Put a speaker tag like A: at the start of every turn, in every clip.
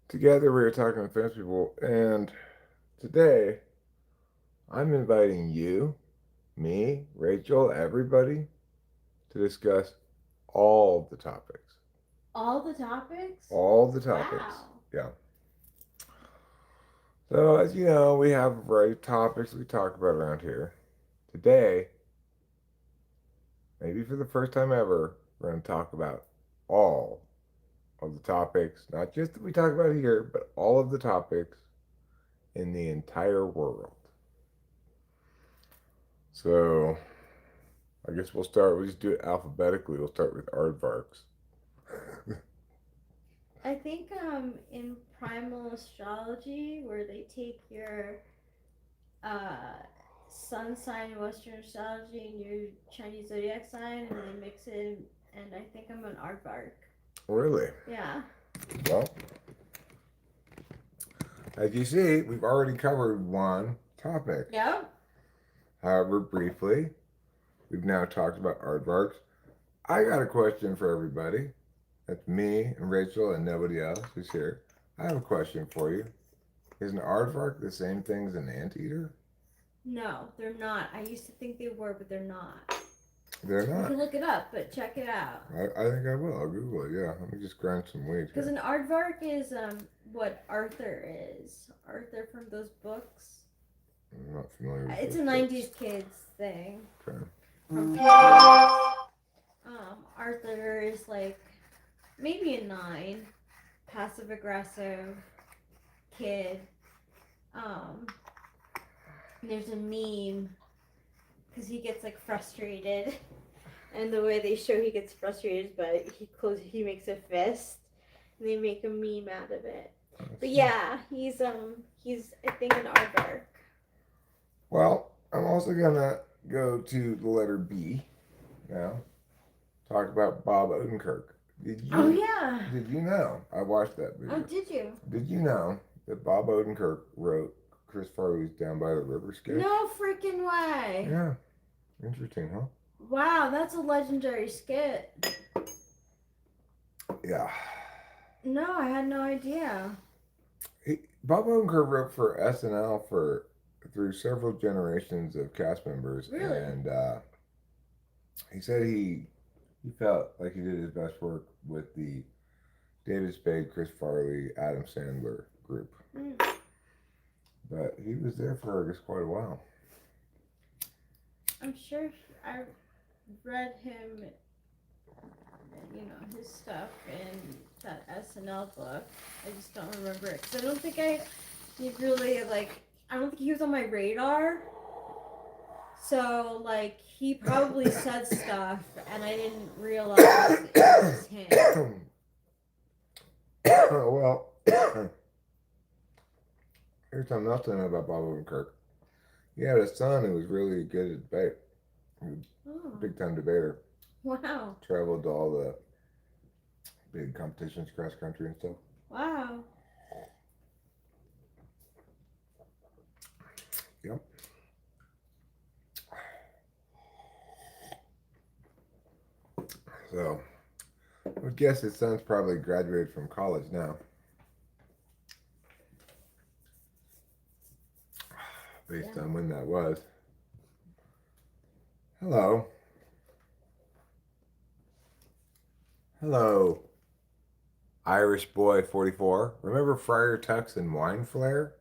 A: Together we are talking with famous people, and today I'm inviting you, me, Rachel, everybody to discuss all the topics.
B: All the topics?
A: All the topics.
B: Wow.
A: Yeah. So, as you know, we have a variety of topics we talk about around here. Today, maybe for the first time ever, we're going to talk about all of the topics, not just that we talk about here, but all of the topics in the entire world. So, I guess we'll just do it alphabetically. We'll start with aardvarks.
B: I think in primal astrology where they take your uh sun sign in Western astrology and your Chinese zodiac sign and they mix it and I think I'm an aardvark.
A: Really?
B: Yeah.
A: Well, as you see, we've already covered one topic.
B: Yep.
A: However, briefly, we've now talked about aardvarks. I got a question for everybody. That's me and Rachel and nobody else who's here. I have a question for you. Is an aardvark the same thing as an anteater?
B: No, they're not. I used to think they were, but they're not.
A: They're
B: You
A: not.
B: can look it up, but check it out.
A: I think I will. I'll Google it. Yeah, let me just grind some weed
B: Because
A: here.
B: an aardvark is what Arthur is. Arthur from those books.
A: I'm not familiar with
B: It's
A: those
B: a
A: books.
B: '90s kids thing
A: Okay.
B: from Penguins. Arthur is like maybe a 9, passive aggressive kid. Um, there's a meme because he gets like frustrated, and the way they show he gets frustrated, but he makes a fist, and they make a meme out of it. But yeah, he's I think an aardvark.
A: Well, I'm also gonna go to the letter B now. Talk about Bob Odenkirk. Did
B: Oh
A: you
B: yeah.
A: did you know? I watched that
B: Oh,
A: video.
B: did you?
A: Did you know that Bob Odenkirk wrote Chris Farley's Down by the River sketch?
B: No freaking way.
A: Yeah, interesting, huh?
B: Wow, that's a legendary skit.
A: Yeah.
B: No, I had no idea.
A: Bob Odenkirk wrote for SNL for through several generations of cast members,
B: Really?
A: and he said he felt like he did his best work with the David Spade, Chris Farley, Adam Sandler group.
B: Mm.
A: But he was there for, I guess, quite a while.
B: I'm sure I read him, his stuff in that SNL book. I just don't remember it because I don't think he really like. I don't think he was on my radar. So like he probably said stuff and I didn't realize it was him.
A: Well, here's something else I know about Bob Odenkirk. He had a son who was really good at debate. He was a
B: Oh,
A: big time debater.
B: wow,
A: Traveled to all the big competitions cross country and stuff.
B: wow.
A: Yep. So, I would guess his son's probably graduated from college now, based
B: Yeah.
A: on when that was. Hello. Hello, Irish boy 44. Remember Friar Tuck's and Wine Flare?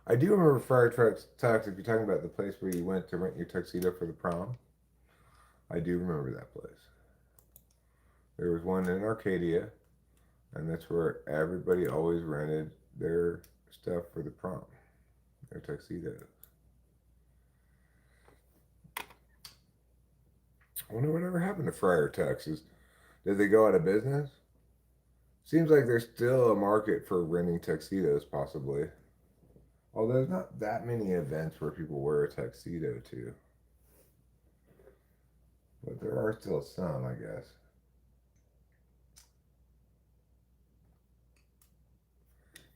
A: I do remember Friar Tuck's if you're talking about the place where you went to rent your tuxedo for the prom. I do remember that place. There was one in Arcadia, and that's where everybody always rented their stuff for the prom, their tuxedos. I wonder whatever happened to Friar Tuck's. Did they go out of business? Seems like there's still a market for renting tuxedos, possibly. Although there's not that many events where people wear a tuxedo too. But there are still some, I guess.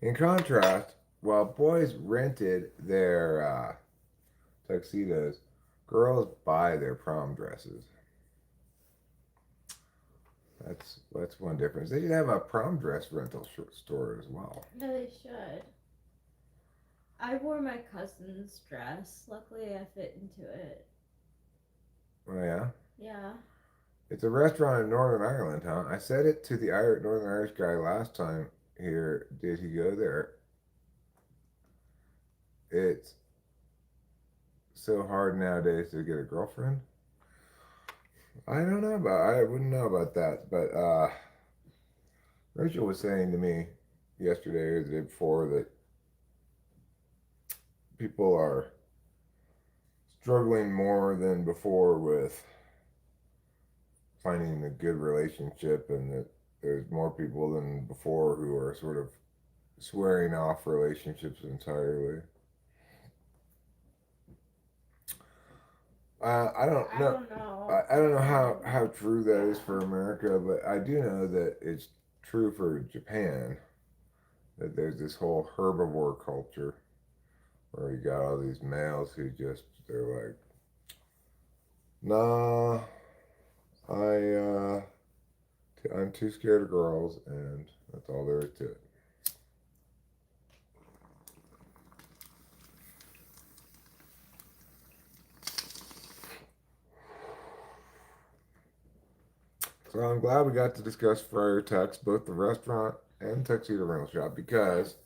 A: In contrast, while boys rented their tuxedos, girls buy their prom dresses. That's one difference. They should have a prom dress rental store as well.
B: Yeah, they should. I wore my cousin's dress. Luckily, I fit into it.
A: Oh yeah.
B: Yeah.
A: It's a restaurant in Northern Ireland, huh? I said it to the Northern Irish guy last time here. Did he go there? It's so hard nowadays to get a girlfriend. I wouldn't know about that, but Rachel was saying to me yesterday or the day before that people are struggling more than before with finding a good relationship, and that there's more people than before who are sort of swearing off relationships entirely. I don't
B: I
A: know.
B: don't know.
A: I don't know how true that is for America, but I do know that it's true for Japan. That there's this whole herbivore culture where you got all these males who they're like, nah, I I'm too scared of girls, and that's all there is to it. So I'm glad we got to discuss Friar Tuck's, both the restaurant and tuxedo rental shop, because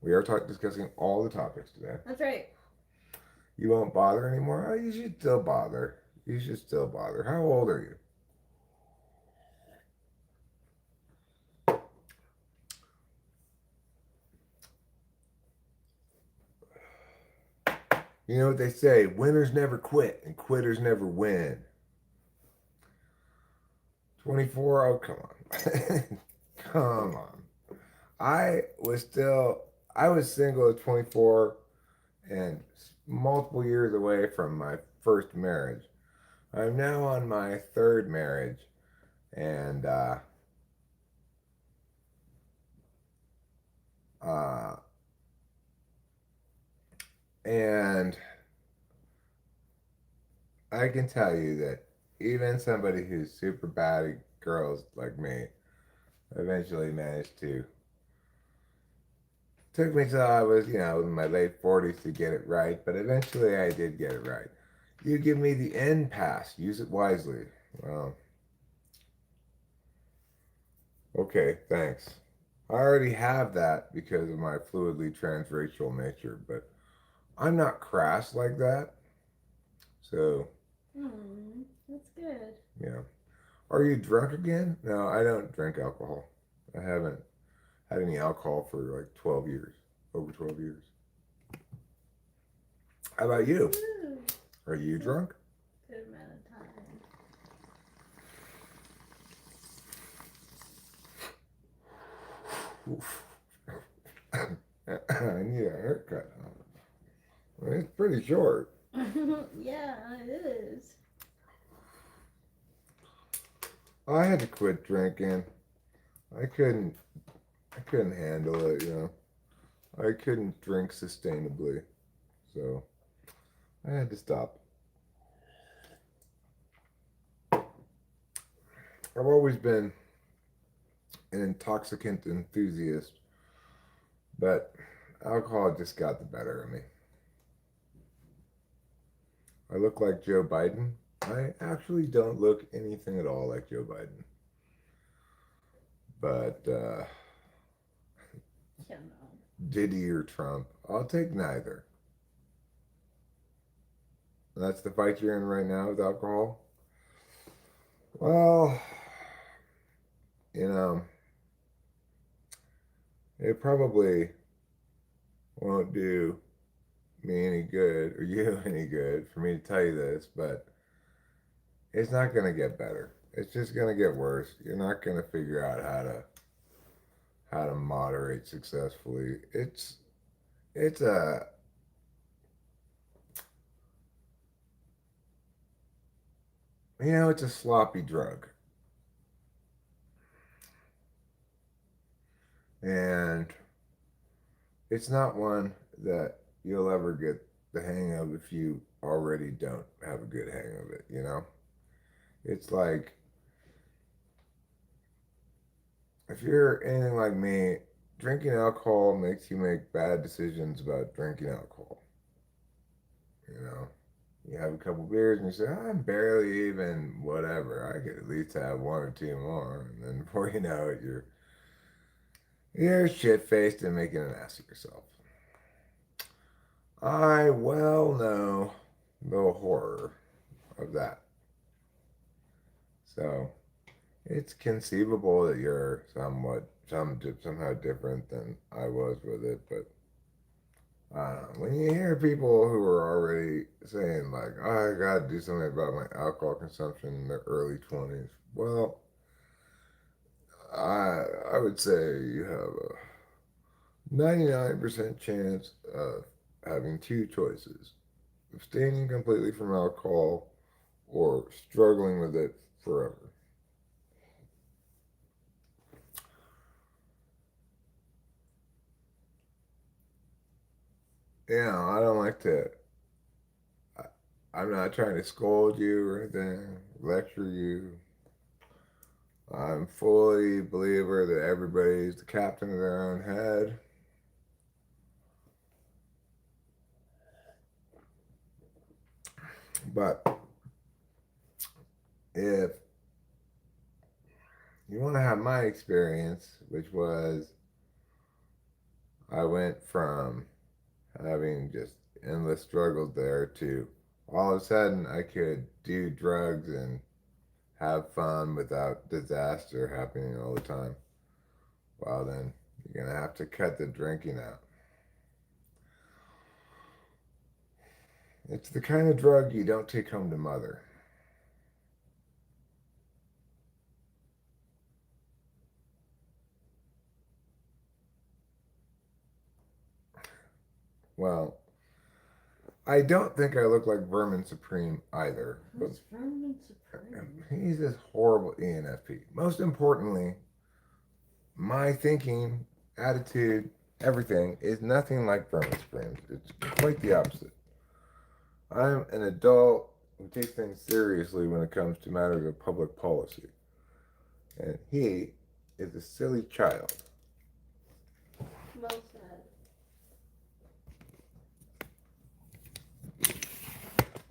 A: we are discussing all the topics today.
B: That's right.
A: You won't bother anymore? Oh, you should still bother. You should still bother. How old are you? You know what they say, winners never quit and quitters never win. 24? Oh, come on. Come on. I was single at 24 and multiple years away from my first marriage. I'm now on my third marriage, and uh, and I can tell you that even somebody who's super bad at girls like me eventually managed to. Took me till I was, in my late 40s to get it right, but eventually I did get it right. You give me the end pass, use it wisely. Well, okay, thanks. I already have that because of my fluidly transracial nature, but I'm not crass like that. So,
B: That's good.
A: yeah. Are you drunk again? No, I don't drink alcohol. I haven't had any alcohol for like 12 years, over 12 years. How about you?
B: Woo.
A: Are you drunk?
B: Good amount of time.
A: Oof. I need a haircut. Well, it's pretty short.
B: Yeah, it is.
A: I had to quit drinking. I couldn't handle it, I couldn't drink sustainably. So I had to stop. I've always been an intoxicant enthusiast, but alcohol just got the better of me. I look like Joe Biden. I actually don't look anything at all like Joe Biden. But
B: Yeah, no.
A: Diddy or Trump, I'll take neither. That's the fight you're in right now with alcohol? Well, you know, it probably won't do me any good or you any good for me to tell you this, but it's not going to get better. It's just going to get worse. You're not going to figure out how to moderate successfully. It's a it's a sloppy drug. And it's not one that you'll ever get the hang of if you already don't have a good hang of it. It's like if you're anything like me, drinking alcohol makes you make bad decisions about drinking alcohol. You know, you have a couple beers and you say, I'm barely even whatever. I could at least have one or two more. And then before you know it, you're shit faced and making an ass of yourself. I well know the horror of that. So it's conceivable that you're somehow different than I was with it, but I don't know. When you hear people who are already saying like, oh, I gotta do something about my alcohol consumption in their early 20s, well, I would say you have a 99% chance of having two choices: abstaining completely from alcohol or struggling with it forever. I don't like to. I, I'm not trying to scold you or anything, lecture you. I'm fully a believer that everybody's the captain of their own head. But if you want to have my experience, which was I went from having just endless struggles there to all of a sudden I could do drugs and have fun without disaster happening all the time. Well, then you're going to have to cut the drinking out. It's the kind of drug you don't take home to mother. Well, I don't think I look like Vermin Supreme either.
B: Who's Vermin Supreme?
A: He's this horrible ENFP. Most importantly, my thinking, attitude, everything is nothing like Vermin Supreme. It's quite the opposite. I'm an adult who takes things seriously when it comes to matters of public policy. And he is a silly child.
B: Well said.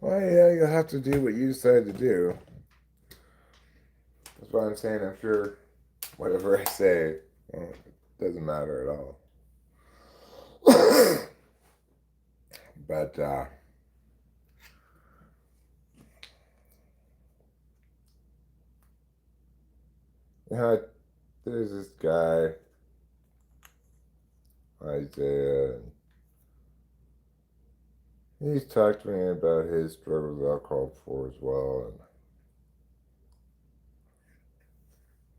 A: Well, yeah, you'll have to do what you decide to do. That's why I'm saying I'm sure whatever I say doesn't matter at all. But, there's this guy, Isaiah, and he's talked to me about his struggle with alcohol before as well, and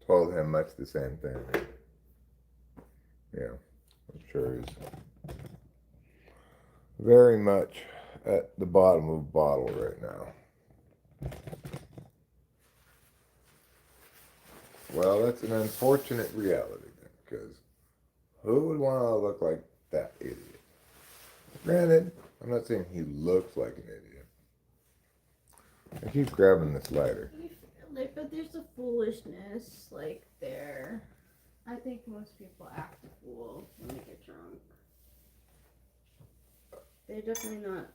A: told him much the same thing. Yeah, I'm sure he's very much at the bottom of the bottle right now. Well, that's an unfortunate reality then, because who would want to look like that idiot? Granted, I'm not saying he looks like an idiot. I keep grabbing this lighter.
B: You feel it, but there's a foolishness like there. I think most people act a fool when they get drunk. They're definitely not.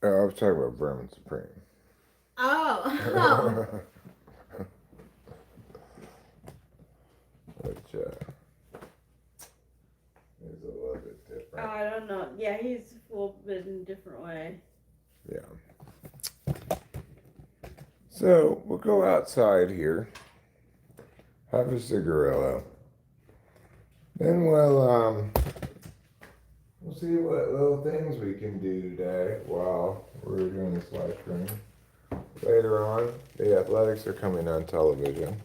A: Oh, I was talking about Vermin Supreme.
B: Oh.
A: Which is a little bit different.
B: I don't know. Yeah, he's a fool, but in a different way.
A: Yeah. So we'll go outside here, have a cigarillo, then we'll see what little things we can do today while we're doing this live stream. Later on, the Athletics are coming on television.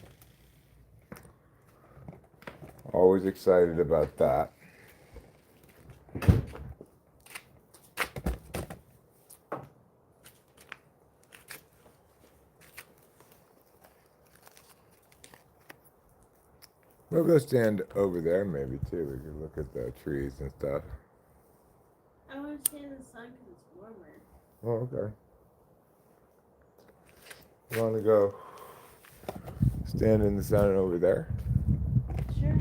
A: Always excited about that. We'll go stand over there maybe too. We can look at the trees and stuff.
B: I want to stand in the sun because it's warmer.
A: Oh, okay. You want to go stand in the sun over there?
B: Sure.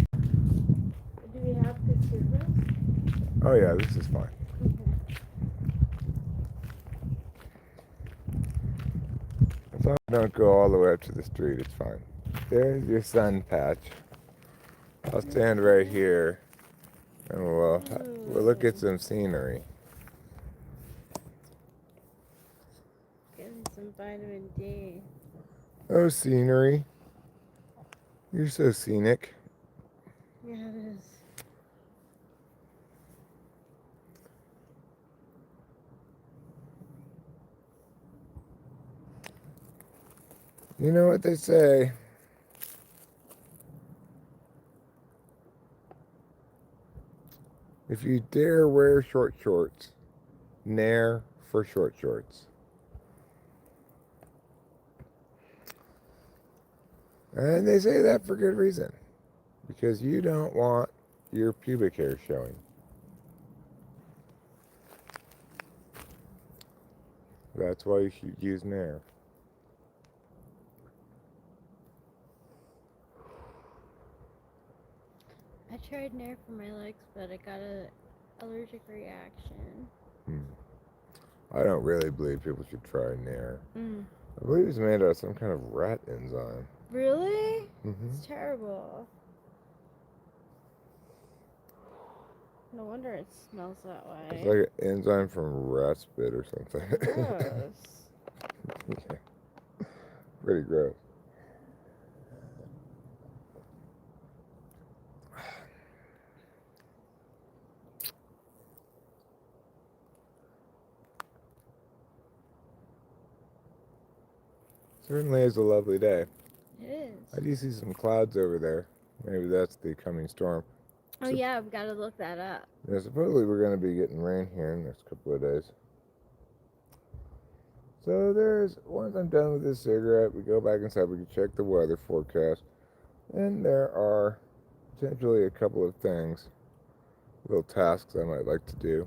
A: Oh yeah, this is fine.
C: Okay.
A: As long as I don't go all the way up to the street, it's fine. There's your sun patch. I'll stand right here and we'll look at
C: Ooh.
A: some scenery.
C: Getting some vitamin D.
A: Oh, scenery. You're so scenic.
C: Yeah, it is.
A: You know what they say? If you dare wear short shorts, nair for short shorts. And they say that for good reason. Because you don't want your pubic hair showing. That's why you should use nair.
C: I tried Nair for my legs, but I got a allergic reaction.
A: I don't really believe people should try nair.
C: Mm.
A: I believe it's made out of some kind of rat enzyme.
C: Really?
A: Mm-hmm.
C: It's terrible. No wonder it smells that
A: It's
C: way.
A: like an enzyme from rat spit or something.
C: Gross.
A: Yeah, pretty gross. Certainly is a lovely day.
C: It is.
A: I do see some clouds over there. Maybe that's the coming storm.
C: Oh yeah, I've got to look that up.
A: Yeah, supposedly we're going to be getting rain here in the next couple of days. So once I'm done with this cigarette, we go back inside, we can check the weather forecast. And there are potentially a couple of things, little tasks I might like to do.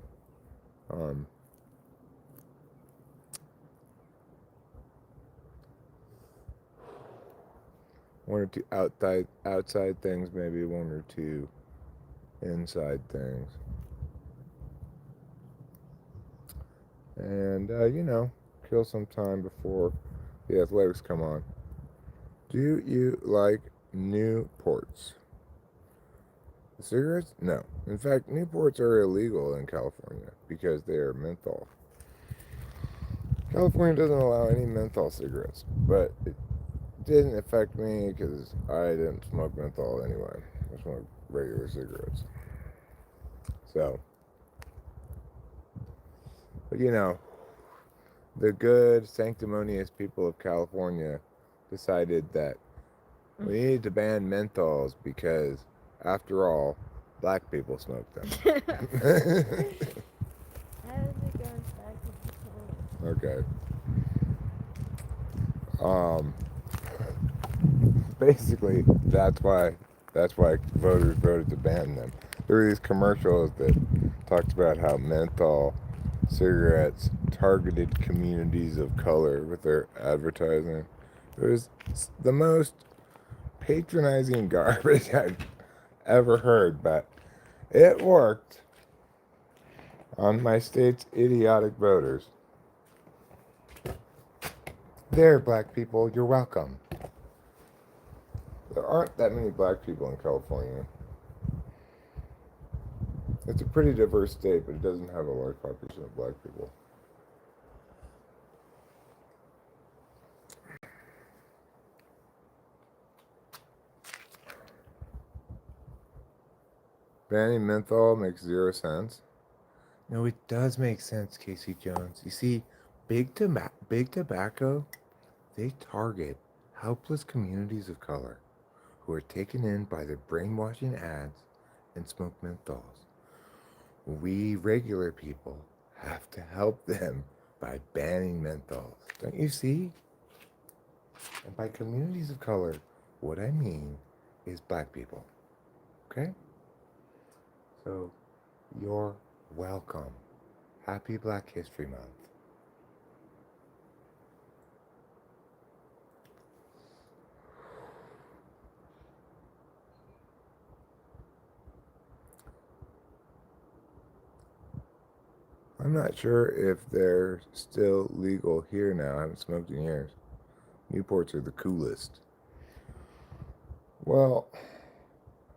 A: One or two outside things, maybe one or two inside things. And, kill some time before the athletics come on. Do you like Newports? Cigarettes? No. In fact, Newports are illegal in California because they are menthol. California doesn't allow any menthol cigarettes, but it didn't affect me because I didn't smoke menthol anyway. I smoked regular cigarettes. So, but the good, sanctimonious people of California decided that we needed to ban menthols because, after all, black people smoke them.
C: How is it going back to the
A: Okay. Basically, that's why voters voted to ban them. There were these commercials that talked about how menthol cigarettes targeted communities of color with their advertising. It was the most patronizing garbage I've ever heard, but it worked on my state's idiotic voters. There, black people, you're welcome. There aren't that many black people in California. It's a pretty diverse state, but it doesn't have a large population of black people. Banning menthol makes 0 sense. No, it does make sense, Casey Jones. You see, big tobacco, they target helpless communities of color who are taken in by their brainwashing ads and smoke menthols. We regular people have to help them by banning menthols. Don't you see? And by communities of color, what I mean is black people. Okay? So, you're welcome. Happy Black History Month. I'm not sure if they're still legal here now. I haven't smoked in years. Newports are the coolest. Well,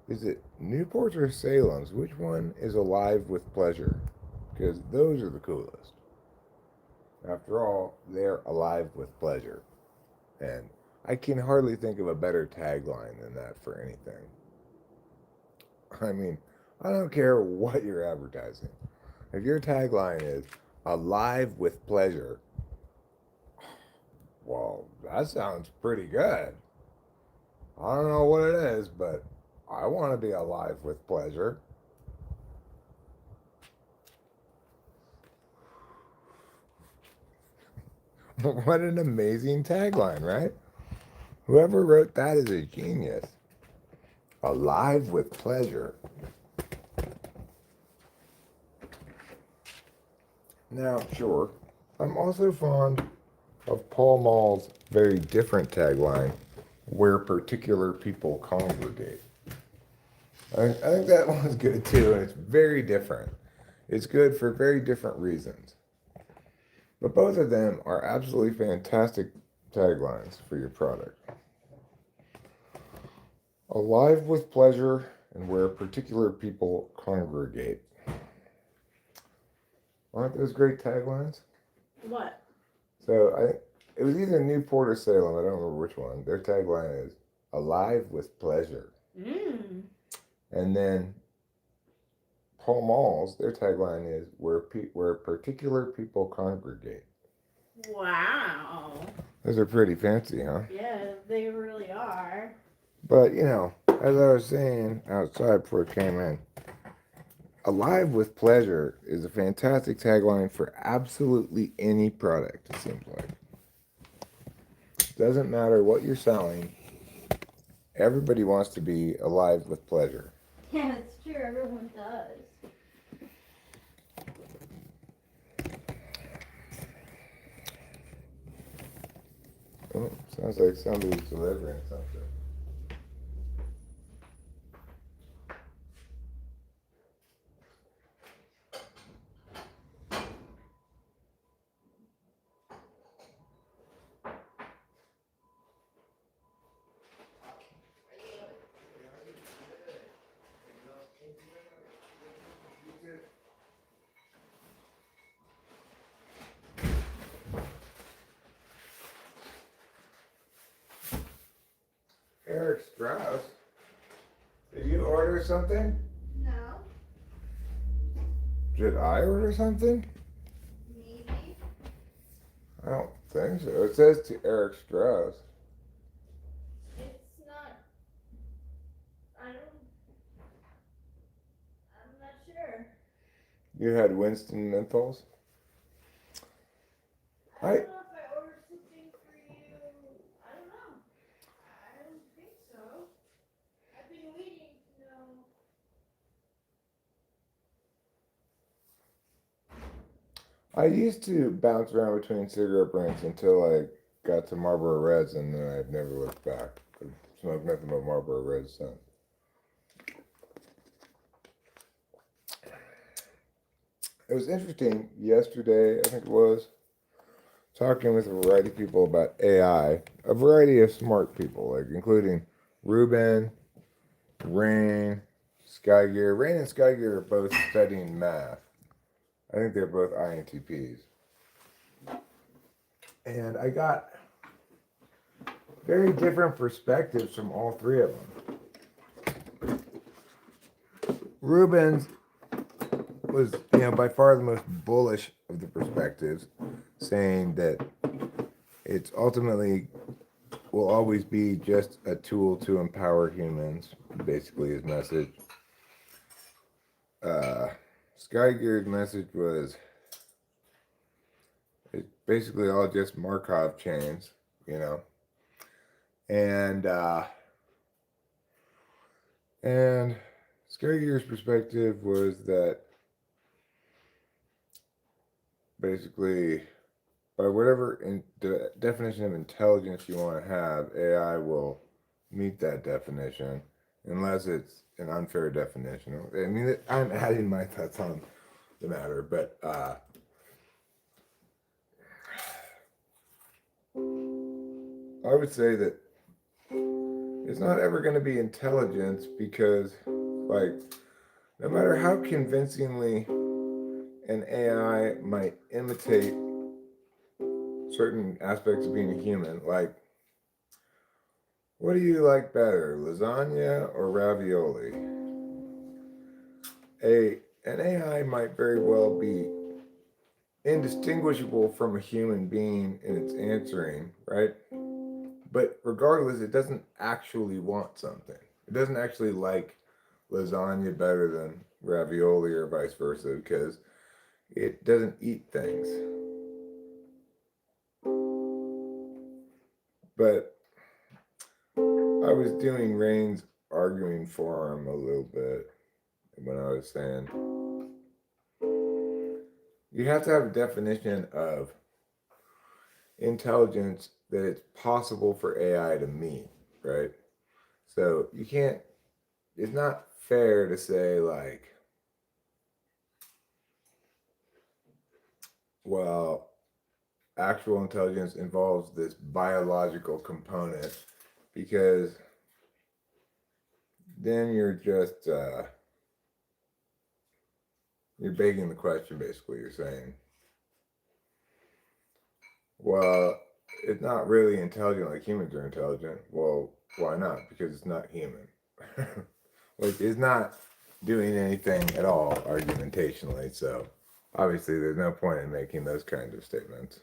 A: is it Newports or Salem's? Which one is alive with pleasure? Because those are the coolest. After all, they're alive with pleasure. And I can hardly think of a better tagline than that for anything. I mean, I don't care what you're advertising. If your tagline is alive with pleasure, well, that sounds pretty good. I don't know what it is, but I want to be alive with pleasure. What an amazing tagline, right? Whoever wrote that is a genius. Alive with pleasure. Now, sure, I'm also fond of Paul Mall's very different tagline, where particular people congregate. I think that one's good too, and it's very different. It's good for very different reasons. But both of them are absolutely fantastic taglines for your product. Alive with pleasure and where particular people congregate. Aren't those great taglines?
B: What?
A: So it was either Newport or Salem, I don't remember which one. Their tagline is alive with pleasure.
B: Mm.
A: And then Paul Mall's, their tagline is where particular people congregate.
B: Wow.
A: Those are pretty fancy, huh?
B: Yeah, they really are.
A: But, as I was saying outside before it came in, alive with pleasure is a fantastic tagline for absolutely any product, it seems like. Doesn't matter what you're selling, everybody wants to be alive with pleasure.
B: Yeah, it's true. Everyone does.
A: Oh, sounds like somebody's delivering something. Eric Strauss, did you order something?
B: No.
A: Did I order something?
B: Maybe.
A: I don't think so. It says to Eric Strauss.
B: It's not. I'm not sure.
A: You had Winston Menthols?
B: I don't know if I ordered something for you. I don't know. I don't think so. I've been waiting to know.
A: I used to bounce around between cigarette brands until I got to Marlboro Reds, and then I've never looked back. I've smoked nothing but Marlboro Reds since. It was interesting yesterday, I think it was, talking with a variety of people about AI, a variety of smart people, like including Ruben, Rain, Skygear. Rain and Skygear are both studying math. I think they're both INTPs. And I got very different perspectives from all three of them. Ruben's was, by far the most bullish of the perspectives, saying that it's ultimately will always be just a tool to empower humans, basically his message. Skygear's message was it's basically all just Markov chains, and Skygear's perspective was that basically by whatever the definition of intelligence you want to have, AI will meet that definition unless it's an unfair definition. I mean, I'm adding my thoughts on the matter, but I would say that it's not ever going to be intelligence because, like, no matter how convincingly an AI might imitate certain aspects of being a human, like, what do you like better, lasagna or ravioli? An AI might very well be indistinguishable from a human being in its answering, right? But regardless, it doesn't actually want something. It doesn't actually like lasagna better than ravioli or vice versa because it doesn't eat things. But I was doing Rain's arguing for him a little bit when I was saying you have to have a definition of intelligence that it's possible for AI to meet, right? So you can't, it's not fair to say, like, well, actual intelligence involves this biological component because then you're just, you're begging the question basically. You're saying, well, it's not really intelligent like humans are intelligent. Well, why not? Because it's not human. Like, it's not doing anything at all argumentationally. So obviously, there's no point in making those kinds of statements.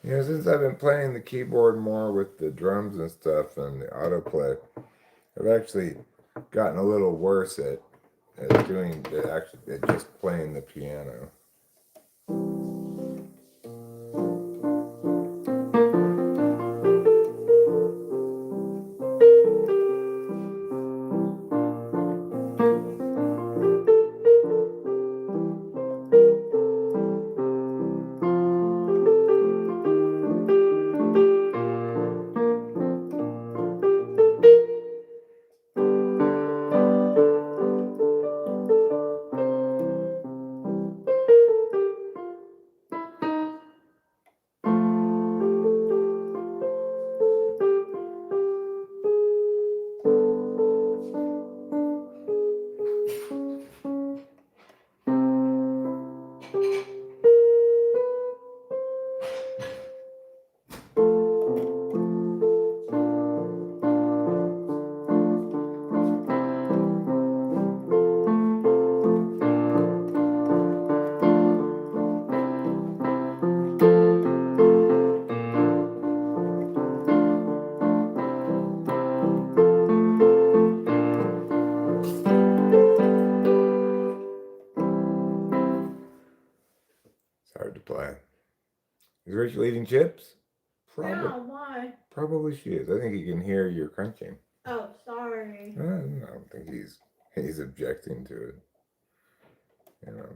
A: You know, since I've been playing the keyboard more with the drums and stuff and the autoplay, I've actually gotten a little worse at doing at just playing the piano. It's hard to play. Is Rachel eating chips?
B: Yeah, why?
A: Probably she is. I think he can hear you crunching.
B: Oh, sorry.
A: I don't think he's objecting to it. You know.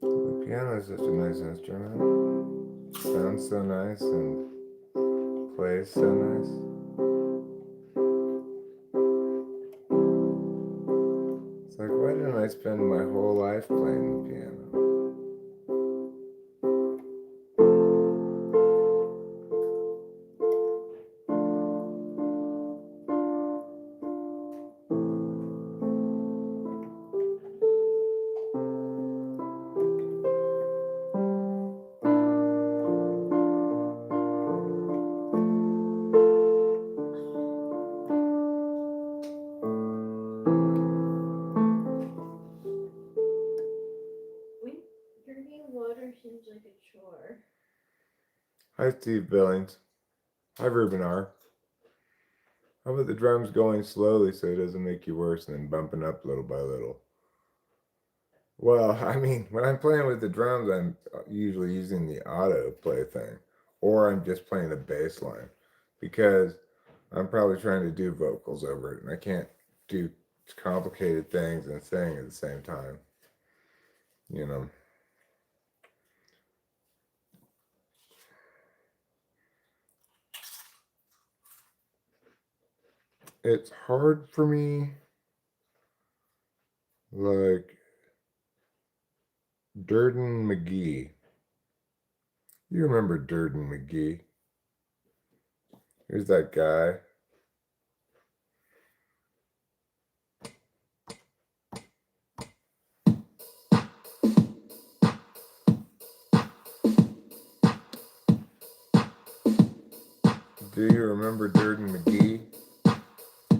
A: The piano is such a nice instrument. Sounds so nice and plays so nice. It's like, why didn't I spend my whole life playing the piano?
C: Drinking water seems like a chore.
A: Hi, Steve Billings. Hi, Ruben R. How about the drums going slowly so it doesn't make you worse and then bumping up little by little? Well, I mean, when I'm playing with the drums, I'm usually using the auto play thing, or I'm just playing the bass line because I'm probably trying to do vocals over it and I can't do complicated things and sing at the same time. You know, it's hard for me, like Durden McGee. You remember Durden McGee? Here's that guy. Do you remember Durden McGee?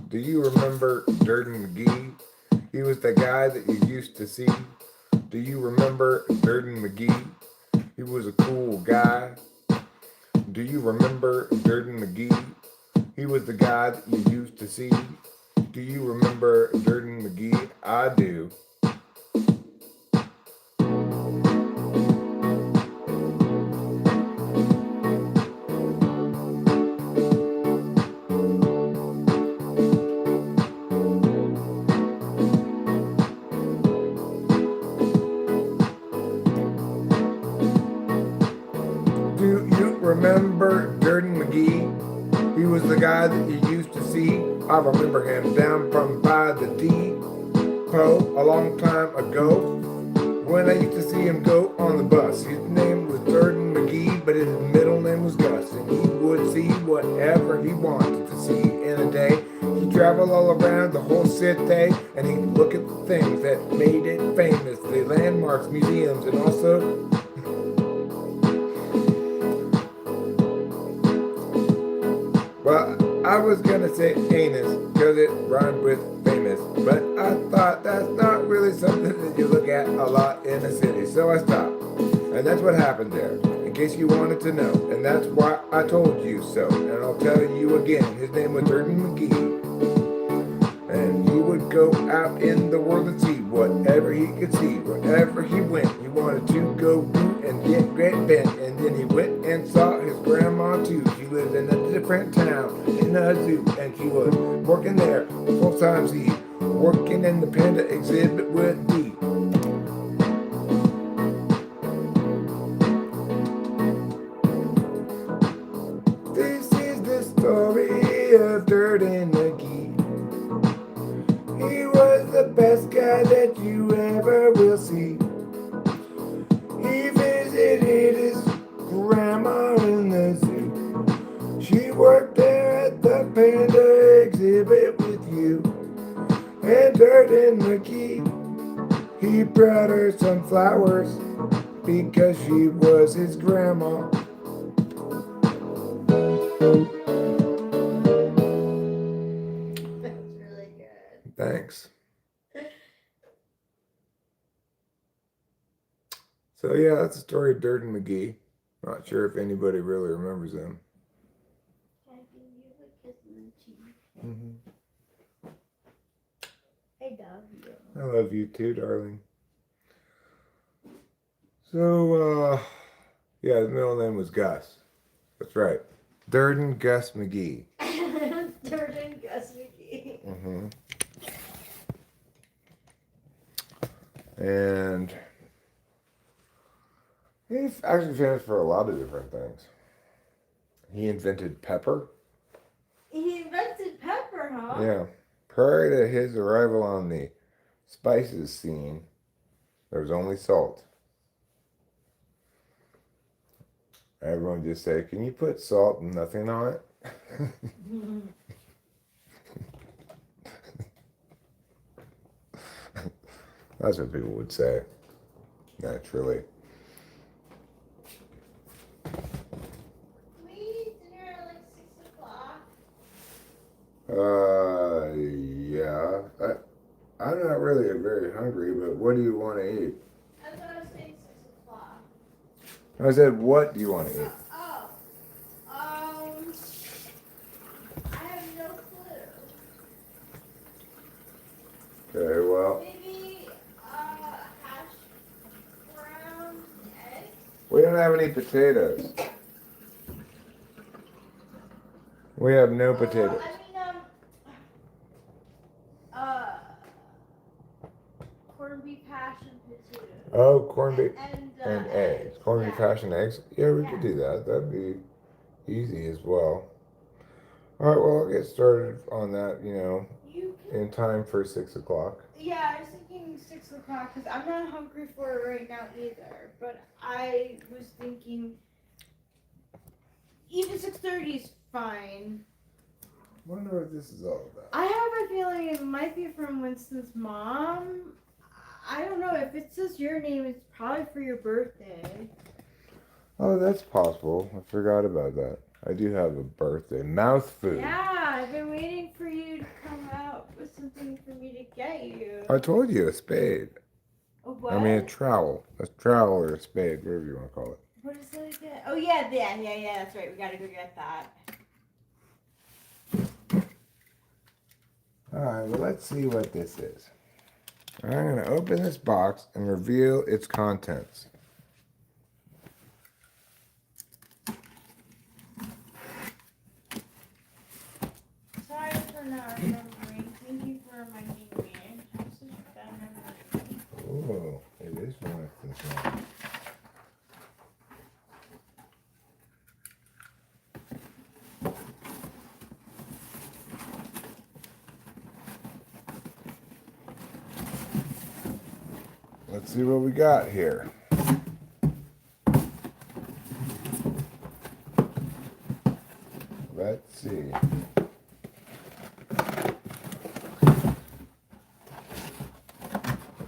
A: Do you remember Durden McGee? He was the guy that you used to see. Do you remember Durden McGee? He was a cool guy. Do you remember Durden McGee? He was the guy that you used to see. Do you remember Durden McGee? I do. Do you remember Durden McGee? He was the guy that you used to see. I remember him down from by the depot a long time ago when I used to see him go on the bus. His name was Durden McGee, but his middle name was Gus, and he would see whatever he wanted to see in a day. He'd travel all around the whole city, and he'd look at the things that made it famous, the landmarks, museums, and also well, I was gonna say anus, cause it rhymed with famous, but I thought that's not really something that you look at a lot in a city, so I stopped. And that's what happened there, in case you wanted to know, and that's why I told you so, and I'll tell you again, his name was Durden McGee. And he would go out in the world and see whatever he could see, wherever he went. He wanted to go root and get great bent, and then he went and saw his grandma too. She lived in a different town, in a zoo, and she was working there full time Z, working in the panda exhibit with D. This is the story of Durden McGee. He was the best guy that you ever will see. He visited his grandma in the zoo. She worked there at the panda exhibit with you. And Durden McGee, he brought her some flowers because she was his grandma.
C: That was really good.
A: Thanks. So yeah, that's the story of Durden McGee. Not sure if anybody really remembers him.
C: Can I give you a kiss on the cheek?
A: Mm-hmm.
C: I love you.
A: I love you too, darling. So, yeah, the middle name was Gus. That's right. Durden Gus McGee.
C: Durden Gus McGee.
A: Mm-hmm. And he's actually famous for a lot of different things. He invented pepper.
B: He invented pepper, huh?
A: Yeah. Prior to his arrival on the spices scene, there was only salt. Everyone just said, "Can you put salt and nothing on it?" That's what people would say, naturally.
B: We eat dinner at like 6 o'clock.
A: Yeah. I'm not really very hungry, but what do you want to eat?
B: I thought I was saying 6 o'clock.
A: I said, what do you want to eat?
B: I have no clue.
A: Okay, well,
B: Maybe hash browns and eggs.
A: we don't have any potatoes. We have no potatoes.
B: Corned beef hash and potatoes.
A: Oh, corned beef
B: and
A: eggs. Corned beef hash and eggs? Yeah, we could do that. That'd be easy as well. All right, well, I'll get started on that, in time for 6 o'clock.
B: Yeah, I was thinking 6 o'clock because I'm not hungry for it right now either. But I was thinking even 6:30 is fine.
A: Wonder what this is all about.
B: I have a feeling it might be from Winston's mom. I don't know. If it says your name, it's probably for your birthday.
A: Oh, that's possible. I forgot about that. I do have a birthday. Mouth food.
B: Yeah, I've been waiting for you to come out with something for me to get you.
A: I told you, a spade.
B: A what?
A: I mean, a trowel. A trowel or a spade, whatever you want to call it.
B: What is it again? Oh, yeah, that's right. We gotta go get that.
A: Alright, well, let's see what this is. I'm going to open this box and reveal its contents.
B: Sorry for not remembering. Thank you for reminding me. I'm such a bad memory.
A: Oh, it is Winston's mom. Let's see what we got here. Let's see.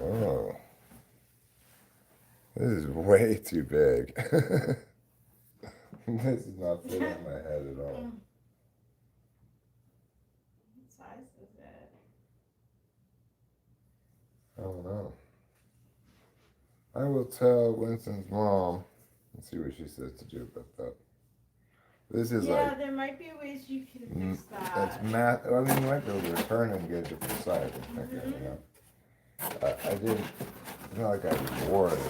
A: Oh. This is way too big. This is not fitting in my head at all.
B: What size is it?
A: I don't know. I will tell Winston's mom and see what she says to do about that. This is
B: Yeah, there might be ways you can fix that.
A: That's math. I mean, you might be able to return and get a different size. I think, I didn't. It's not like I wore it.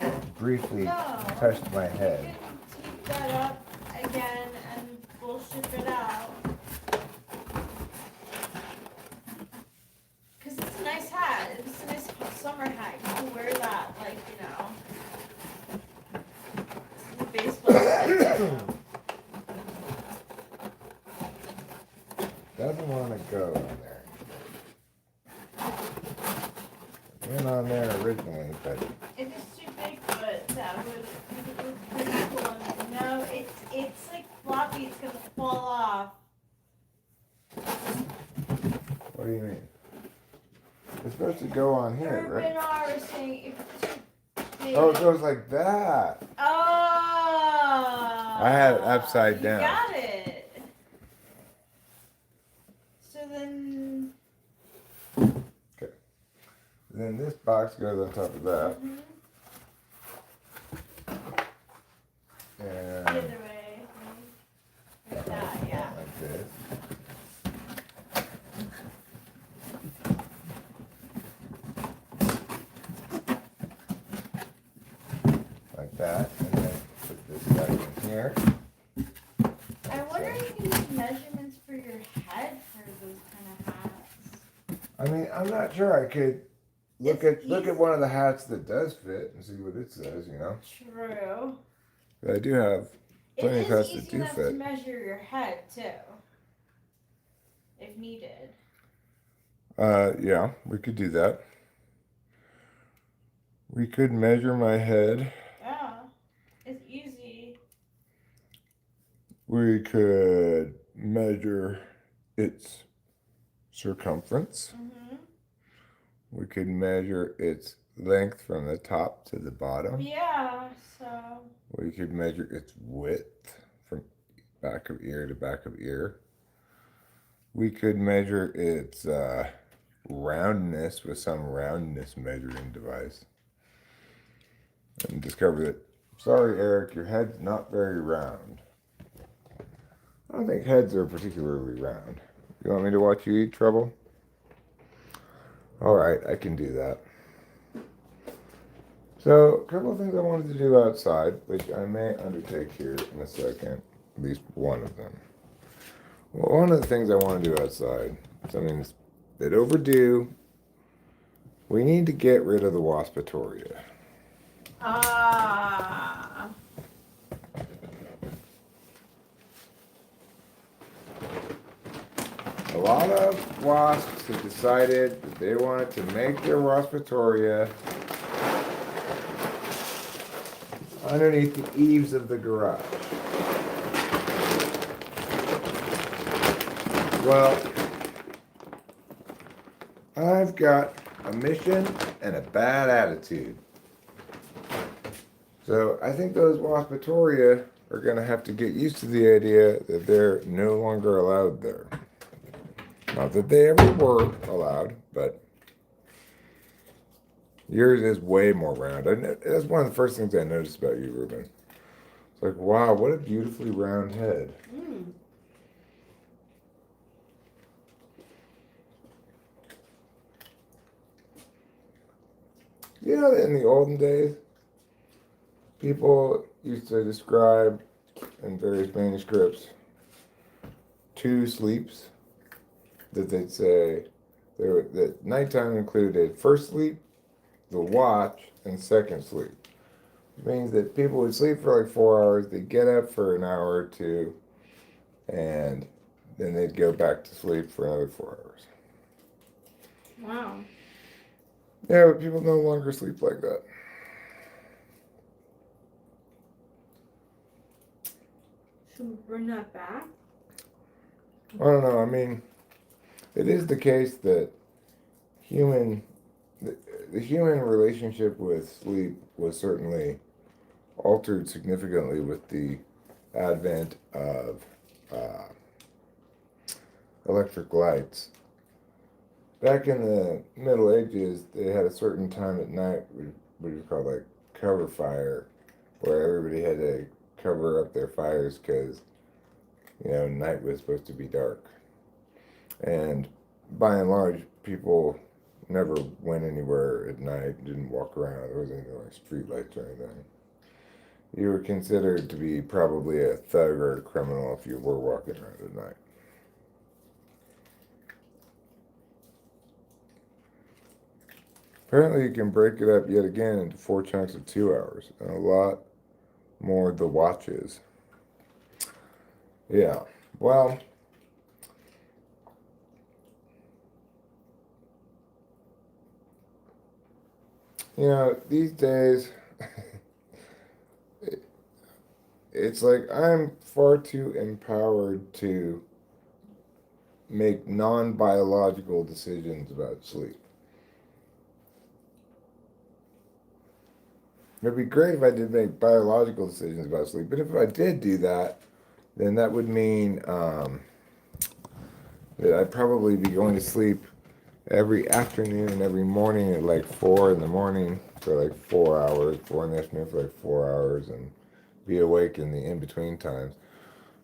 A: I briefly touched my head.
B: You can tape that up again and we'll ship it out. Because it's a nice hat. It's a nice summer hat. You can wear that, like, the baseball hat.
A: Doesn't want to go on there. It went on there originally, but
B: It is too big, but that would look pretty cool. No, it's like floppy. It's gonna fall off.
A: what do you mean? It's supposed to go on here, right?
B: Urban R is saying if it's too big.
A: Oh, it goes like that.
B: Oh.
A: I had it upside down.
B: You got it. So then.
A: Okay. Then this box goes on top of that. And
B: Either way. Like that, yeah.
A: like this. Like that. And then put this back in here.
B: I wonder if you can use measurements for your head for those kind of hats.
A: I mean, I'm not sure I could look at one of the hats that does fit and see what it says,
B: True.
A: But I do have
B: It
A: Plenty of
B: is
A: has to
B: easy
A: do
B: enough to
A: fit.
B: measure your head too, if needed.
A: Yeah, we could do that. We could measure my head.
B: Yeah, it's easy.
A: We could measure its circumference.
B: Mhm.
A: We could measure its length from the top to the bottom.
B: Yeah. So.
A: We could measure its width from back of ear to back of ear. We could measure its roundness with some roundness measuring device. And discover that, sorry, Eric, your head's not very round. I don't think heads are particularly round. You want me to watch you eat, Trouble? All right, I can do that. So, a couple of things I wanted to do outside, which I may undertake here in a second, at least one of them. Well, one of the things I want to do outside, something that's a bit overdue, we need to get rid of the waspatoria.
B: Ah.
A: A lot of wasps have decided that they want to make their waspatoria underneath the eaves of the garage. Well, I've got a mission and a bad attitude. So I think those waspatoria are going to have to get used to the idea that they're no longer allowed there. Not that they ever were allowed, but yours is way more round. That's one of the first things I noticed about you, Ruben. It's like, wow, what a beautifully round head.
B: Mm.
A: You know that in the olden days, people used to describe in various manuscripts 2 sleeps that they'd say that nighttime included first sleep, the watch, and second sleep. It means that people would sleep for like 4 hours, they'd get up for an hour or two, and then they'd go back to sleep for another 4 hours.
B: Wow.
A: Yeah, but people no longer sleep like that.
B: Should we bring that back?
A: I don't know. I mean, it is the case that the human relationship with sleep was certainly altered significantly with the advent of uh, electric lights. Back in the Middle Ages, they had a certain time at night, what is called like cover fire, where everybody had to cover up their fires because, night was supposed to be dark. And by and large, people never went anywhere at night, didn't walk around. There wasn't any like street lights or anything. You were considered to be probably a thug or a criminal if you were walking around at night. Apparently, you can break it up yet again into 4 chunks of 2 hours, and a lot more the watches. Yeah, well, these days, it's like I'm far too empowered to make non-biological decisions about sleep. It'd be great if I did make biological decisions about sleep, but if I did do that, then that would mean that I'd probably be going to sleep every afternoon and every morning at like 4 in the morning for like 4 hours, 4 in the afternoon for like 4 hours, and be awake in the in-between times.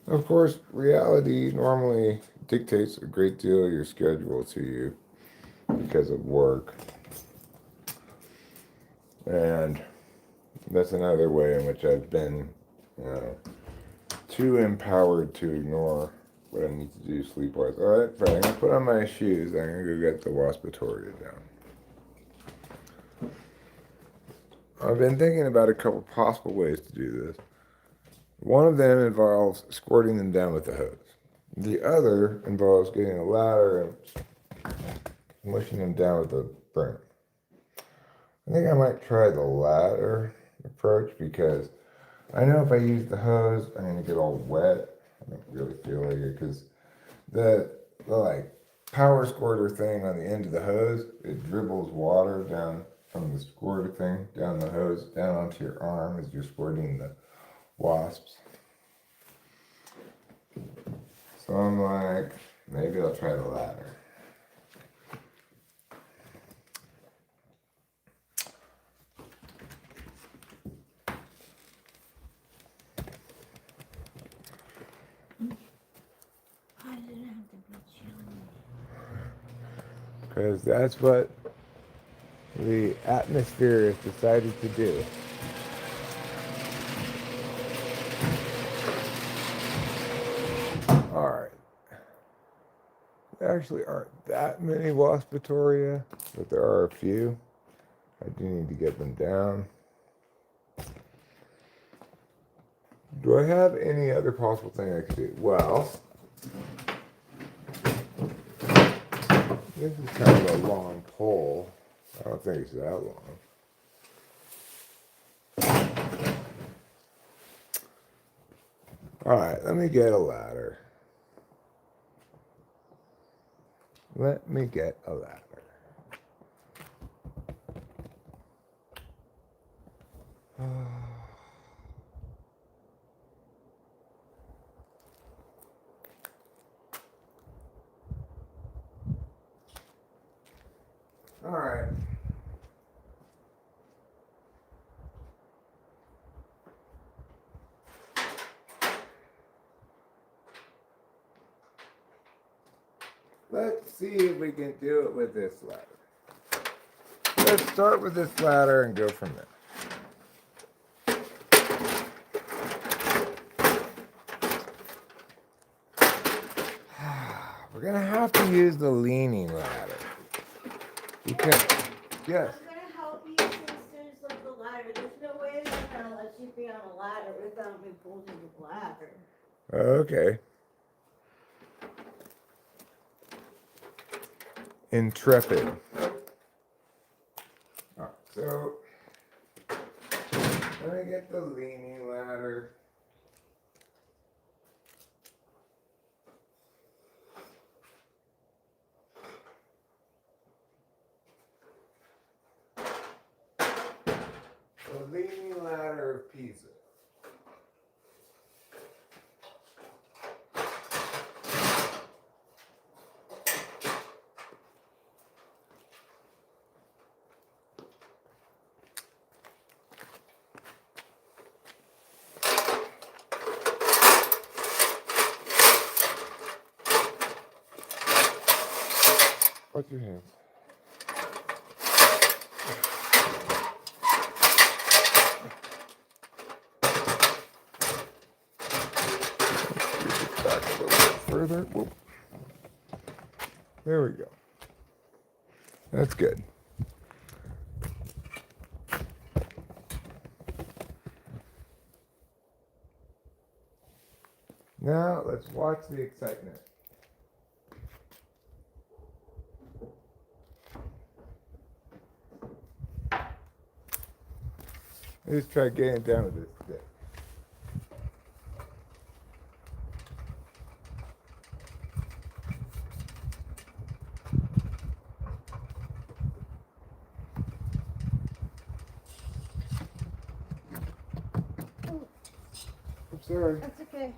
A: Of course, reality normally dictates a great deal of your schedule to you because of work. And that's another way in which I've been, too empowered to ignore what I need to do sleep-wise. All right, fine. I'm going to put on my shoes. I'm going to go get the waspatoria down. I've been thinking about a couple possible ways to do this. One of them involves squirting them down with the hose. The other involves getting a ladder and mushing them down with a broom. I think I might try the latter approach because I know if I use the hose, I'm gonna get all wet. I don't really feel like it because the like power squirter thing on the end of the hose, it dribbles water down from the squirter thing down the hose down onto your arm as you're squirting the wasps. So I'm like, maybe I'll try the latter.
C: Why did it have to be chilly?
A: Because that's what the atmosphere has decided to do. Alright. There actually aren't that many waspatoria, but there are a few. I do need to get them down. Do I have any other possible thing I could do? Well, this is kind of a long pole. I don't think it's that long. Alright, let me get a ladder. Let me get a ladder. Alright. Let's see if we can do it with this ladder. Let's start with this ladder and go from there. We're gonna have to use the leaning ladder. Because, yes.
B: I'm gonna help you since there's like the ladder. There's no way they're gonna let you be on a ladder without me pulling the ladder.
A: Okay. Intrepid. Alright, so let me get the leaning ladder. The leaning ladder of Pisa. Watch your hands. Back a little bit further. Whoop. There we go. That's good. Now let's watch the excitement. Let's try getting down with this stick. I'm sorry.
C: That's okay.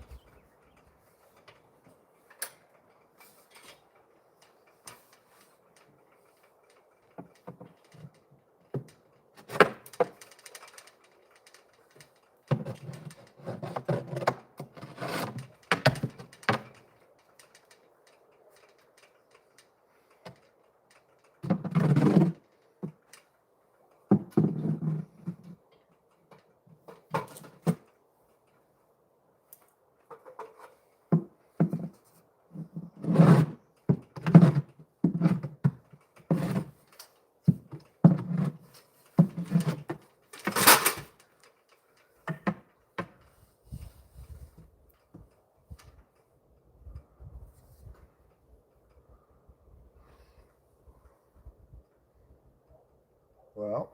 A: well,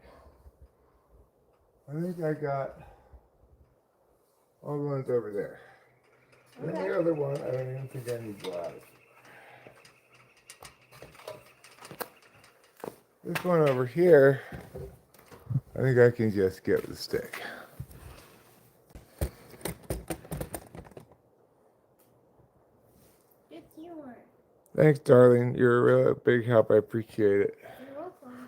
A: I think I got all the ones over there. And
B: Okay.
A: the other one, I don't even think I need glasses. This one over here, I think I can just get with a stick.
C: It's yours.
A: Thanks, darling. You're a big help. I appreciate it.
C: You're welcome.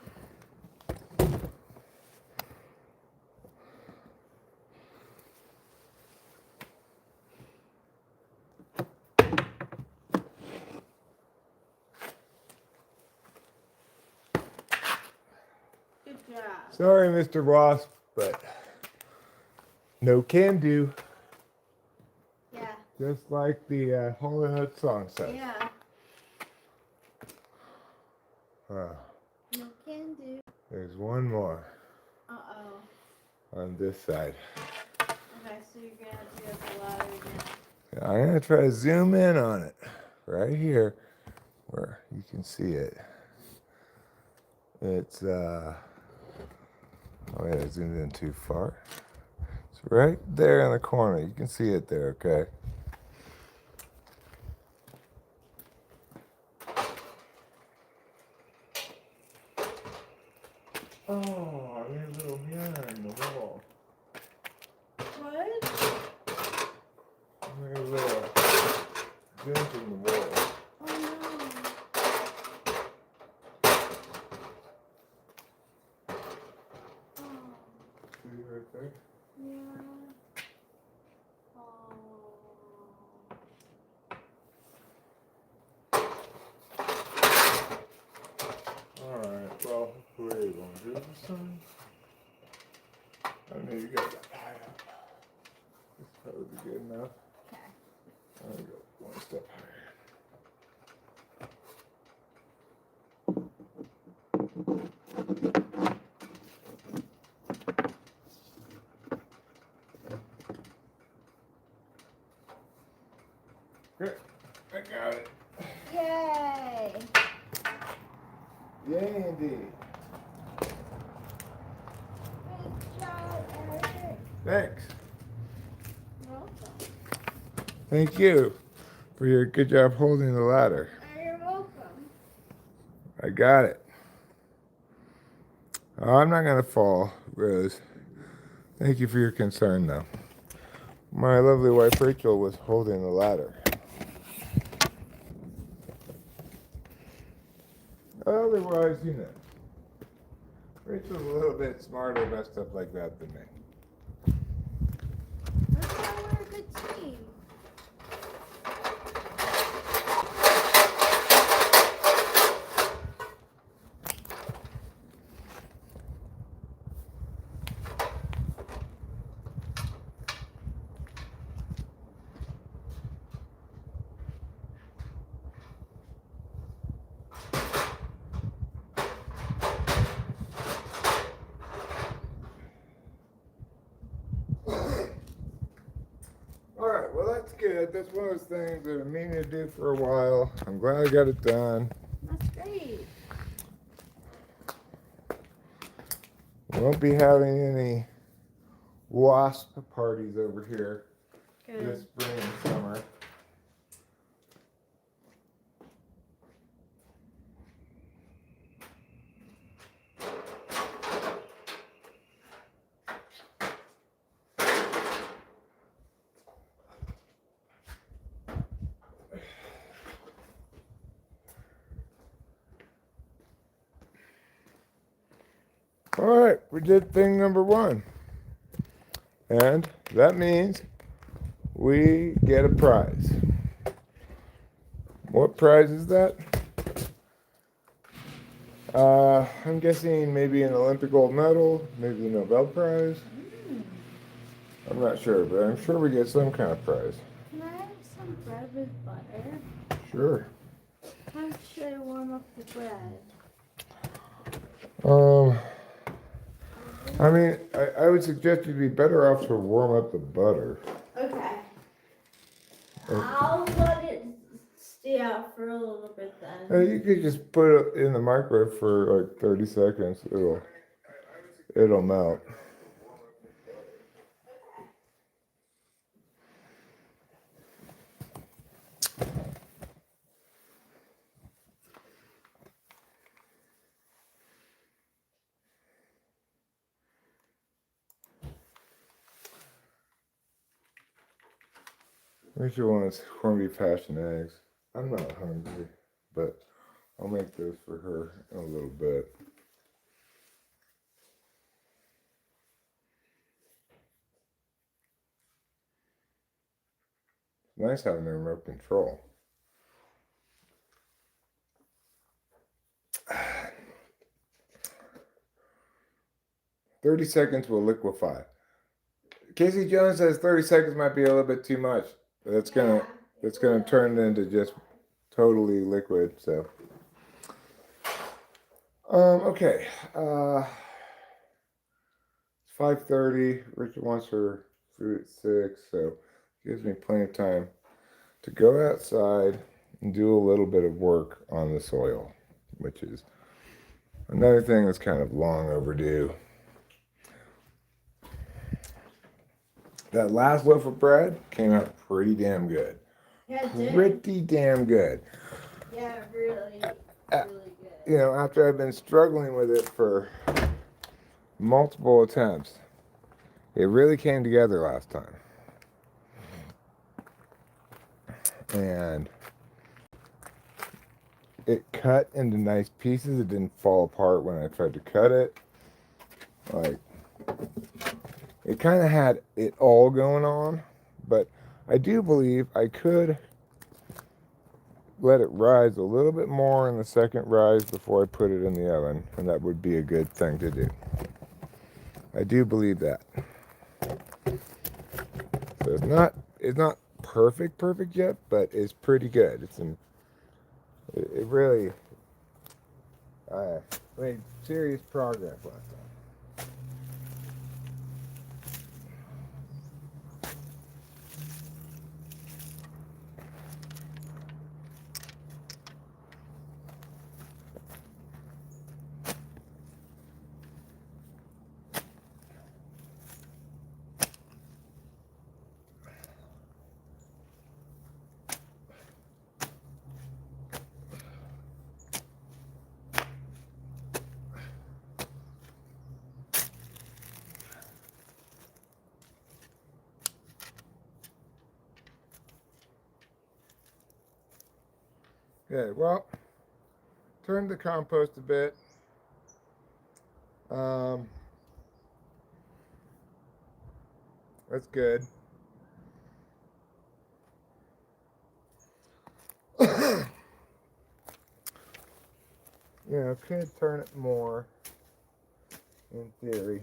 C: Good job.
A: Sorry, Mr. Ross, but no can do.
C: Yeah.
A: Just like the Hall & Oates song says.
C: Yeah.
A: Uh,
C: No can do.
A: there's one more
C: Uh-oh.
A: on this side.
C: Okay, so you're gonna have to go the ladder again.
A: I'm going to try to zoom in on it. Right here, where you can see it. It's, oh wait, I zoomed in too far. It's right there in the corner. You can see it there, okay? Oh, I made a little mirror in the wall.
C: What?
A: I made a little dent in the wall.
C: Oh no. Oh.
A: See it right there?
C: Yeah. Oh.
A: Alright, well, where are you going to do this time? I know you got that high up. This probably be good enough.
C: Okay.
A: I'm going to go one step higher. Great, I got it.
C: Yay!
A: Yay, indeed.
C: Good job, Eric.
A: Thanks.
C: You're welcome.
A: Thank you for your good job holding the ladder.
C: You're welcome.
A: I got it. Oh, I'm not going to fall, Rose. Thank you for your concern, though. My lovely wife Rachel was holding the ladder. Otherwise, you know, Rachel's a little bit smarter about stuff like that than me.
C: That's why we're a good team.
A: Alright, well that's good. That's one of those things that I've been meaning to do for a while. I'm glad I got it done.
C: That's great.
A: We won't be having any wasp parties over here this
C: Good.
A: spring and summer. Alright, we did thing number one. And that means we get a prize. What prize is that? I'm guessing maybe an Olympic gold medal, maybe the Nobel Prize. I'm not sure, but I'm sure we get some kind of prize.
C: Can I have some bread with butter?
A: Sure.
C: How should I warm up the bread?
A: I mean, I would suggest you'd be better off to warm up the butter.
B: Okay. I'll let it stay out for a little bit then.
A: You could just put it in the microwave for like 30 seconds. it'll melt. Rachel wants corned beef hash and eggs. I'm not hungry, but I'll make those for her in a little bit. It's nice having the remote control. "30 seconds will liquefy." Casey Jones says 30 seconds might be a little bit too much. That's gonna turn it into just totally liquid. So, okay. It's 5:30. Richard wants her food at 6, so gives me plenty of time to go outside and do a little bit of work on the soil, which is another thing that's kind of long overdue. That last loaf of bread came out pretty damn good.
B: Yeah, it did.
A: Pretty damn good.
B: Yeah, really, really good.
A: You know, after I've been struggling with it for multiple attempts, it really came together last time. And it cut into nice pieces. It didn't fall apart when I tried to cut it. Like, it kind of had it all going on, but I do believe I could let it rise a little bit more in the second rise before I put it in the oven, and that would be a good thing to do. I do believe that. So it's not perfect yet, but it's pretty good. It really made serious progress last time. Good. Well, turn the compost a bit. That's good. You know, could turn it more in theory.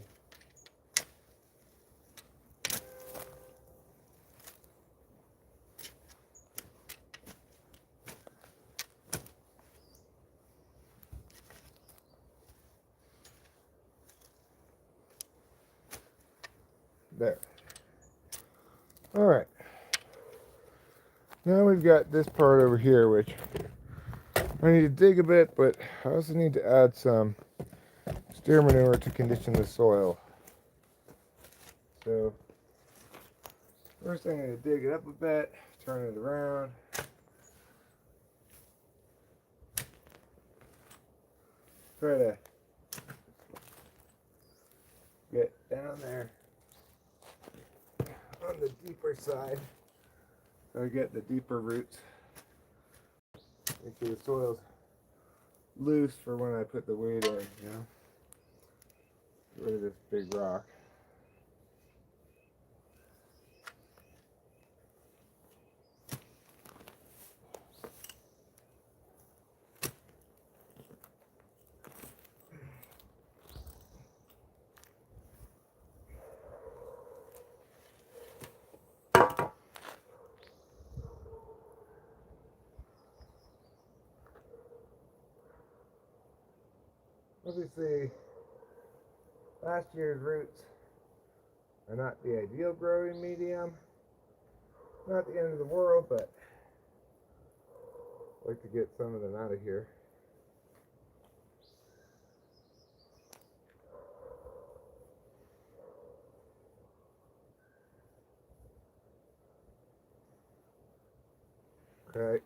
A: There. All right. Now we've got this part over here, which I need to dig a bit, but I also need to add some steer manure to condition the soil. So first I'm going to dig it up a bit, turn it around. Try to get down there on the deeper side so I get the deeper roots. Make sure the soil's loose for when I put the weight in, you know. Get rid of this big rock. Obviously, last year's roots are not the ideal growing medium. Not the end of the world, but I'd like to get some of them out of here. Okay.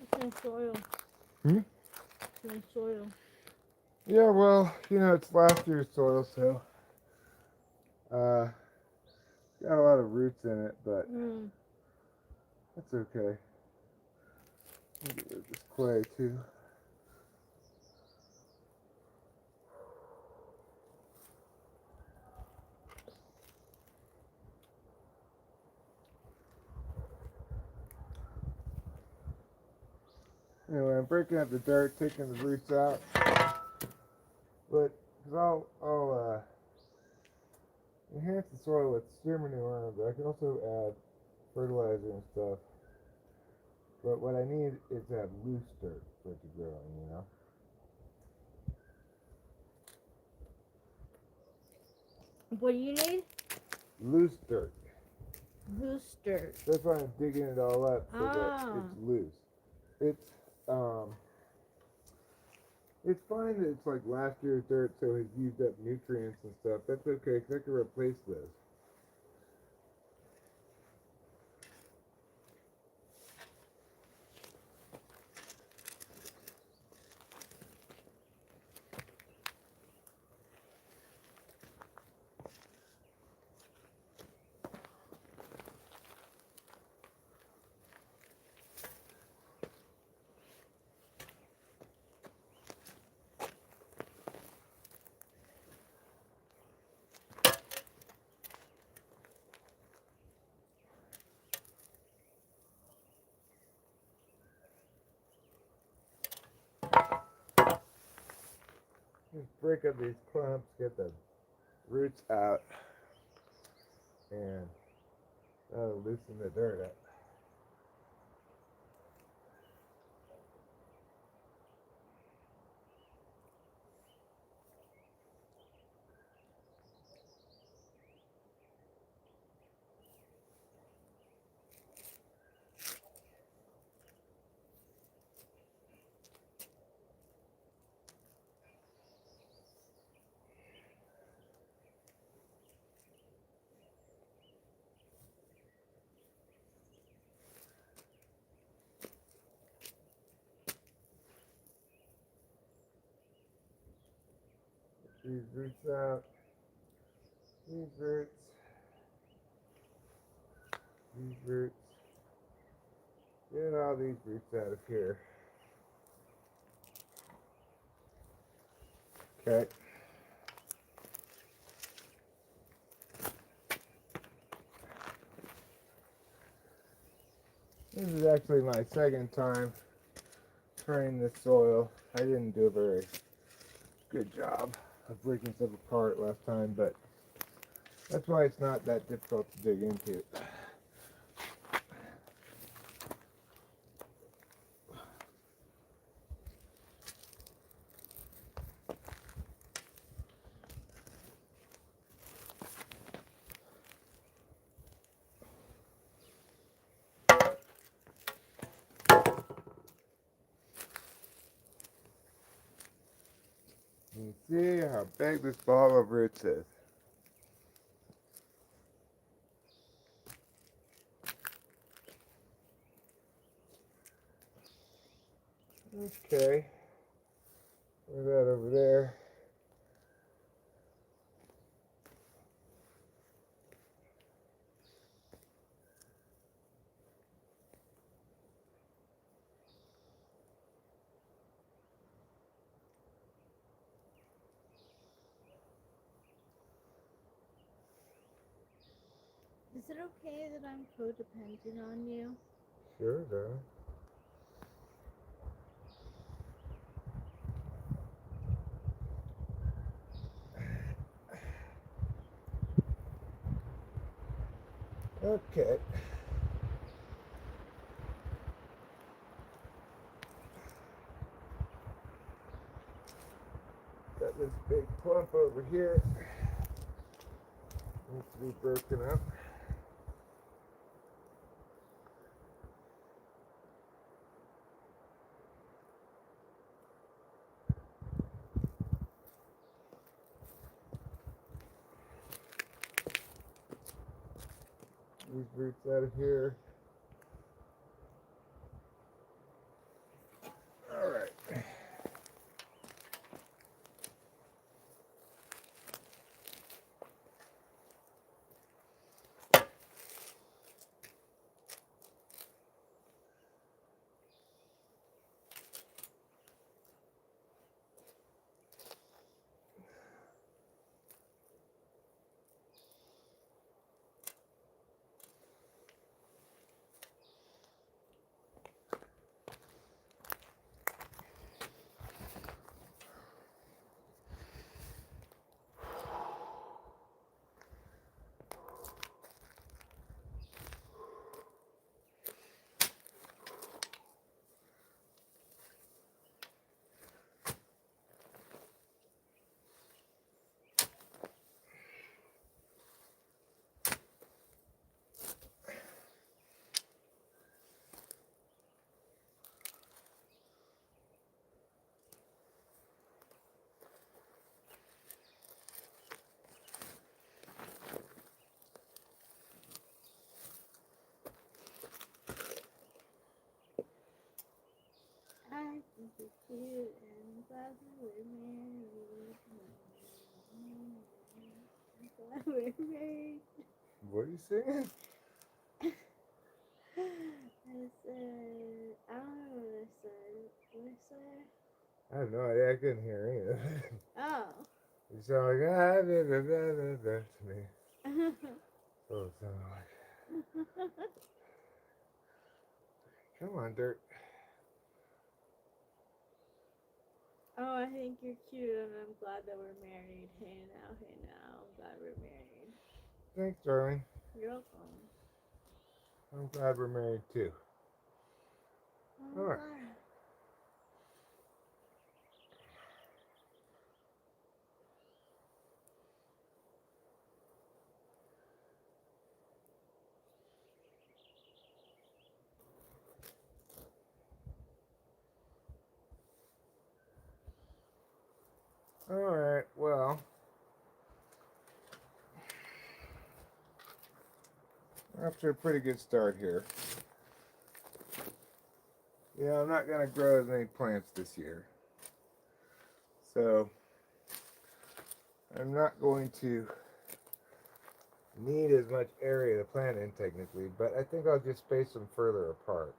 C: It's nice soil.
A: Hmm?
C: It's nice soil.
A: Yeah, well, it's last year's soil, so got a lot of roots in it, but
C: Mm.
A: that's okay. Get rid of this clay too. Anyway, I'm breaking up the dirt, taking the roots out, but because I'll enhance the soil with steer manure on it, but I can also add fertilizer and stuff. But what I need is to have loose dirt for it to grow in,
C: What do you need?
A: Loose dirt.
C: Loose dirt.
A: That's why I'm digging it all up so that
C: Ah.
A: it's loose. It's um it's fine that it's like last year's dirt, so it's used up nutrients and stuff. That's okay, because I can replace this. Just break up these clumps, get the roots out, and that'll loosen the dirt up. These roots out, these roots, these roots. Get all these roots out of here. Okay. This is actually my second time trying this soil. I didn't do a very good job of breaking stuff apart last time, but that's why it's not that difficult to dig into. You can see how big this ball of roots is. Okay, put that over there.
C: Is it okay that I'm codependent on you?
A: Sure, darling. Okay. Got this big clump over here. Needs to be broken up. These roots out of here. All right.
C: I think you're cute and glad that we're married. I'm glad we're married.
A: What are you singing?
C: I said, I don't know what I said. What I say?
A: I have no idea. I couldn't hear any of it.
C: Oh.
A: You sound like to me. Oh, it sounded like. Come on, Dirt.
C: Oh, I think you're cute and I'm glad that we're married. Hey now, I'm glad we're married.
A: Thanks, darling.
C: You're welcome.
A: I'm glad we're married too.
C: I'm
A: All right.
C: glad.
A: All right. Well, we're off to a pretty good start here. Yeah, I'm not gonna grow as many plants this year, so I'm not going to need as much area to plant in technically, but I think I'll just space them further apart.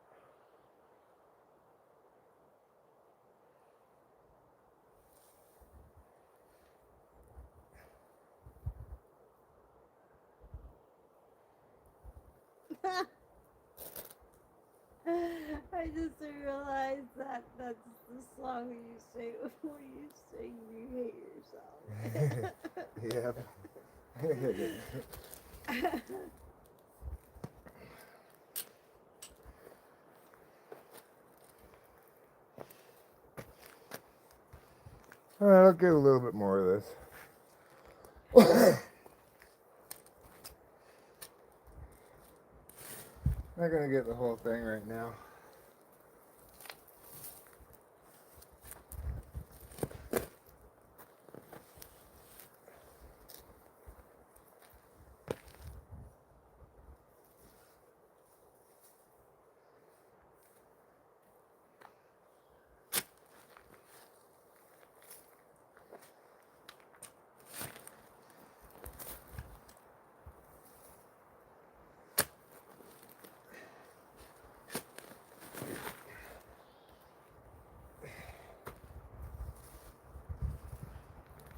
C: I just realized that that's the song you say before you sing you hate yourself.
A: Yeah. All right, I'll get a little bit more of this. Not gonna get the whole thing right now.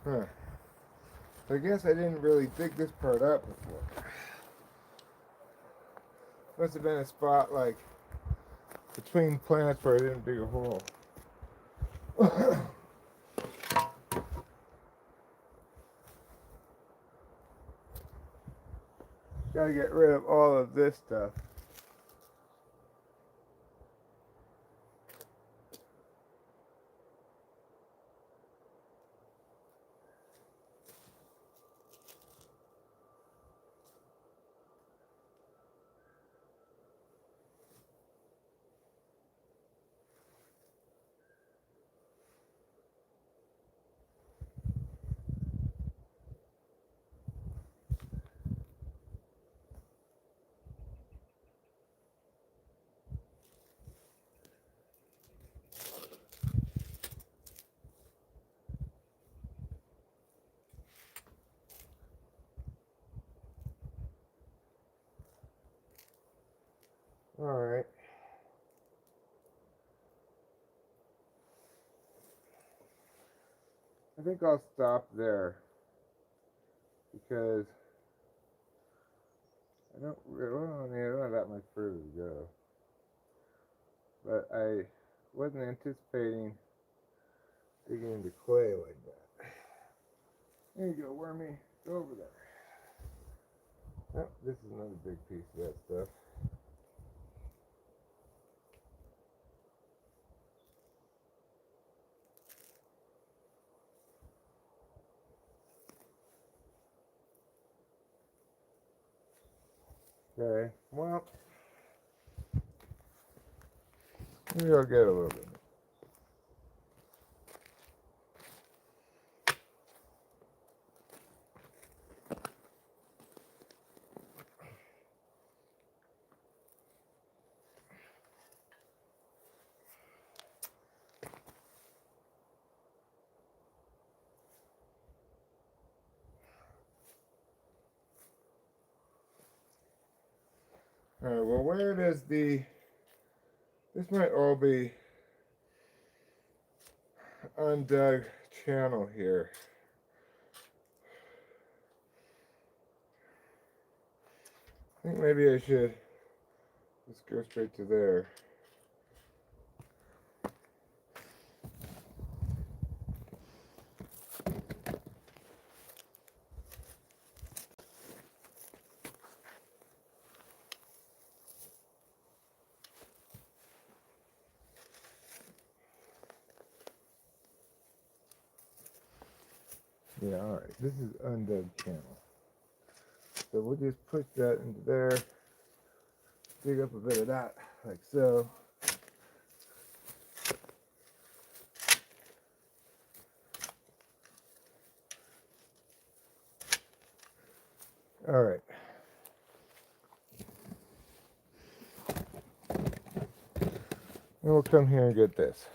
A: Huh. I guess I didn't really dig this part up before. Must have been a spot like between plants where I didn't dig a hole. Gotta get rid of all of this stuff. Alright. I think I'll stop there because I don't have that much further to go. But I wasn't anticipating digging into clay like that. There you go, Wormy. Go over there. Oh, this is another big piece of that stuff. Okay, well, maybe I'll get a little bit. Alright, well, where does this might all be undug channel here. I think maybe I should just go straight to there. Yeah, alright, this is undug channel. So we'll just push that into there, dig up a bit of that, like so. Alright. And we'll come here and get this.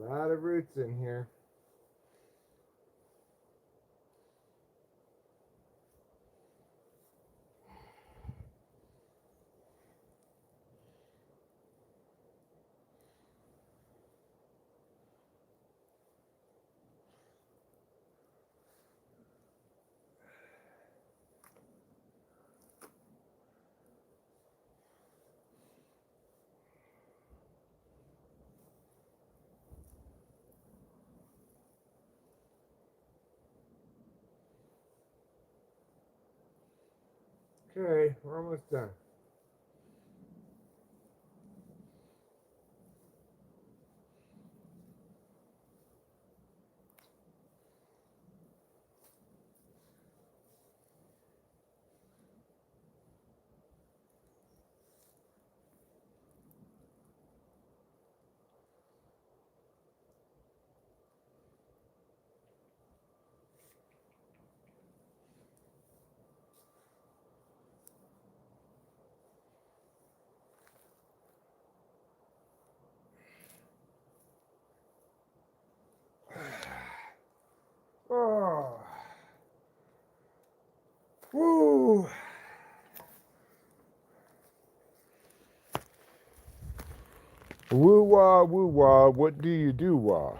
A: lot of roots in here. Okay, we're almost done. Oh. Woo. Woo wah, what do you do wah?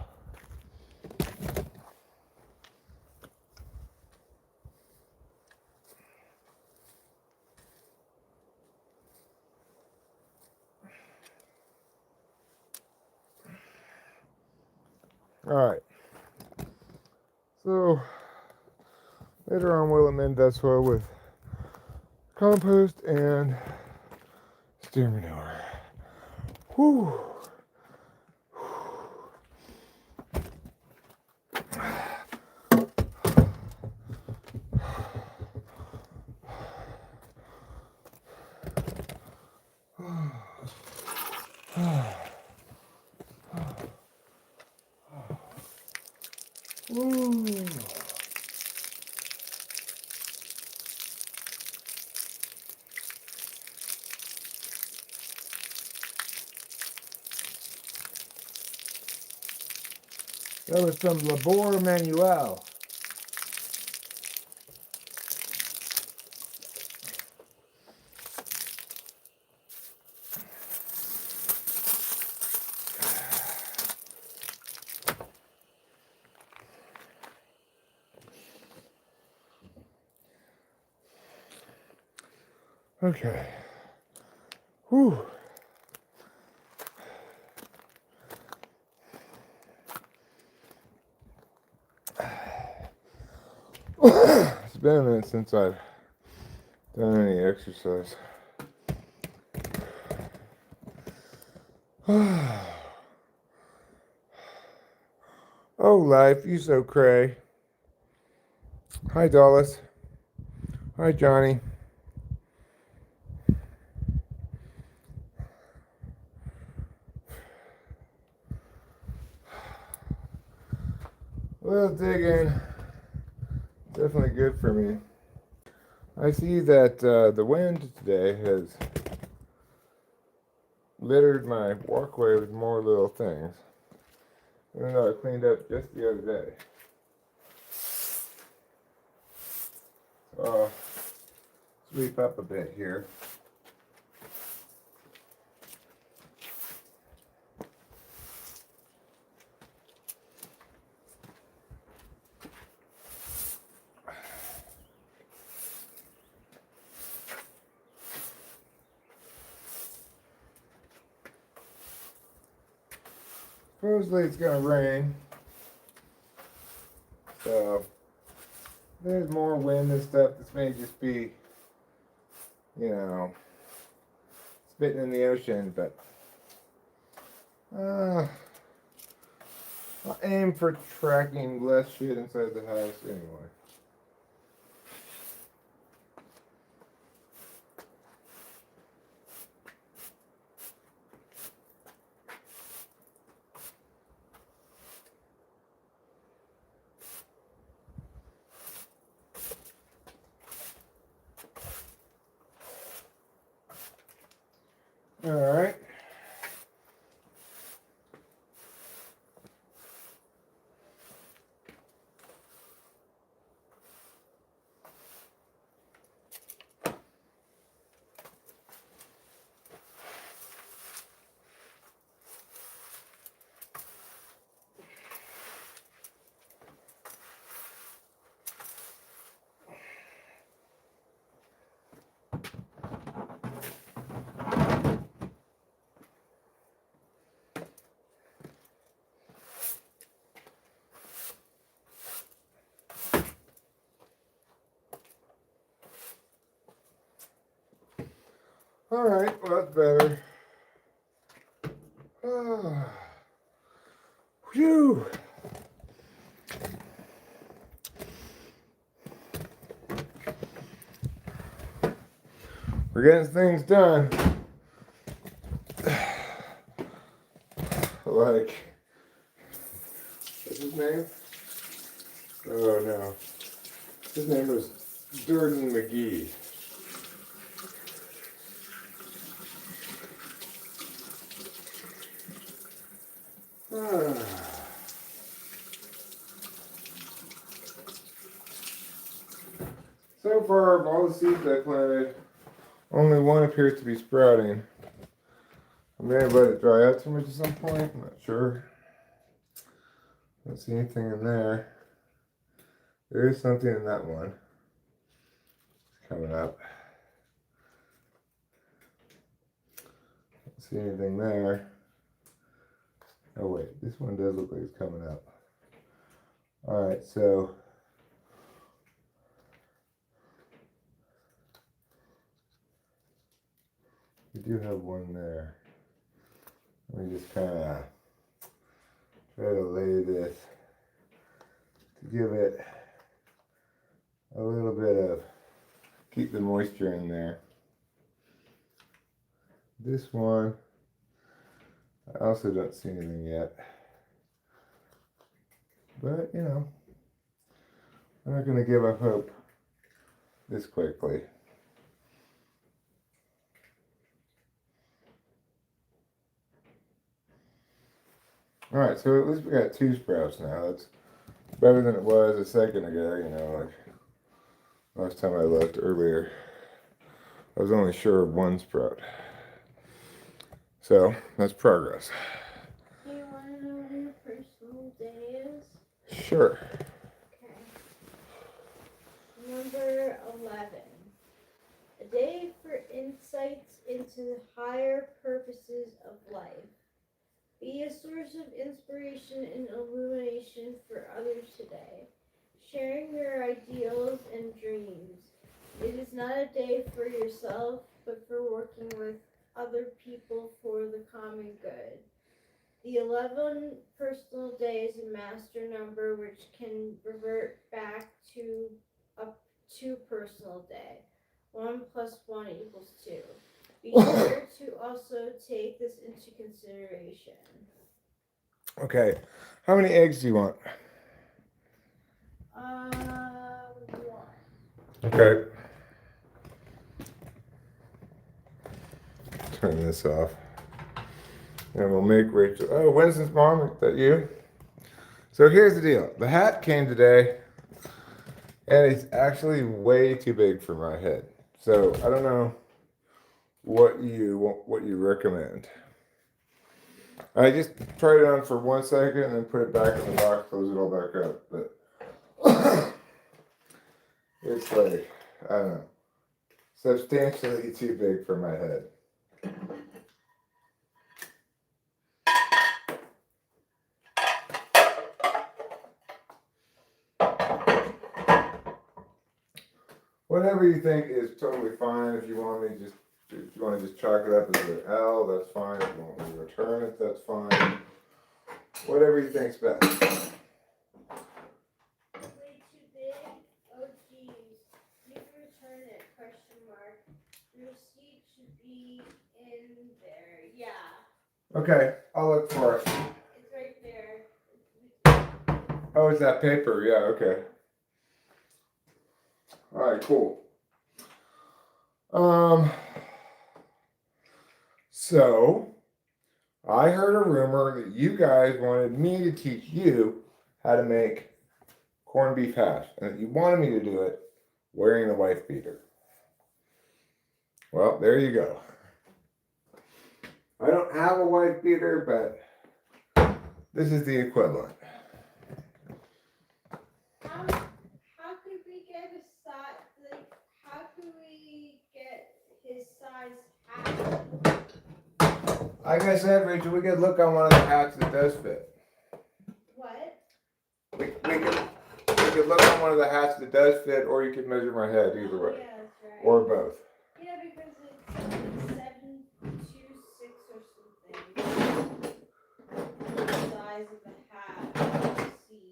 A: Alright. So later on we'll amend that soil with compost and steer manure. Whew. Ooh. That was some labor manual. Okay. Whew. It's been a minute since I've done any exercise. Oh, life, you so cray. Hi, Dallas. Hi, Johnny. Well, digging. Definitely good for me. I see that the wind today has littered my walkway with more little things. Even though I cleaned up just the other day. So I'll sweep up a bit here. Supposedly it's gonna rain. So there's more wind and stuff. This may just be, spitting in the ocean, but I'll aim for tracking less shit inside the house anyway. Alright. Alright, well that's better. Ah. Phew. We're getting things done. Like, what's his name? Oh no. His name was Durden McGee. So far, of all the seeds I planted, only one appears to be sprouting. I may have let it dry out too much at some point, I'm not sure. Don't see anything in there. There is something in that one. It's coming up. Don't see anything there. Oh wait, this one does look like it's coming up. Alright, so we do have one there. Let me just kind of try to lay this to give it a little bit of, keep the moisture in there. This one, I also don't see anything yet. But, you know, I'm not going to give up hope this quickly. Alright, so at least we got 2 sprouts now. That's better than it was a second ago, you know, like last time I looked earlier. I was only sure of 1 sprout. So, that's progress.
C: Do you want to know what your personal day is?
A: Sure.
C: Okay. Number 11. A day for insights into the higher purposes of life. Be a source of inspiration and illumination for others today, sharing your ideals and dreams. It is not a day for yourself, but for working with other people for the common good. The 11 personal day is a master number which can revert back to a 2 personal day. 1 plus 1 equals 2. Be sure to also take this into consideration.
A: Okay. How many eggs do you want?
C: 1.
A: Okay. Turn this off. And we'll make Rachel. Oh, Winston's mom, is that you? So here's the deal. The hat came today, and it's actually way too big for my head. So I don't know what you recommend. I just tried it on for 1 second and then put it back in the box, close it all back up. But it's like, I don't know, substantially too big for my head. Whatever you think is totally fine. If you want to just chalk it up as an L, that's fine. If you want me to return it, that's fine. Whatever you think's best.
C: Way too big? Oh geez. You can return it, question mark. The receipt should be in there. Yeah.
A: Okay, I'll look for it.
C: It's right there.
A: Oh, it's that paper. Yeah, okay. All right, cool. So I heard a rumor that you guys wanted me to teach you how to make corned beef hash, and that you wanted me to do it wearing a wife beater. Well, there you go. I don't have a wife beater, but this is the equivalent.
C: How could we get a size, like, how could we get his size hat?
A: Like I said, Rachel, we could look on one of the hats that does fit.
C: What?
A: We could look on one of the hats that does fit, or you could measure my head, either way.
C: Yeah, that's right.
A: Or both.
C: Yeah, because it says size of the hat to see.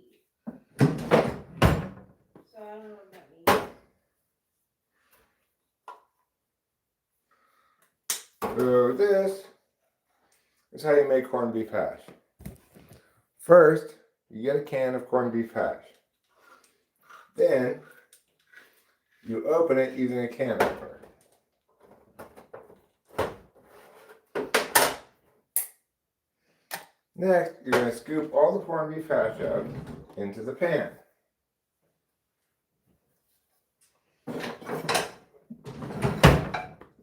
C: So I don't know what that means.
A: So this is how you make corned beef hash. First, you get a can of corned beef hash. Then, you open it using a can opener. Next, you're going to scoop all the corned beef hash out into the pan.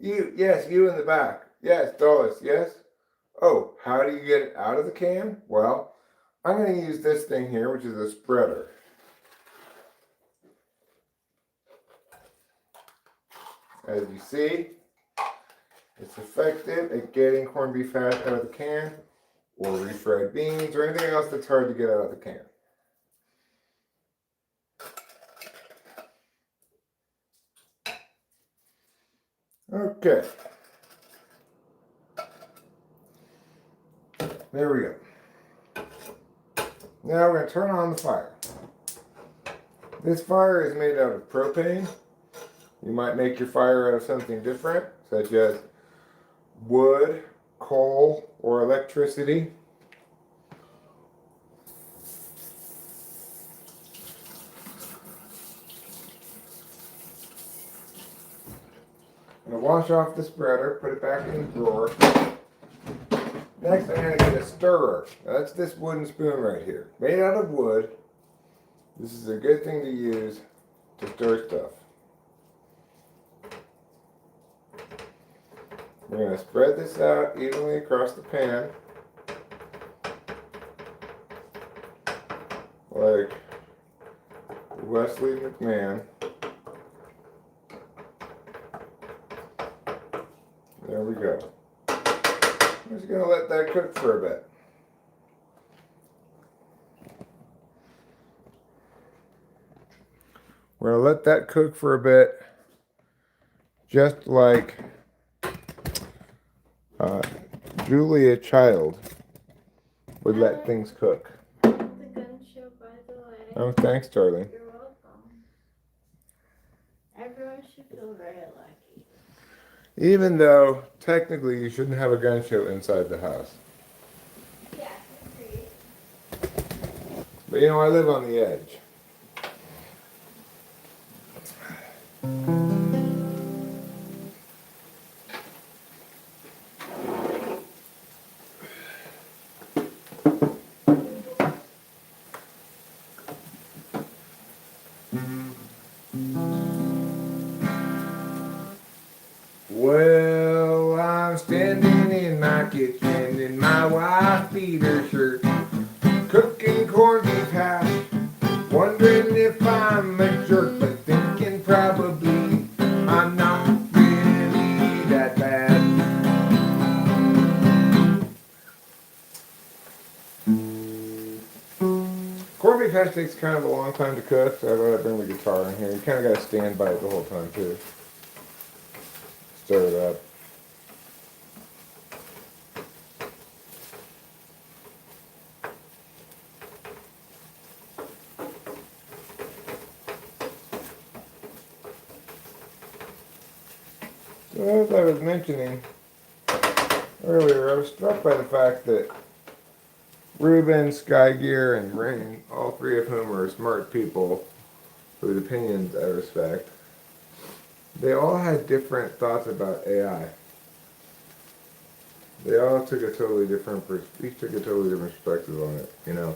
A: You in the back. Yes, Dulles, yes? Oh, how do you get it out of the can? Well, I'm going to use this thing here, which is a spreader. As you see, it's effective at getting corned beef hash out of the can, or refried beans, or anything else that's hard to get out of the can. Okay. There we go. Now we're going to turn on the fire. This fire is made out of propane. You might make your fire out of something different, such as wood, coal, or electricity. I'm going to wash off the spreader, put it back in the drawer. Next, I'm going to get a stirrer. Now, that's this wooden spoon right here. Made out of wood. This is a good thing to use to stir stuff. We're going to spread this out evenly across the pan. Like Wesley McMahon. There we go. I'm just going to let that cook for a bit. We're going to let that cook for a bit, just like Julia Child would let things cook.
C: The gun show, by the way.
A: Oh, thanks, darling.
C: You're welcome. Everyone should feel very lucky.
A: Even though, technically, you shouldn't have a gun show inside the house.
C: Yeah, agreed.
A: But you know, I live on the edge. Well, I'm standing in my kitchen in my white beater shirt, cooking corned beef hash, wondering if I'm a jerk, but thinking probably I'm not really that bad. Corned beef hash takes kind of a long time to cook, so I thought I'd bring the guitar in here. You kind of got to stand by it the whole time, too. Stir it up. So as I was mentioning earlier, I was struck by the fact that Ruben, Skygear, and Rain, all three of whom are smart people whose opinions I respect, they all had different thoughts about AI. They all took a totally different, each took a totally different perspective on it, you know.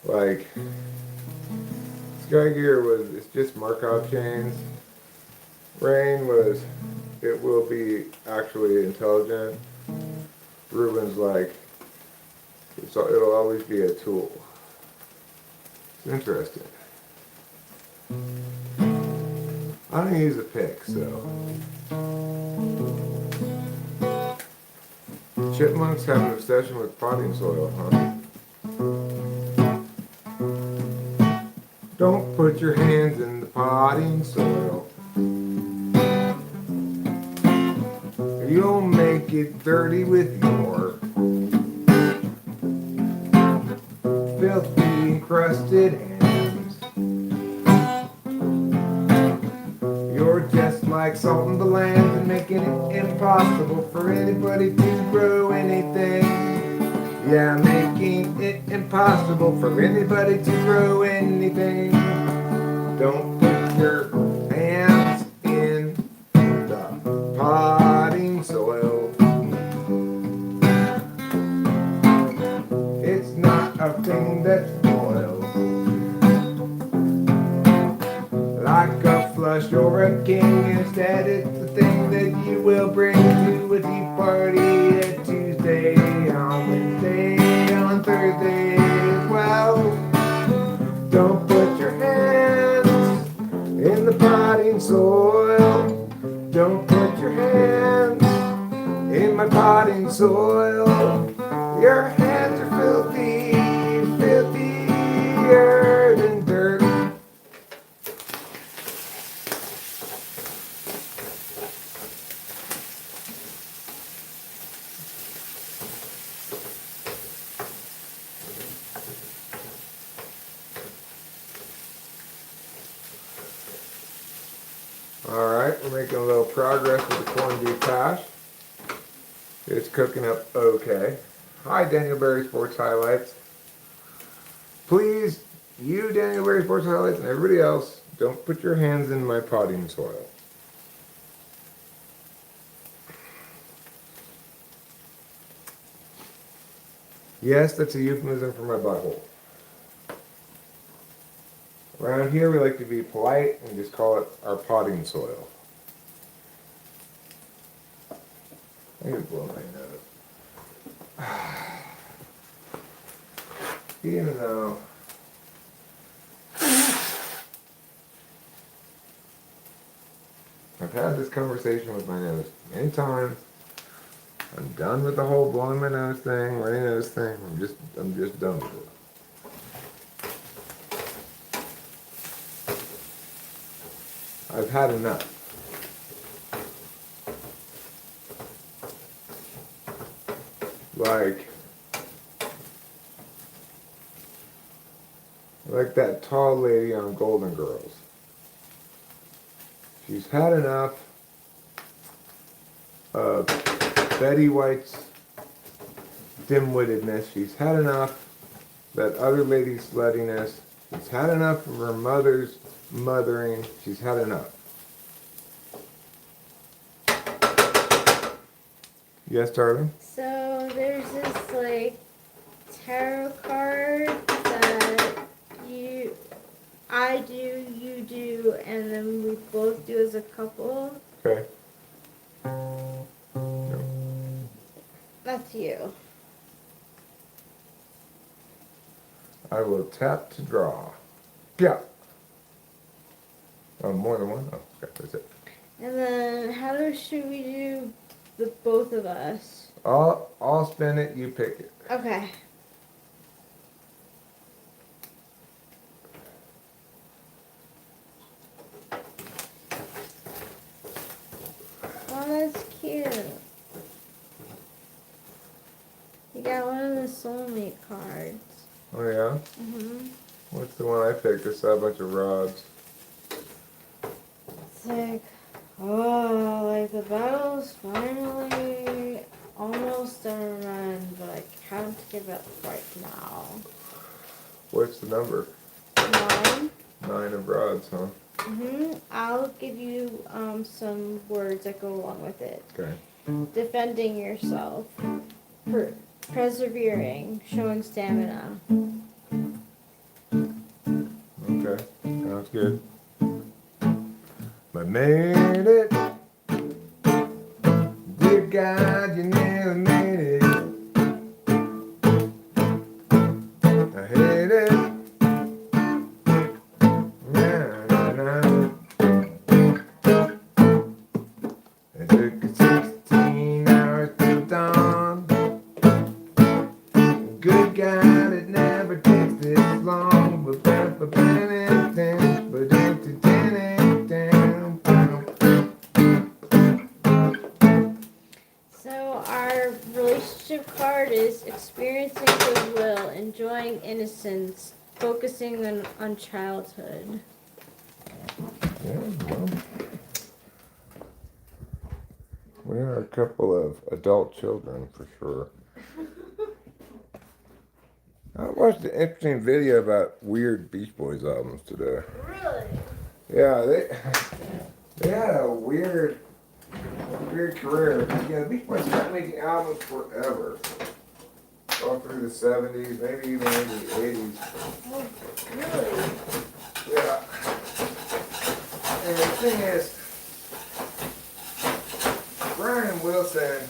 A: Like, Skygear was, it's just Markov chains. Rain was, it will be actually intelligent. Ruben's like, it'll always be a tool. It's interesting. I don't use a pick, so. Chipmunks have an obsession with potting soil, huh? Don't put your hands in the potting soil. You'll make it dirty with your filthy, encrusted hands. You're just like salting the land and making it impossible for anybody to grow anything. Yeah, making it impossible for anybody to grow anything. Don't put your hands in the potting soil. It's not a thing that spoils. Like a flush or a king, instead it's the thing that you will bring to a tea party at Tuesday, on Wednesday, on Thursday as well. Don't put your hands in the potting soil. Don't put your hands in my potting soil. Your hands are filthy, filthier than dirt. Alright, we're making a little progress with the corned beef hash. It's cooking up okay. Hi, Daniel Berry Sports Highlights. Please, you, Daniel Berry Sports Highlights, and everybody else, don't put your hands in my potting soil. Yes, that's a euphemism for my butthole. Around here, we like to be polite and just call it our potting soil. I'm gonna blow my nose. Even though I've had this conversation with my nose many times, I'm done with the whole blowing my nose thing, runny nose thing. I'm just done with it. I've had enough. Like that tall lady on Golden Girls. She's had enough of Betty White's dim-wittedness. She's had enough of that other lady's sluttiness. She's had enough of her mother's mothering. She's had enough. Yes, darling?
C: So there's this like tarot card that I do, you do, and then we both do as a couple.
A: Okay.
C: That's you.
A: I will tap to draw. Yeah. Oh, more than one? Oh, okay, that's it.
C: And then should we do the both of us?
A: I'll spin it, you pick it.
C: Okay. Oh, that's cute. You got one of the soulmate cards.
A: Oh, yeah?
C: Mhm.
A: What's the one I picked? I saw a bunch of rods.
C: It's like, oh, like the battle's finally almost done a run, but I can't give up right now.
A: What's the number?
C: 9.
A: 9 of rods, huh?
C: I'll give you some words that go along with it.
A: Okay.
C: Defending yourself, persevering, showing stamina.
A: Okay. Sounds good. I made it. Dear God, you never made it. I hate it. It took 16 hours to dawn. Good God, it never takes this long.
C: So our relationship card is experiencing goodwill, enjoying innocence,
B: focusing on childhood.
A: Yeah, well, we are a couple of adult children for sure. I watched an interesting video about weird Beach Boys albums today.
C: Really?
A: Yeah, they had a weird career. Yeah, the Beach Boys kept making albums forever. All through the 70s, maybe even into the 80s.
C: Oh, really?
A: Yeah. And the thing is, Brian Wilson,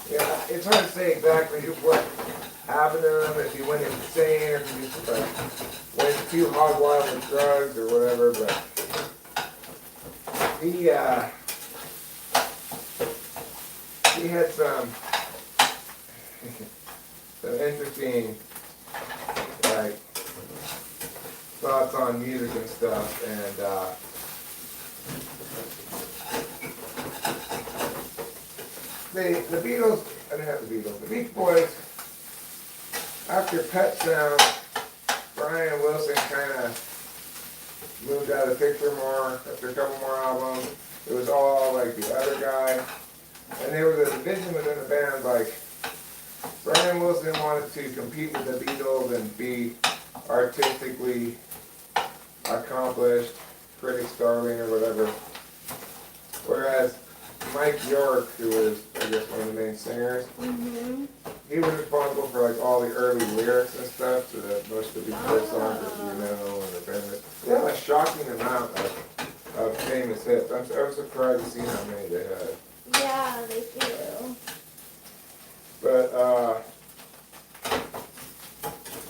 A: yeah, it's hard to say exactly what happened to him, if he went insane or if he just like went too hog wild with drugs or whatever, but he had some interesting like thoughts on music and stuff, and the Beatles, I didn't have the Beatles, the Beach Boys, after Pet Sound, Brian Wilson kind of moved out of the picture more after a couple more albums. It was all like the other guy, and there was a division within the band, like Brian Wilson wanted to compete with the Beatles and be artistically accomplished, critics darling or whatever. Whereas Mike York, who was, I guess, one of the main singers, he was responsible for like all the early lyrics and stuff, so that most of the Beach Boys songs that you know and the famous. They have a shocking amount of famous hits. I was surprised to see how many they had.
C: Yeah, they do.
A: But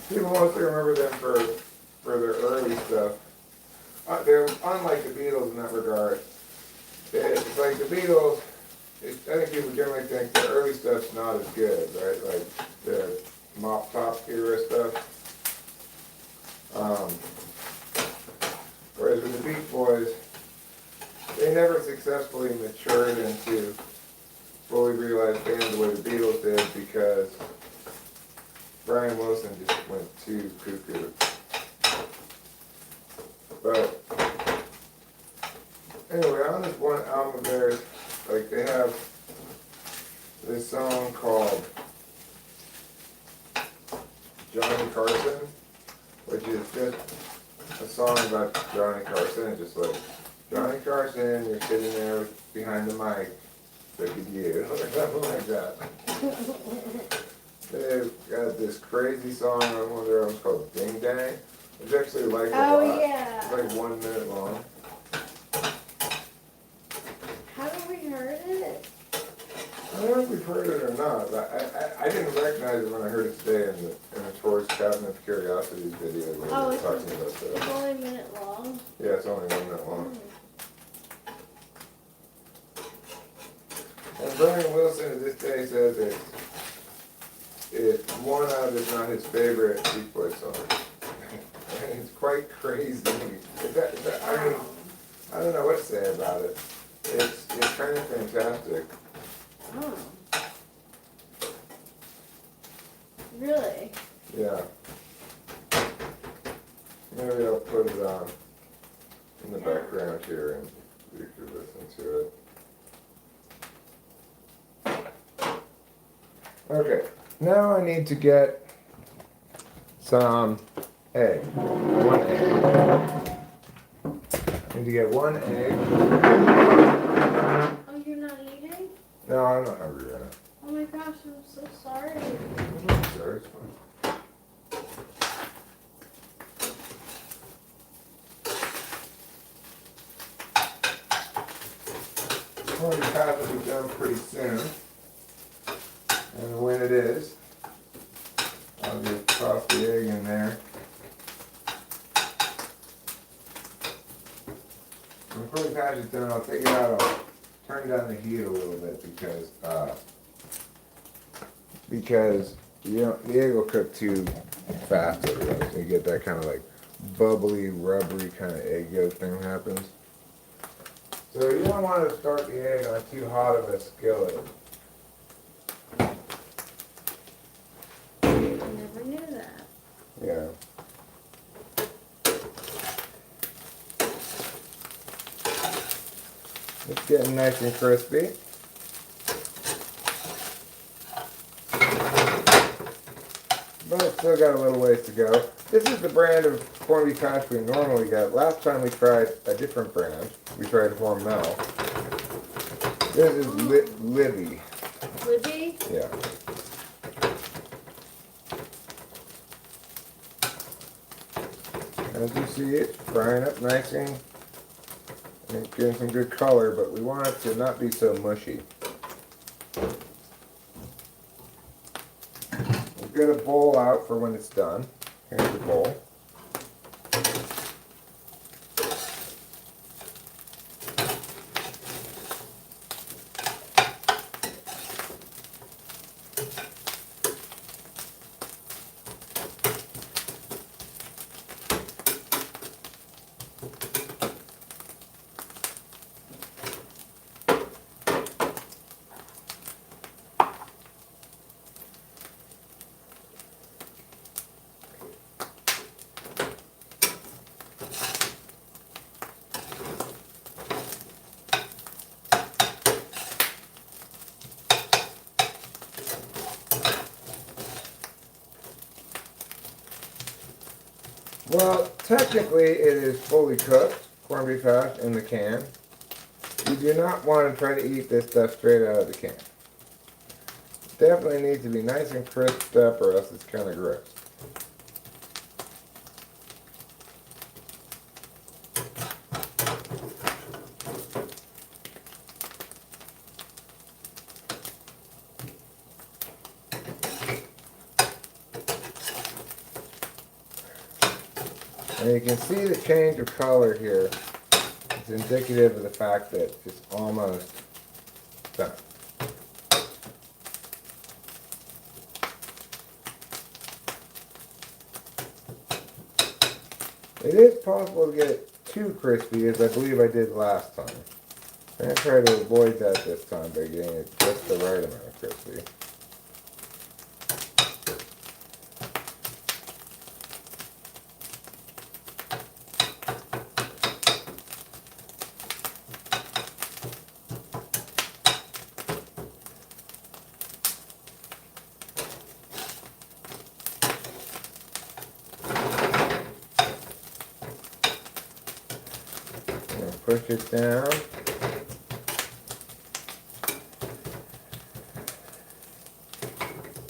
A: people mostly remember them for their early stuff. They're unlike the Beatles in that regard. It's like the Beatles, I think people generally think the early stuff's not as good, right? Like the Mop Top era stuff. Whereas with the Beach Boys, they never successfully matured into fully realized bands the way the Beatles did because Brian Wilson just went too cuckoo. But anyway, on this one album of theirs, like they have this song called Johnny Carson, which is just a song about Johnny Carson. It's just like, Johnny Carson, you're sitting there behind the mic, look at you, or something like that. They've got this crazy song on one of their albums called Ding Dang. It's actually like a lot.
C: Yeah.
A: It's like 1 minute long.
C: Haven't we heard it?
A: I don't know if we've heard it or not, but I didn't recognize it when I heard it today in the Tourist Cabinet of Curiosities video where they were talking about
C: It's
A: that.
C: only a minute long.
A: Yeah, it's only 1 minute long. And Brian Wilson to this day says it's one of, if not his favorite Beach Boys song. And it's quite crazy. I mean, I don't know what to say about it. It's kind of fantastic.
C: Oh. Really?
A: Yeah. Maybe I'll put it on in the background here and you can listen to it. Okay, now I need to get some egg. 1 egg. I need to get 1 egg.
C: Oh, you're not eating?
A: No, I'm not hungry right now.
C: Oh my gosh, I'm so sorry.
A: I'm sorry, it's fine. Party path will be done pretty soon. And when it is, I'll just toss the egg in there. When the party patch is done, I'll take it out, I'll turn down the heat a little bit because you know, the egg will cook too fast otherwise. You get that kind of like bubbly, rubbery kind of egg yolk thing happens. So you don't want to start the egg on too hot of a skillet.
B: I never knew that.
A: Yeah. getting nice and crispy. But it's still got a little ways to go. This is the brand of corned beef hash we normally get. Last time we tried a different brand. We tried Hormel. This is Libby.
C: Libby?
A: Yeah. As you see, it's frying up nicely and getting some good color, but we want it to not be so mushy. We'll get a bowl out for when it's done. Here's the bowl. Well, technically it is fully cooked, corned beef hash in the can. You do not want to try to eat this stuff straight out of the can. Definitely needs to be nice and crisped up or else it's kind of gross. And you can see the change of color here. It's indicative of the fact that it's almost done. It is possible to get it too crispy, as I believe I did last time. I'm going to try to avoid that this time by getting it just the right amount of crispy. Push it down.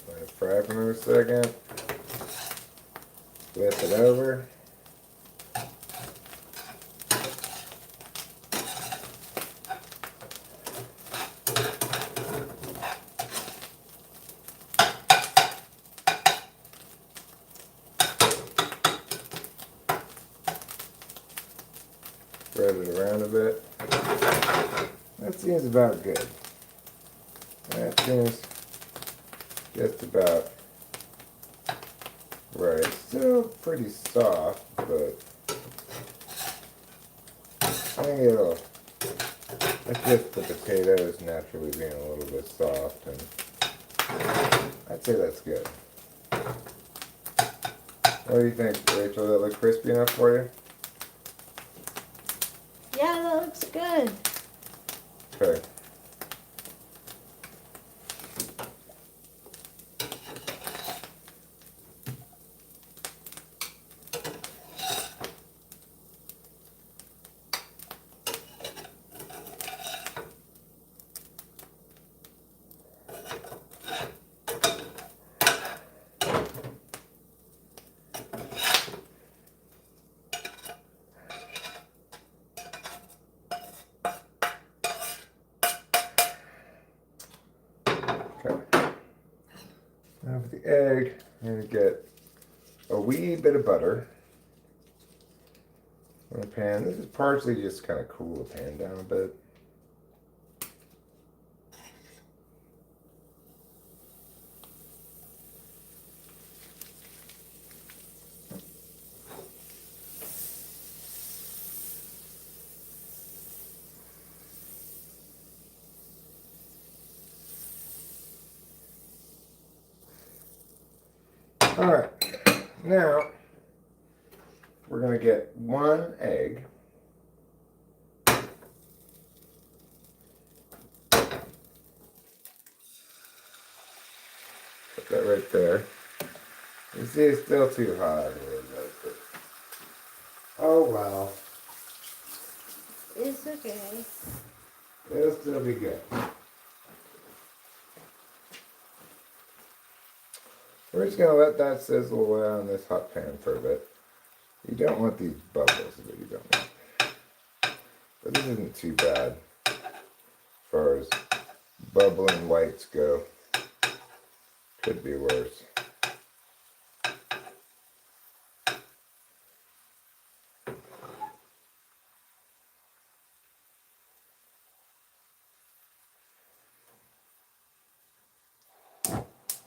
A: Let it fry for another second. Flip it over. Spread it around a bit. That seems about good. That seems just about right. Still pretty soft, but I think it'll. That's just the potatoes naturally being a little bit soft, and I'd say that's good. What do you think, Rachel? Does that look crispy enough for you?
C: Yeah, that looks good.
A: Okay. Now for the egg, I'm going to get a wee bit of butter in the pan. This is partially just kind of cool the pan down a bit. Alright, now we're going to get one egg. right there. You see, it's still too hot. Oh well.
C: It's okay.
A: It'll still be good. We're just gonna let that sizzle away on this hot pan for a bit. You don't want these bubbles, but you don't want. But this isn't too bad as far as bubbling whites go. Could be worse.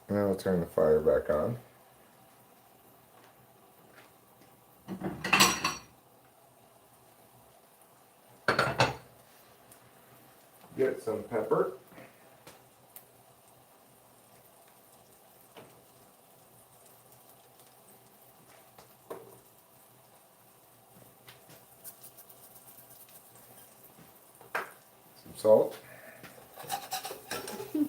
A: Now I'll turn the fire back on. Get some pepper. Some salt.
C: I'm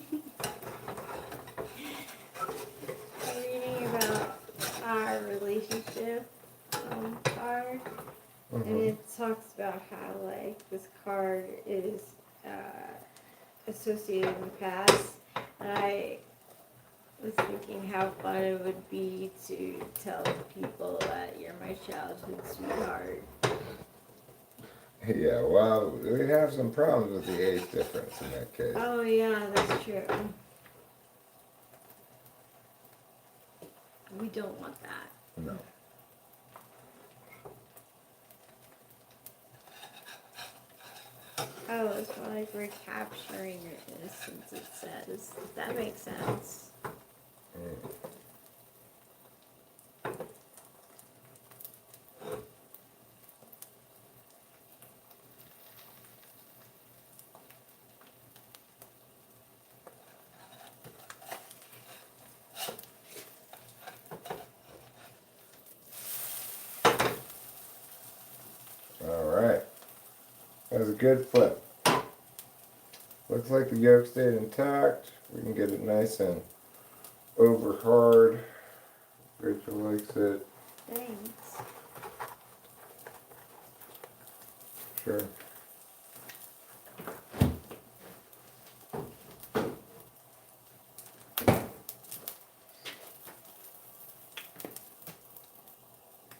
C: reading about our relationship card, and it talks about how like this card is associated in the past. And I was thinking how fun it would be to tell people that you're my childhood sweetheart.
A: Yeah, well, we'd have some problems with the age difference in that case.
C: Oh yeah, that's true. We don't want that.
A: No.
C: Oh, it's like recapturing your innocence, it says. That makes sense.
A: Mm. Alright. That was a good flip. Looks like the yolk stayed intact. We can get it nice and over hard. Rachel likes it.
C: Thanks.
A: Sure.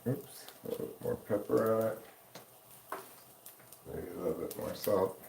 A: Oops, a little bit more pepper on it. Maybe a little bit more salt.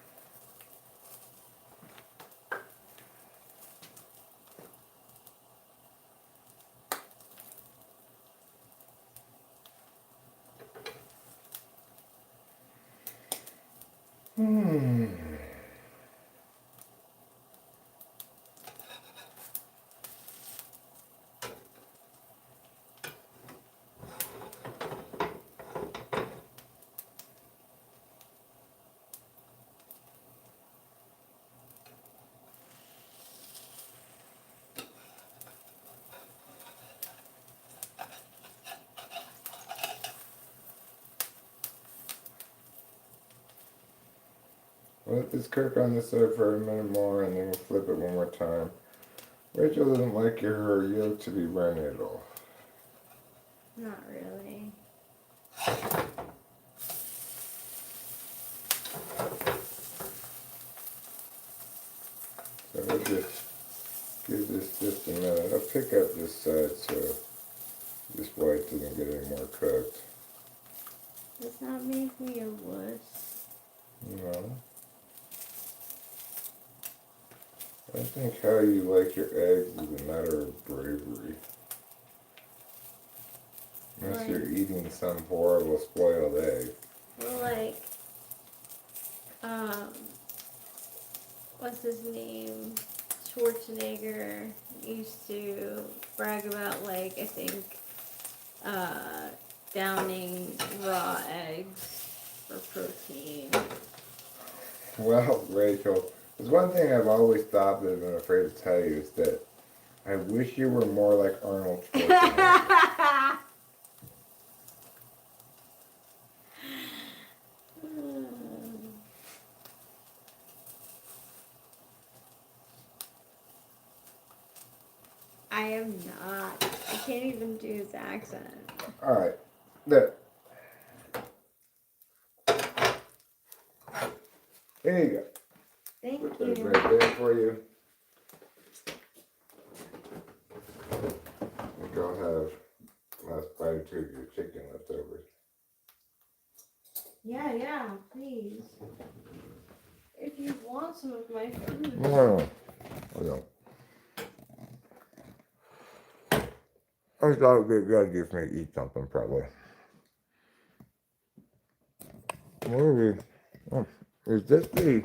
A: Let this cook on the stove for a minute more and then we'll flip it one more time. Rachel doesn't like her yolk to be runny at all.
C: Not really.
A: So we'll just give this just a minute. I'll pick up this side so this white doesn't get any more cooked.
C: Does not make me a wuss.
A: No. I think how you like your eggs is a matter of bravery. Unless
C: Right.
A: you're eating some horrible spoiled egg.
C: Well, like, what's his name? Schwarzenegger used to brag about, like, I think, downing raw eggs for protein.
A: Well, Rachel, there's one thing I've always thought that I've been afraid to tell you is that I wish you were more like Arnold Schwarzenegger.
C: I am
B: not. I can't even do his accent.
A: All right. There. Here you go.
B: Thank
A: Put those
B: you.
A: right there for you. I think I'll have last bite or two of your chicken leftovers.
C: Yeah, please. If you want some of my food.
A: No, I don't. I thought it would be good for me to eat something, probably. What are we? Oh, is this the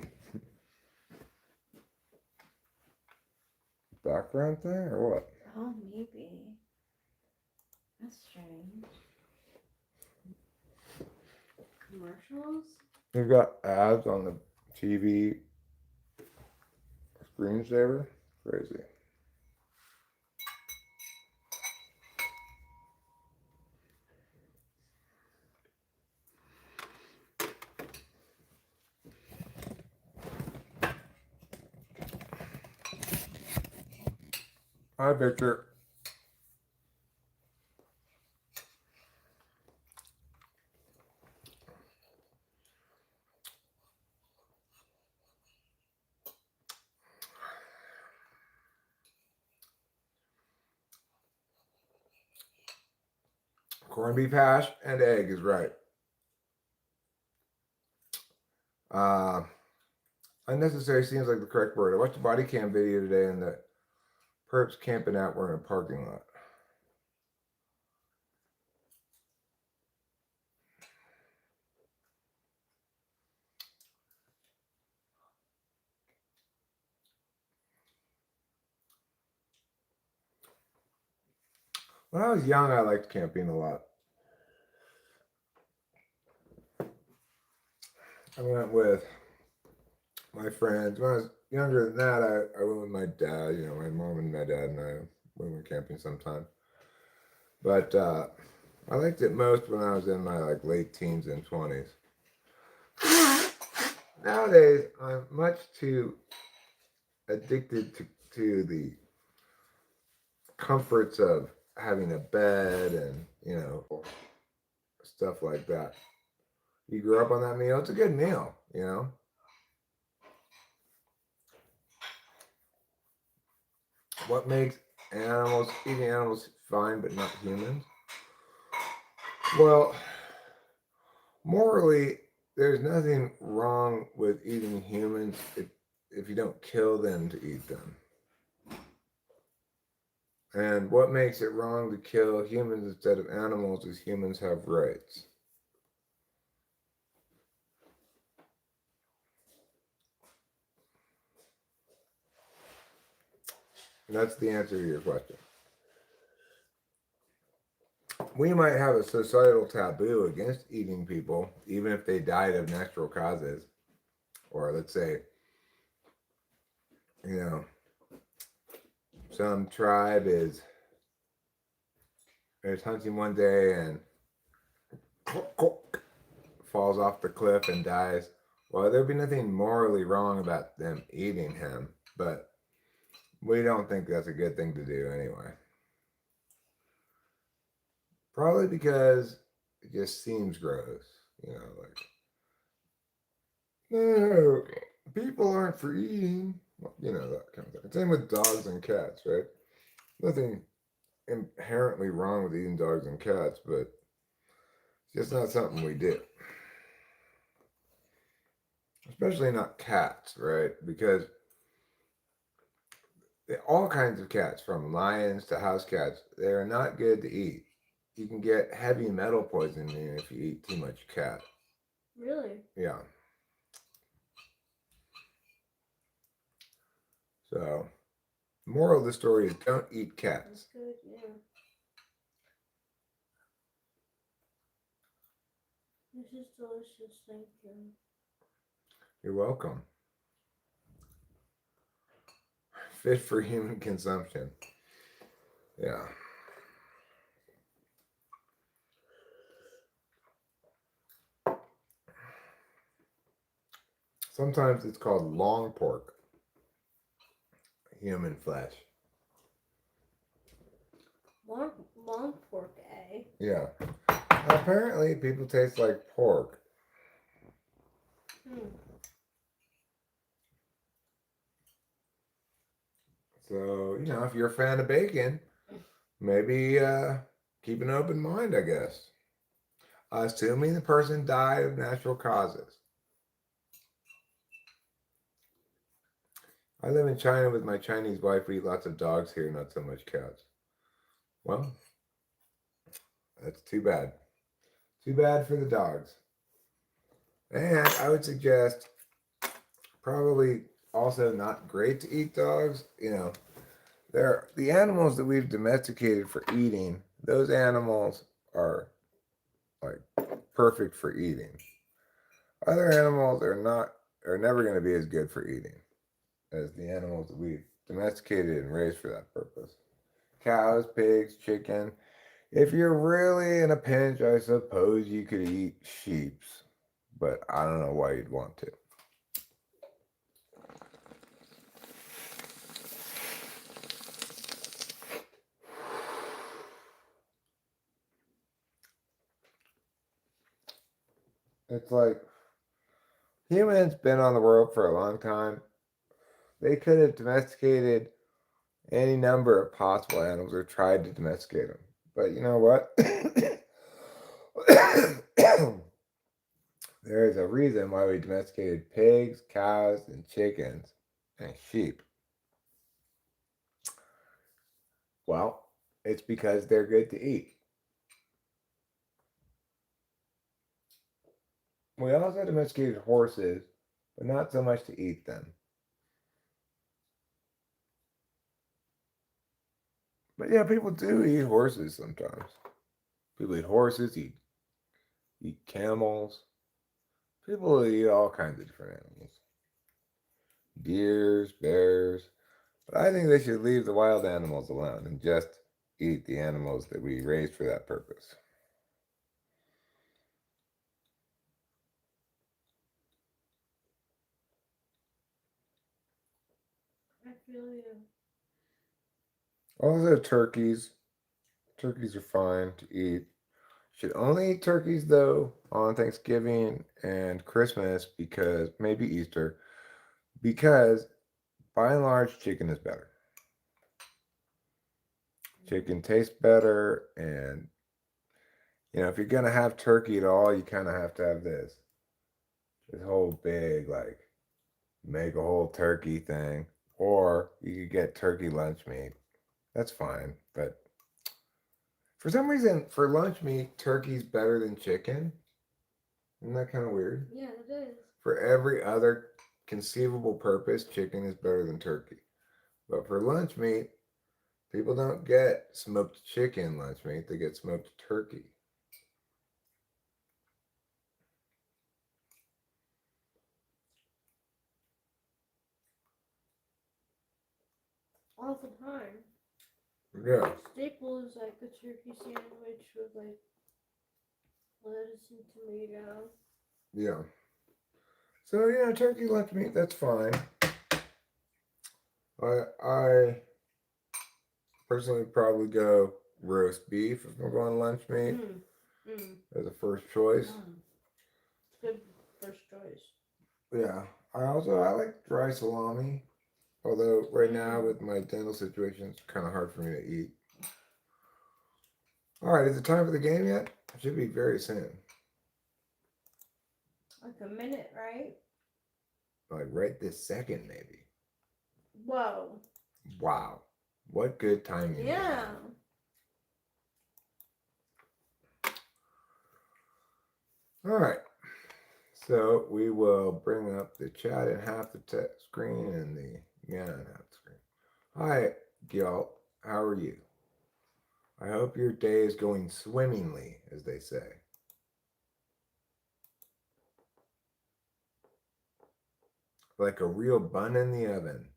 A: background thing or what?
B: Oh, maybe. That's strange. Commercials?
A: You've got ads on the TV screensaver? Crazy. Hi, Victor. Corned beef hash and egg is right. Unnecessary seems like the correct word. I watched a body cam video today and the perps camping out were in a parking lot. When I was young, I liked camping a lot. I went with my friends. When I was younger than that, I went with my dad. You know, my mom and my dad and I went camping sometime. But I liked it most when I was in my late teens and 20s. Nowadays, I'm much too addicted to the comforts of having a bed and, stuff like that. You grew up on that meal, it's a good meal, What makes eating animals fine but not humans? Well, morally, there's nothing wrong with eating humans if you don't kill them to eat them. And what makes it wrong to kill humans instead of animals is humans have rights. And that's the answer to your question. We might have a societal taboo against eating people, even if they died of natural causes. Or let's say, some tribe is hunting one day and falls off the cliff and dies. Well, there'd be nothing morally wrong about them eating him, but we don't think that's a good thing to do anyway. Probably because it just seems gross, no, people aren't for eating, that kind of thing. Same with dogs and cats, right? Nothing inherently wrong with eating dogs and cats, but it's just not something we do. Especially not cats, right? Because all kinds of cats, from lions to house cats, they are not good to eat. You can get heavy metal poisoning if you eat too much cat.
C: Really?
A: Yeah. So, moral of the story is don't eat cats.
C: That's good, yeah. This is delicious, thank you.
A: You're welcome. Fit for human consumption. Yeah. Sometimes it's called long pork, human flesh.
C: call them pork A.
A: Yeah. Apparently, people taste like pork. So, if you're a fan of bacon, maybe keep an open mind, I guess. Assuming the person died of natural causes. I live in China with my Chinese wife. We eat lots of dogs here, not so much cats. Well, that's too bad. Too bad for the dogs. And I would suggest probably also not great to eat dogs. They're the animals that we've domesticated for eating. Those animals are like perfect for eating. Other animals are never going to be as good for eating as the animals that we've domesticated and raised for that purpose. Cows, pigs, chicken. If you're really in a pinch, I suppose you could eat sheeps, but I don't know why you'd want to. It's like humans been on the world for a long time. They could have domesticated any number of possible animals or tried to domesticate them. But you know what? There is a reason why we domesticated pigs, cows, and chickens, and sheep. Well, it's because they're good to eat. We also domesticated horses, but not so much to eat them. But yeah, people do eat horses sometimes. People eat horses, eat camels. People eat all kinds of different animals. Deers, bears. But I think they should leave the wild animals alone and just eat the animals that we raised for that purpose.
C: I feel you.
A: Also, turkeys. Turkeys are fine to eat. Should only eat turkeys though on Thanksgiving and Christmas because maybe Easter, because by and large chicken is better. Chicken tastes better, and if you're gonna have turkey at all, you kind of have to have this whole big like make a whole turkey thing, or you could get turkey lunch meat. That's fine, but for some reason, for lunch meat, turkey's better than chicken. Isn't that kind of weird?
C: Yeah, it is.
A: For every other conceivable purpose, chicken is better than turkey. But for lunch meat, people don't get smoked chicken lunch meat, they get smoked turkey.
C: All the time.
A: Yeah.
C: Staple is like a turkey sandwich with like lettuce and tomato.
A: Yeah. So turkey lunch meat, that's fine. I personally probably go roast beef if I'm going lunch meat as a first choice.
C: Good first choice.
A: Yeah. I like dry salami. Although right now with my dental situation, it's kind of hard for me to eat. All right, is it time for the game yet? It should be very soon.
C: Like a minute, right?
A: Like right this second, maybe.
C: Whoa.
A: Wow. What good timing.
C: Yeah.
A: All right. So we will bring up the chat in half the screen and the in half the screen. Hi, Gyalt. How are you? I hope your day is going swimmingly, as they say. Like a real bun in the oven.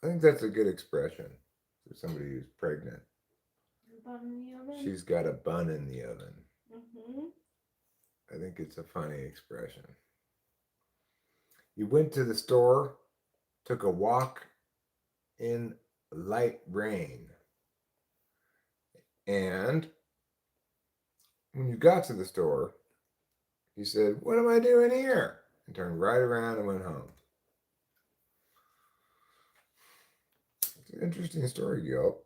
A: I think that's a good expression for somebody who's pregnant.
C: bun in the oven.
A: She's got a bun in the oven.
C: Mm-hmm.
A: I think it's a funny expression. You went to the store, took a walk in light rain. And when you got to the store, you said, "What am I doing here?" And turned right around and went home. It's an interesting story, Gil.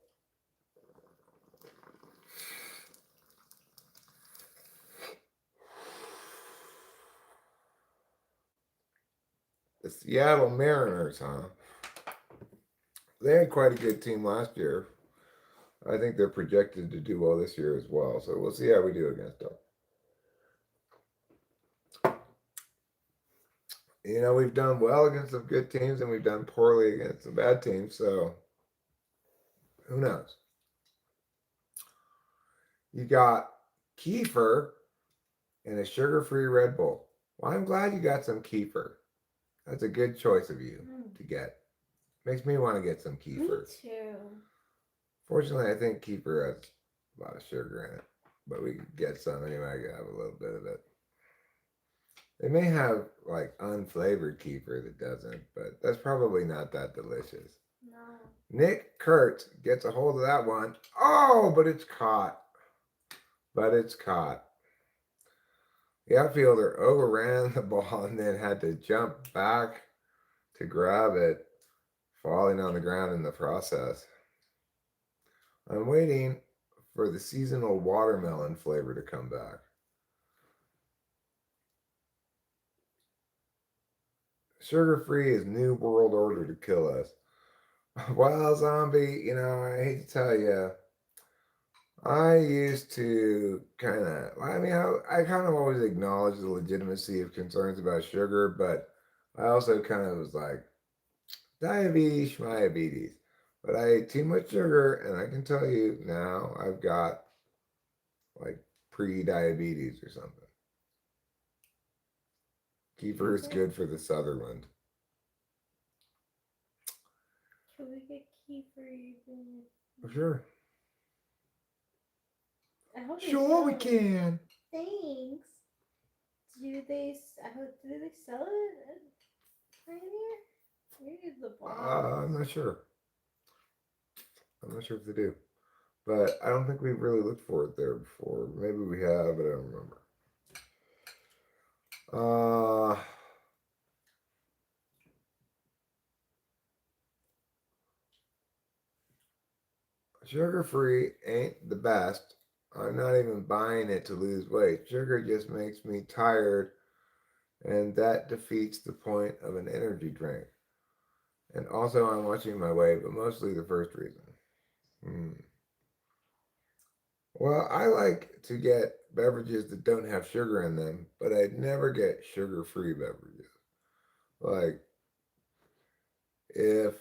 A: The Seattle Mariners, huh? They had quite a good team last year. I think they're projected to do well this year as well. So we'll see how we do against them. You know, we've done well against some good teams and we've done poorly against some bad teams. So who knows? You got kefir and a sugar-free Red Bull. Well, I'm glad you got some kefir. That's a good choice of you to get. Makes me want to get some kefir.
C: Me too.
A: Fortunately, I think kefir has a lot of sugar in it, but we could get some anyway. I could have a little bit of it. They may have like unflavored kefir that doesn't, but that's probably not that delicious.
C: No.
A: Nick Kurtz gets a hold of that one. Oh, but it's caught. But it's caught. The outfielder overran the ball and then had to jump back to grab it, falling on the ground in the process. I'm waiting for the seasonal watermelon flavor to come back. Sugar-free is New World Order to kill us. Well, zombie, you know, I hate to tell you, I used to kind of, I mean, I kind of always acknowledge the legitimacy of concerns about sugar, but I also kind of was like, diabetes, schmiabetes. But I ate too much sugar, and I can tell you now I've got like pre-diabetes or something. Kefir is good for the Sutherland.
C: Can we get kefir even?
A: For sure.
C: I hope they
A: Sure,
C: sell
A: we
C: it.
A: can.
C: Thanks. Do they sell it at Pioneer? Maybe the box.
A: I'm not sure. I'm not sure if they do. But I don't think we've really looked for it there before. Maybe we have, but I don't remember. Sugar-free ain't the best. I'm not even buying it to lose weight. Sugar just makes me tired, and that defeats the point of an energy drink. And also, I'm watching my weight, but mostly the first reason. Well, I like to get beverages that don't have sugar in them, but I'd never get sugar-free beverages. Like, if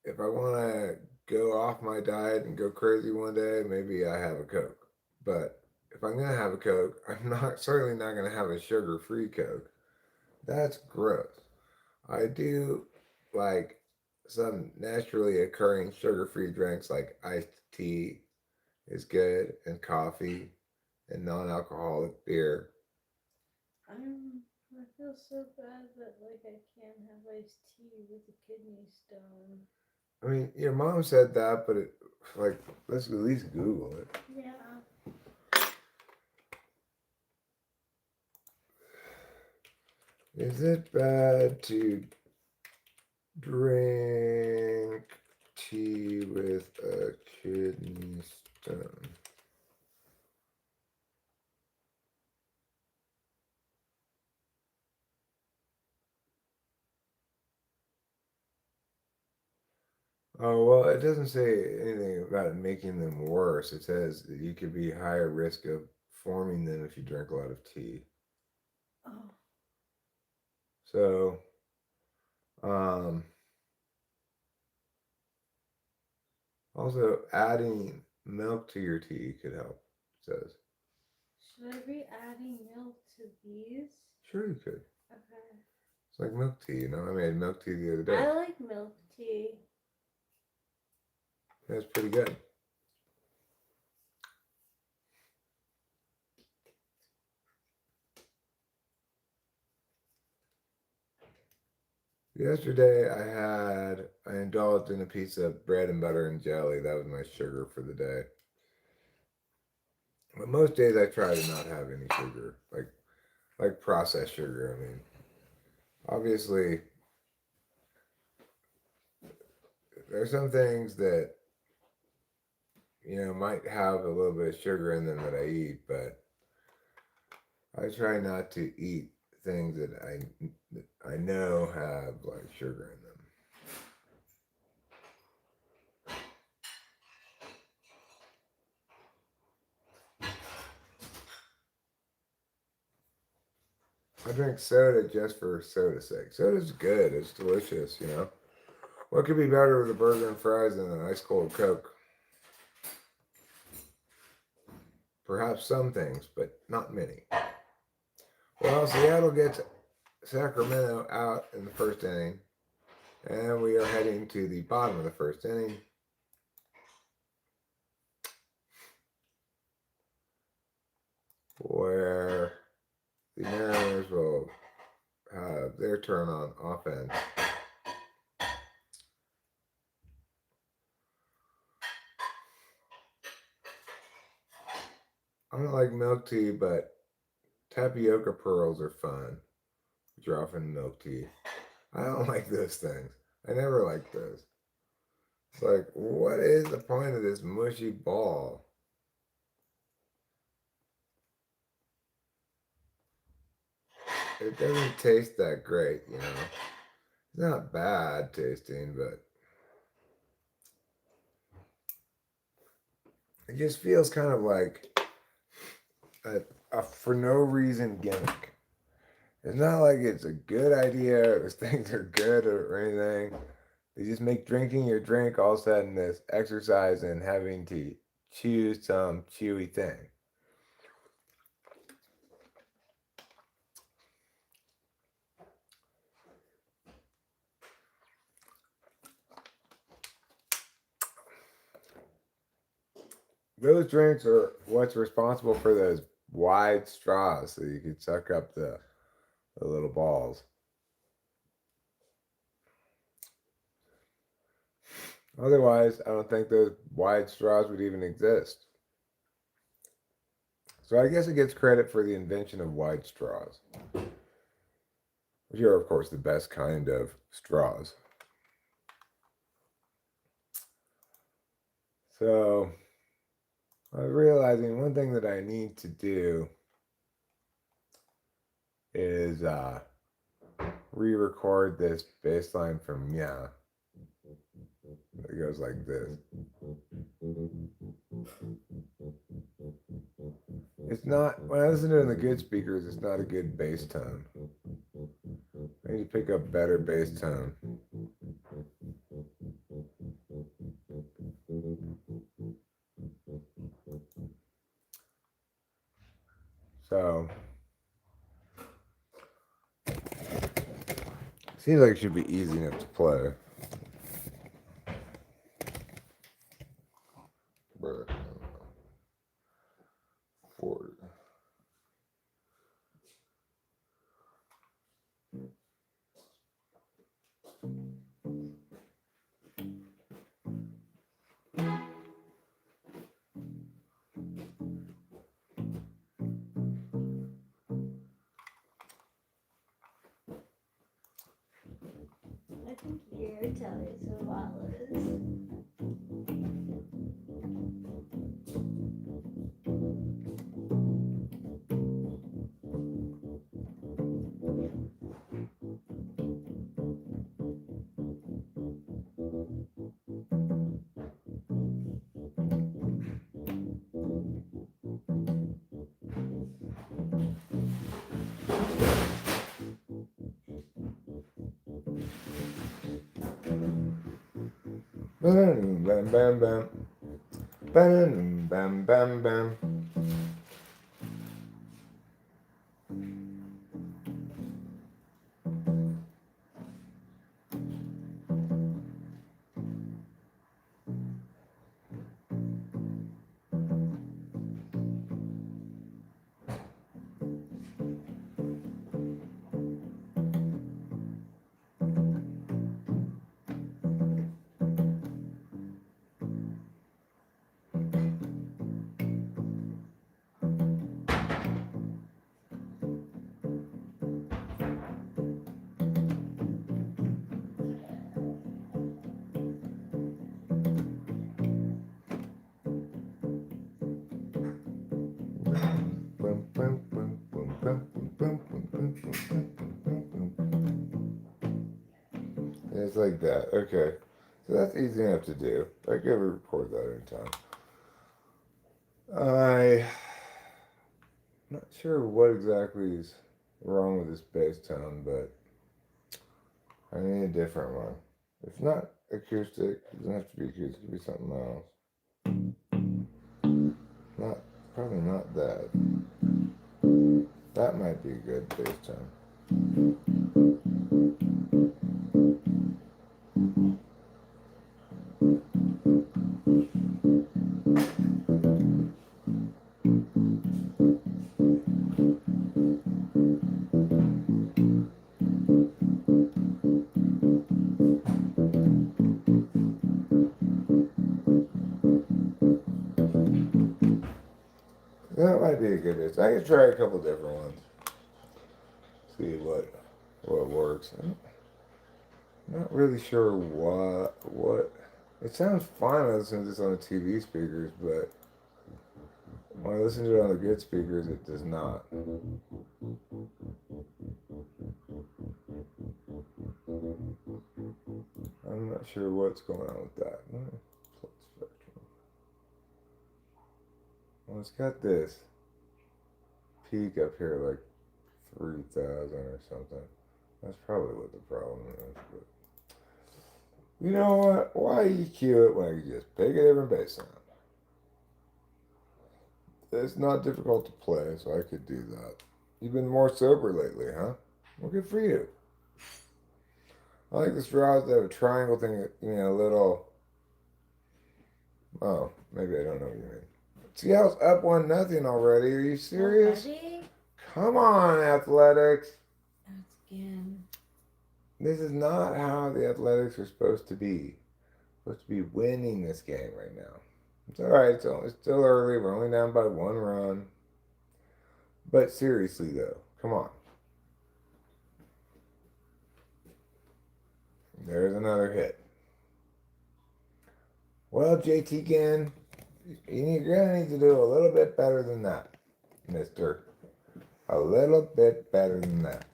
A: I want to go off my diet and go crazy one day, maybe I have a Coke. But if I'm gonna have a Coke, I'm certainly not gonna have a sugar-free Coke. That's gross. I do like some naturally occurring sugar-free drinks like iced tea is good, and coffee, and non-alcoholic beer.
C: I feel so bad that like I can't have iced tea with a kidney stone.
A: I mean, your mom said that, but let's at least Google it.
C: Yeah.
A: Is it bad to drink tea with a kidney stone? Oh, well, it doesn't say anything about it making them worse. It says that you could be higher risk of forming them if you drink a lot of tea.
C: Oh.
A: So, also adding milk to your tea could help, it says.
C: Should I be adding milk to these?
A: Sure you could.
C: Okay.
A: It's like milk tea, you know? I made milk tea the other day.
C: I like milk tea.
A: That's pretty good. Yesterday I indulged in a piece of bread and butter and jelly. That was my sugar for the day. But most days I try to not have any sugar, like processed sugar. I mean, obviously there's some things that might have a little bit of sugar in them that I eat, but I try not to eat things that I know have like sugar in them. I drink soda just for soda's sake. Soda's good. It's delicious. What could be better with a burger and fries than an ice cold Coke? Perhaps some things, but not many. Well, Seattle gets Sacramento out in the first inning, and we are heading to the bottom of the first inning. Where the Mariners will have their turn on offense. I don't like milk tea, but tapioca pearls are fun, which are often milk tea. I don't like those things. I never liked those. It's like, what is the point of this mushy ball? It doesn't taste that great. It's not bad tasting, but it just feels kind of like a for no reason gimmick. It's not like it's a good idea or things are good or anything. They just make drinking your drink all of a sudden this exercise and having to chew some chewy thing. Those drinks are what's responsible for those wide straws so you can suck up the little balls. Otherwise, I don't think those wide straws would even exist. So I guess it gets credit for the invention of wide straws, which are, of course, the best kind of straws. So I was realizing one thing that I need to do is re-record this bass line from Yeah. It goes like this. It's not, when I listen to it in the good speakers, it's not a good bass tone. I need to pick up better bass tone. So, seems like it should be easy enough to play. But, forward.
C: I think you're telling Savalas.
A: Bam, bam, bam, bam. Bam, bam, bam, bam. It's like that. Okay. So that's easy enough to do. I could record that anytime. I'm not sure what exactly is wrong with this bass tone, but I need a different one. It's not acoustic. It doesn't have to be acoustic. It could be something else. Not probably not that. That might be a good bass tone. That might be a good bass. I could try a couple different ones. See what works. I'm not really sure what. It sounds fine when I listen to this on the TV speakers, but when I listen to it on the good speakers, it does not. I'm not sure what's going on with that. Well, it's got this peak up here like 3,000 or something. That's probably what the problem is. But you know what? Why EQ it when I can just pick a different bass sound? It's not difficult to play, so I could do that. You've been more sober lately, huh? Well, good for you. I like the straws that have a triangle thing, a little. Oh, maybe I don't know what you mean. Seattle's up 1-0 already. Are you serious?
B: Already?
A: Come on, Athletics.
B: That's again.
A: This is not how the Athletics are supposed to be. Supposed to be winning this game right now. It's all right. It's still early. We're only down by 1 run. But seriously, though, come on. There's another hit. Well, JT Ginn, you're going to need to do a little bit better than that, mister. A little bit better than that.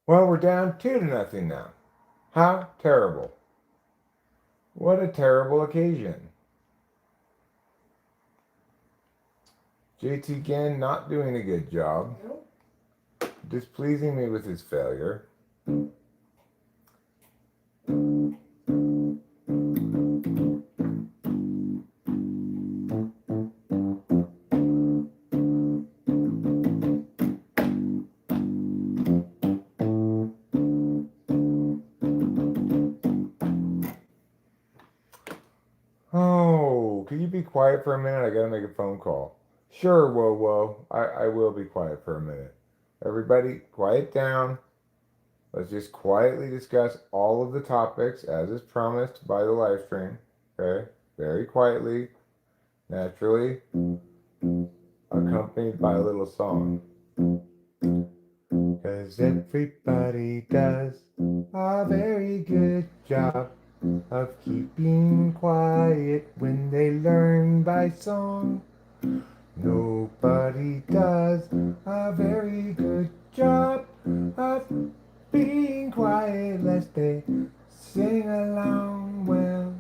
A: Well, we're down 2-0 now. How terrible. What a terrible occasion. JT Ginn not doing a good job.
C: Nope.
A: Displeasing me with his failure. quiet for a minute? I gotta make a phone call. Sure, whoa, whoa. I will be quiet for a minute. Everybody, quiet down. Let's just quietly discuss all of the topics as is promised by the live stream. Okay? Very quietly, naturally, accompanied by a little song. 'Cause everybody does a very good job of keeping quiet when they learn by song. Nobody does a very good job of being quiet lest they sing along well.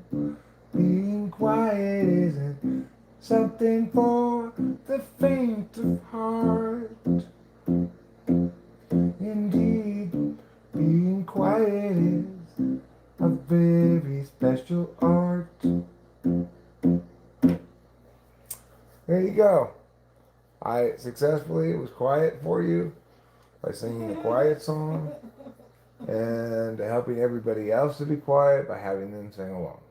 A: Being quiet isn't something for the faint of heart. Indeed, being quiet is a very special art. There you go. I successfully was quiet for you by singing a quiet song and helping everybody else to be quiet by having them sing along.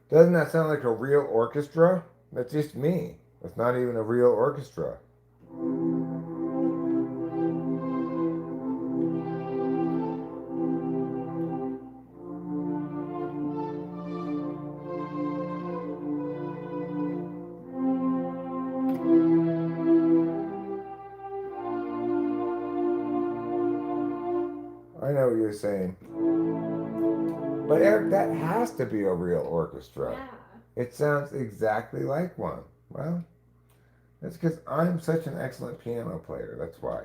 A: Doesn't that sound like a real orchestra? That's just me. That's not even a real orchestra. I know what you're saying. But Eric, that has to be a real orchestra.
C: Yeah.
A: It sounds exactly like one. Well, that's because I'm such an excellent piano player. That's why.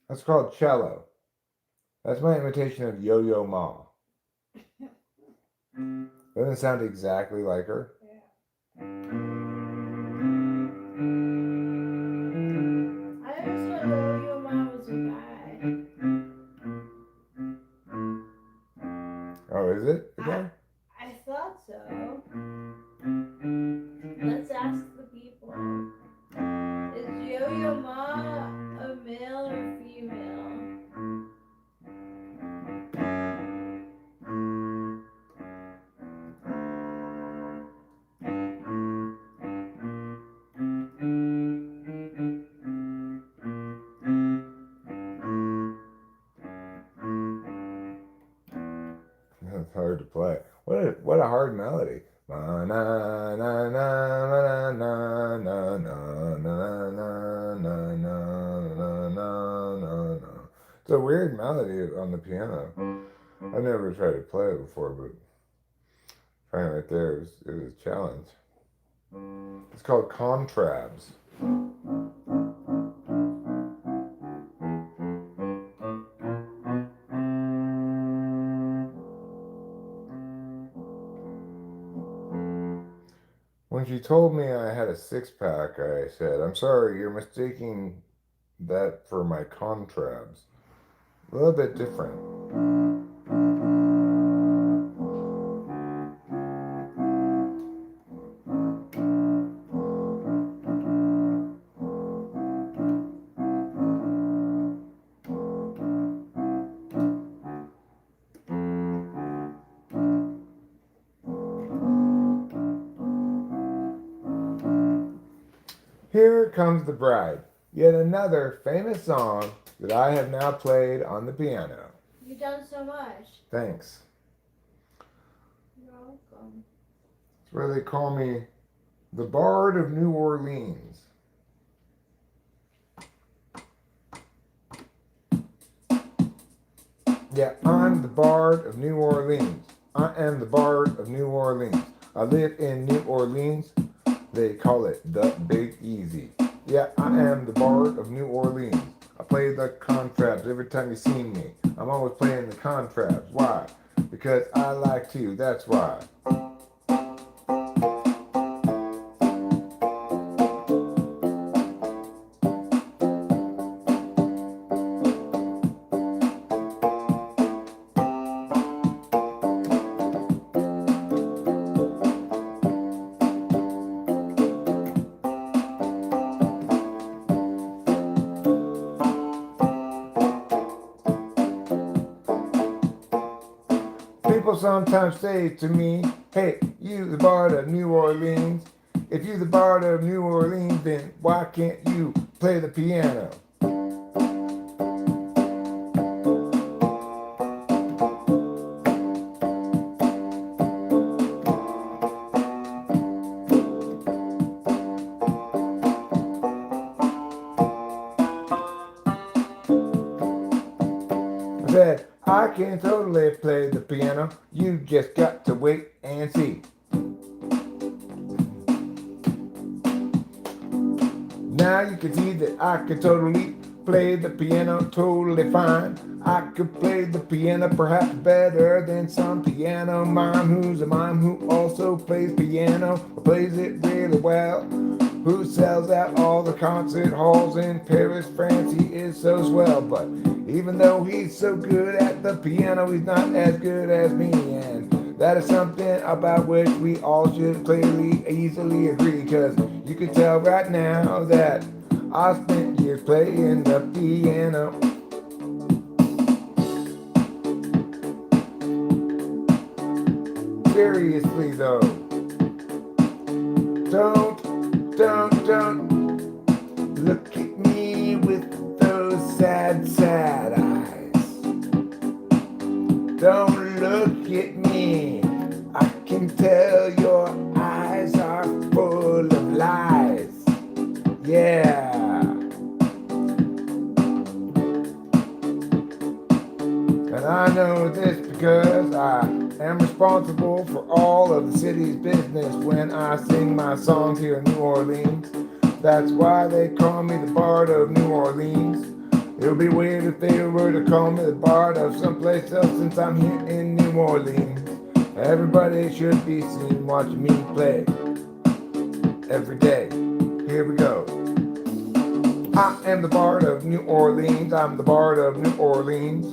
A: That's called cello. That's my imitation of Yo-Yo Ma. Doesn't it sound exactly like her?
C: I always thought Yo-Yo Ma was a guy.
A: Oh, is it? Again?
C: I thought so. Let's ask the people. Is Yo-Yo Ma a male or female?
A: That's hard to play. What a hard melody. Na na na na na na na na na na na na na na. It's a weird melody on the piano. I've never tried to play it before, but trying right there it was a challenge. It's called contrabs. When she told me I had a six-pack, I said, "I'm sorry, you're mistaking that for my contrabs." A little bit different. Here Comes the Bride, yet another famous song that I have now played on the piano.
C: You've done so much.
A: Thanks.
C: You're welcome.
A: That's where they call me the Bard of New Orleans. Yeah, I'm the Bard of New Orleans. I am the Bard of New Orleans. I live in New Orleans. They call it the Big Easy. Yeah, I am the Bard of New Orleans. I play the contrabs every time you see me. I'm always playing the contrabs. Why? Because I like to. That's why. People sometimes say to me, hey, you the Bard of New Orleans. If you the Bard of New Orleans, then why can't you play the piano? I said, I can totally play the piano. You just got to wait and see. Now you can see that I can totally play the piano totally fine. I could play the piano perhaps better than some piano mime who's a mime who also plays piano, or plays it really well, who sells out all the concert halls in Paris, France. He is so swell, but even though he's so good at the piano, he's not as good as me, and that is something about which we all should clearly, easily agree, because you can tell right now that I spent years playing the piano. Seriously though, don't look at me with those sad, sad eyes. Don't look at me, I can tell your eyes are full of lies. Yeah. And I know this because I am responsible for all of the city's business when I sing my songs here in New Orleans. That's why they call me the Bard of New Orleans. It would be weird if they were to call me the Bard of someplace else since I'm here in New Orleans. Everybody should be seen watching me play every day. Here we go. I am the Bard of New Orleans. I'm the Bard of New Orleans.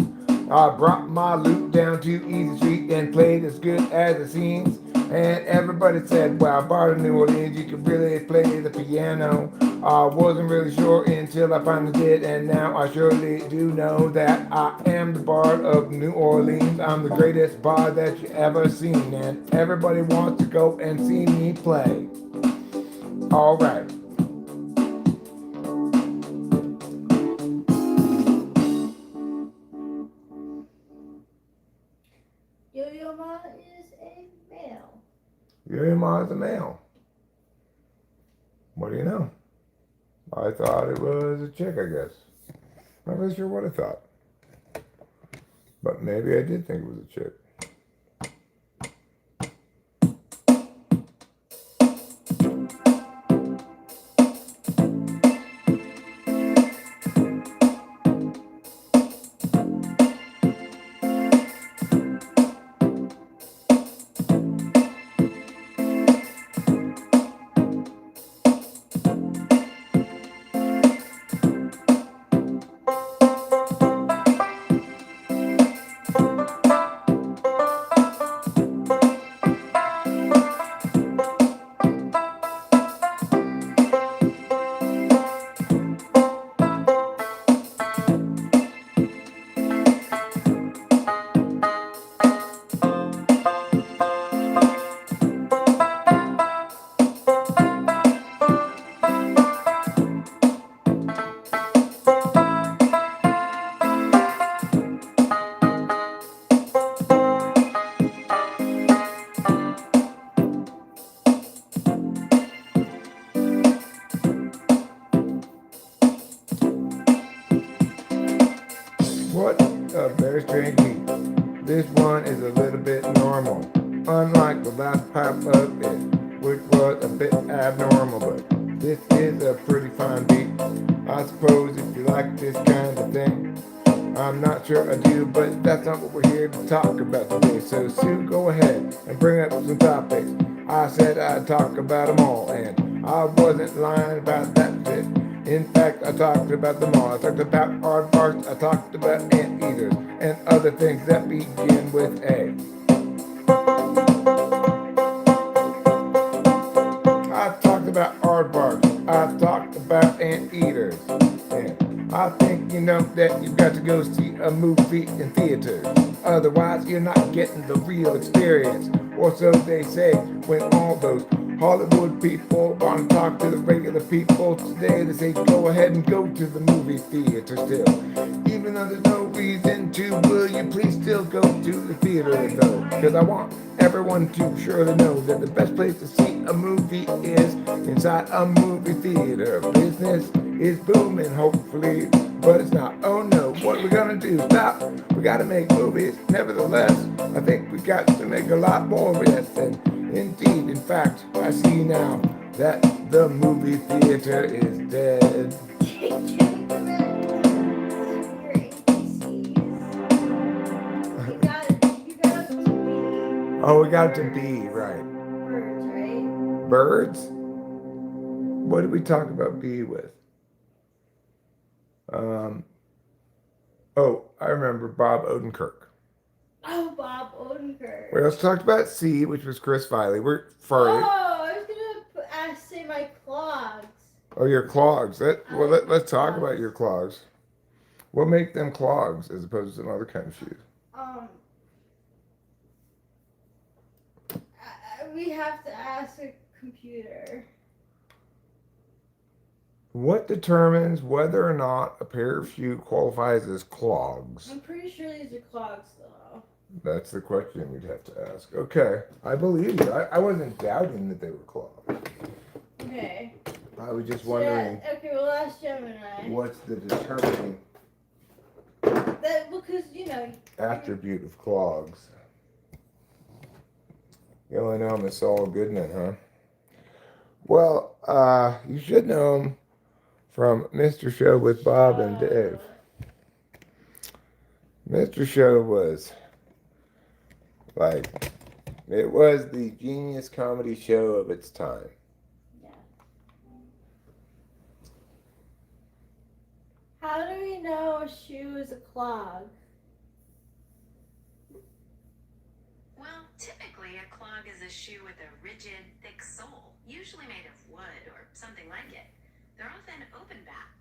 A: I brought my lute down to Easy Street and played as good as it seems. And everybody said, wow, Bard of New Orleans, you can really play the piano. I wasn't really sure until I finally did, and now I surely do know that I am the Bard of New Orleans. I'm the greatest bard that you ever seen, and everybody wants to go and see me play. All right.
C: Yo-Yo Ma is a male.
A: Yo-Yo is a male. What do you know? I thought it was a chick, I guess. Not really sure what I thought. But maybe I did think it was a chick. very strange beat. This one is a little bit normal, unlike the last part of it, which was a bit abnormal, but this is a pretty fine beat. I suppose if you like this kind of thing, I'm not sure I do, but that's not what we're here to talk about today. So Sue, go ahead and bring up some topics. I said I'd talk about them all, and I wasn't lying about that bit. In fact, I talked about them all. I talked about aardvarks, I talked about anteaters, and other things that begin with A. I talked about aardvarks, I talked about anteaters, and I think you know that you've got to go see a movie in theaters. Otherwise, you're not getting the real experience. Or so they say when all those Hollywood people want to talk to the regular people today. They say go ahead and go to the movie theater still. Even though there's no reason to, will you please still go to the theater though? Because I want everyone to surely know that the best place to see a movie is inside a movie theater. Business is booming, hopefully, but it's not. Oh no, what are we gonna do? Stop. We gotta make movies. Nevertheless, I think we got to make a lot more of it. And indeed, in fact, I see now that the movie theater is dead. Oh, we got it to B, right.
C: Birds, right?
A: Birds? What did we talk about B with? Oh, I remember Bob Odenkirk.
C: Oh, Bob Odenkirk.
A: We also talked about C, which was Chris Filey. We're furry.
C: Oh, I was gonna say my clogs.
A: Oh, your clogs. Let's talk
C: Clogs.
A: about your clogs. What make them clogs as opposed to some other kind of shoes?
C: We have to ask a computer.
A: What determines whether or not a pair of shoes qualifies as clogs?
C: I'm pretty sure these are clogs, though.
A: That's the question we'd have to ask. Okay, I believe you. I wasn't doubting that they were clogs.
C: Okay.
A: I was just wondering.
C: Yeah, okay, we'll ask Gemini.
A: What's the determining
C: Because, you know.
A: attribute of clogs? You only know him as Saul Goodman, huh? Well, you should know him from Mr. Show with Bob and Dave. Mr. Show was like, it was the genius comedy show of its time.
C: Yeah. How do we know a shoe is a clog?
D: Well, typically a clog is a shoe with a rigid, thick sole, usually made of wood or something like it. They're often open back.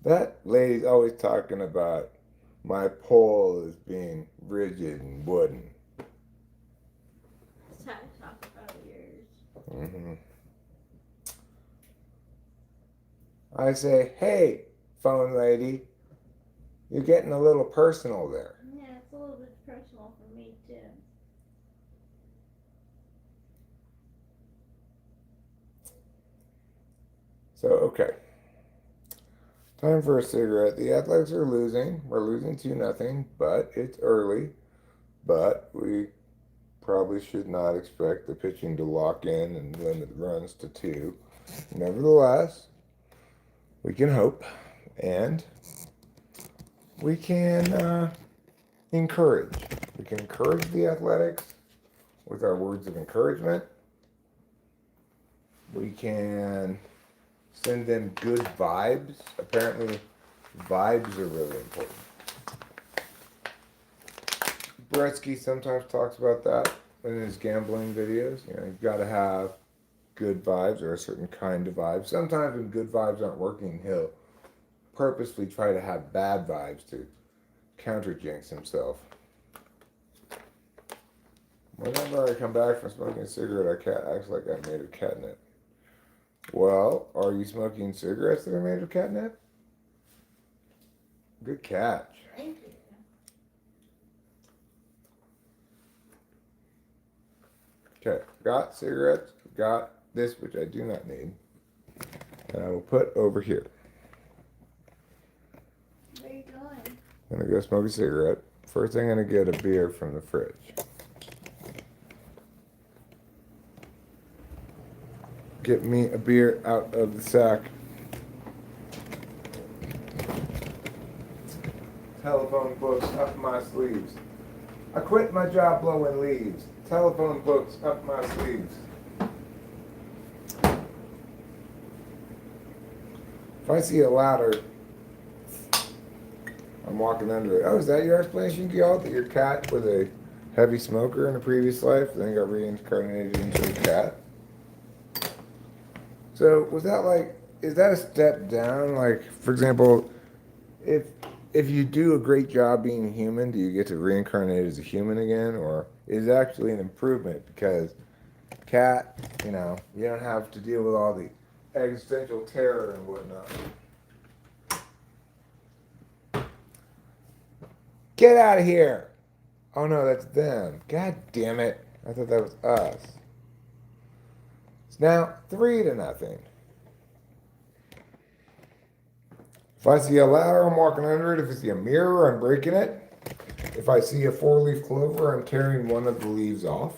A: That lady's always talking about my pole as being rigid and wooden.
C: Let's have to talk about yours.
A: Mm-hmm. I say, hey, phone lady, you're getting a little personal there.
C: Yeah, it's a little bit personal for me, too.
A: So, okay. Time for a cigarette. The Athletics are losing. We're losing 2-0, but it's early. But we probably should not expect the pitching to lock in and limit runs to 2. Nevertheless, we can hope, and we can encourage. We can encourage the Athletics with our words of encouragement. We can send them good vibes. Apparently, vibes are really important. Bretsky sometimes talks about that in his gambling videos. You know, you've got to have good vibes or a certain kind of vibe. Sometimes when good vibes aren't working, he'll purposely try to have bad vibes to counter jinx himself. Whenever I come back from smoking a cigarette, our cat acts like I'm made of catnip. Well, are you smoking cigarettes that are made of catnip? Good catch.
C: Thank you.
A: Okay, got cigarettes, got this, which I do not need, and I will put over here.
C: Where are you going?
A: I'm gonna go smoke a cigarette. First, I'm gonna get a beer from the fridge. Get me a beer out of the sack. Telephone books up my sleeves. I quit my job blowing leaves. Telephone books up my sleeves. If I see a ladder, I'm walking under it. Oh, is that your explanation, Gil? That your cat was a heavy smoker in a previous life, then got reincarnated into a cat? So was that like, is that a step down? Like, for example, if if you do a great job being human, do you get to reincarnate as a human again, or is it actually an improvement because cat, you don't have to deal with all the existential terror and whatnot. Get out of here! Oh no, that's them. God damn it! I thought that was us. It's now 3-0. If I see a ladder, I'm walking under it. If I see a mirror, I'm breaking it. If I see a 4-leaf clover, I'm tearing one of the leaves off.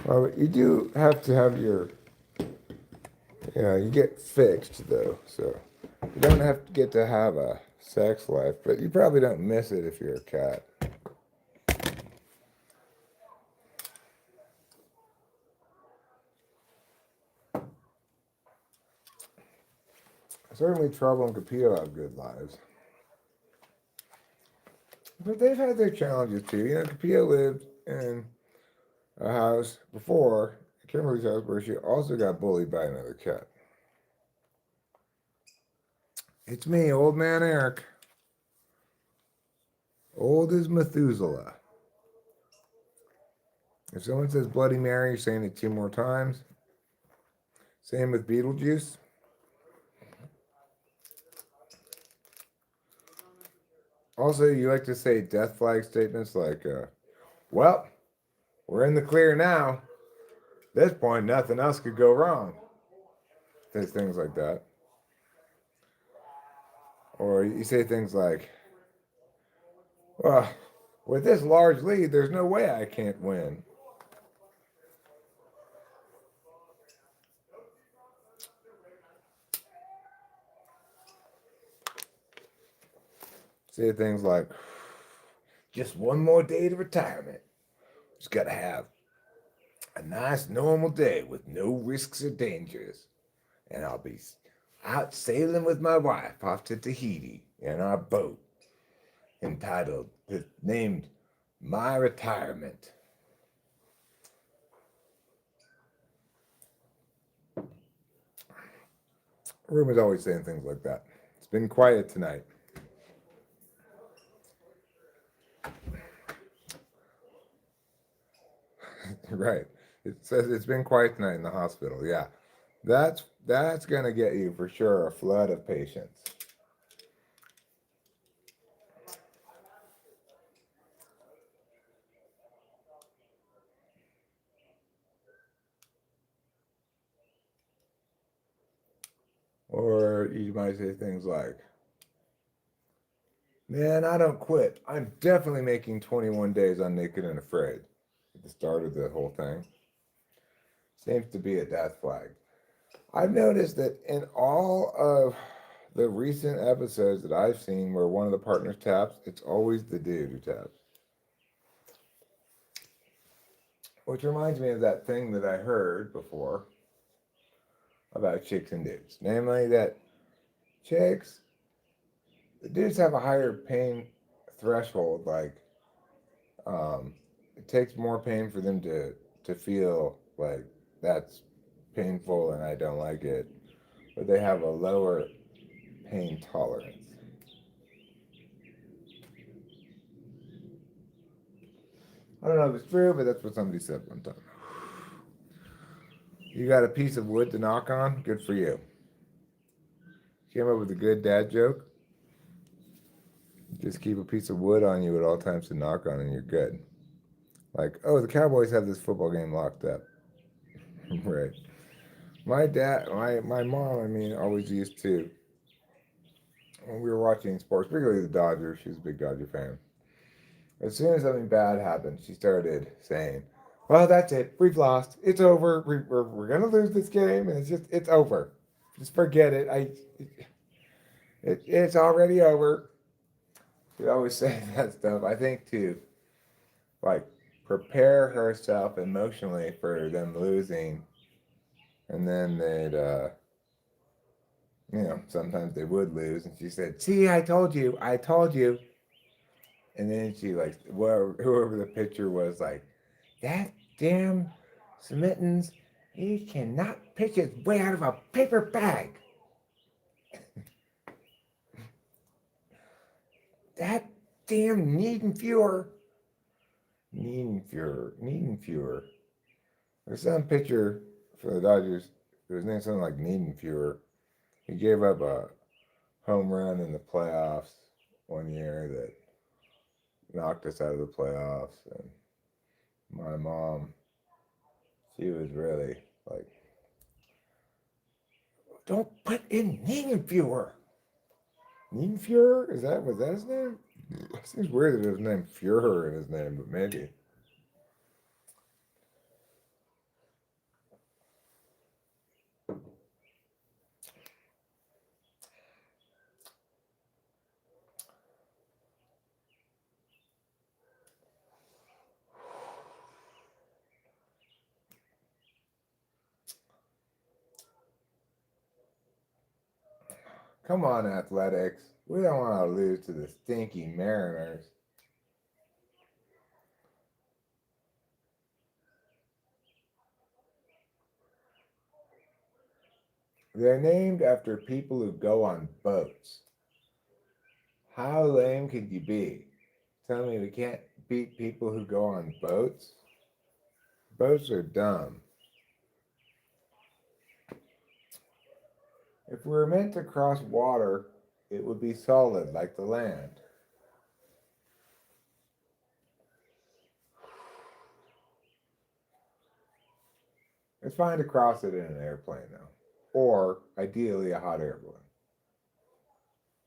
A: Well, you do have to have your, you get fixed though, so you don't have to get to have a sex life, but you probably don't miss it if you're a cat. Certainly Trouble and Capillo have good lives. But they've had their challenges too. Capillo lived in a house before, Kimberly's house, where she also got bullied by another cat. It's me, old man Eric. Old as Methuselah. If someone says Bloody Mary, you're saying it 2 more times. Same with Beetlejuice. Also, you like to say death flag statements like, well, we're in the clear now. At this point, nothing else could go wrong. Say things like that. Or you say things like, well, with this large lead, there's no way I can't win. Say things like, just one more day to retirement. Just gotta have a nice normal day with no risks or dangers. And I'll be out sailing with my wife off to Tahiti in our boat named My Retirement. Room is always saying things like that. It's been quiet tonight. Right. It says it's been quiet tonight in the hospital. Yeah. That's gonna get you for sure a flood of patients. Or you might say things like, man, I don't quit. I'm definitely making 21 days on Naked and Afraid at the start of the whole thing. Seems to be a death flag. I've noticed that in all of the recent episodes that I've seen where one of the partners taps, it's always the dude who taps. Which reminds me of that thing that I heard before about chicks and dudes. Namely that the dudes have a higher pain threshold. Like, it takes more pain for them to feel like that's painful and I don't like it. But they have a lower pain tolerance. I don't know if it's true, but that's what somebody said one time. You got a piece of wood to knock on? Good for you. Came up with a good dad joke? Just keep a piece of wood on you at all times to knock on and you're good. Like, oh, the Cowboys have this football game locked up. Right. My mom, always used to when we were watching sports, particularly the Dodgers, she was a big Dodger fan. As soon as something bad happened, she started saying, "Well, that's it. We've lost. It's over. We're gonna lose this game, and it's over. Just forget it. It's already over." She'd always say that stuff. I think to like prepare herself emotionally for them losing, and then sometimes they would lose, and she said, "See, I told you." And then she like whoever the pitcher was like, "That damn Smittens, he cannot pitch his way out of a paper bag. That damn Niedenfuer." Niedenfuer. There's some pitcher for the Dodgers. It was named something like Niedenfuer. He gave up a home run in the playoffs one year that knocked us out of the playoffs. And my mom, she was really like, "Don't put in Niedenfuer." Niedenfuer? Was that his name? It seems weird that his name Fuhrer in his name, but maybe. Come on, Athletics. We don't want to lose to the stinky Mariners. They're named after people who go on boats. How lame could you be? Tell me we can't beat people who go on boats? Boats are dumb. If we were meant to cross water, it would be solid like the land. It's fine to cross it in an airplane, though, or ideally a hot air balloon.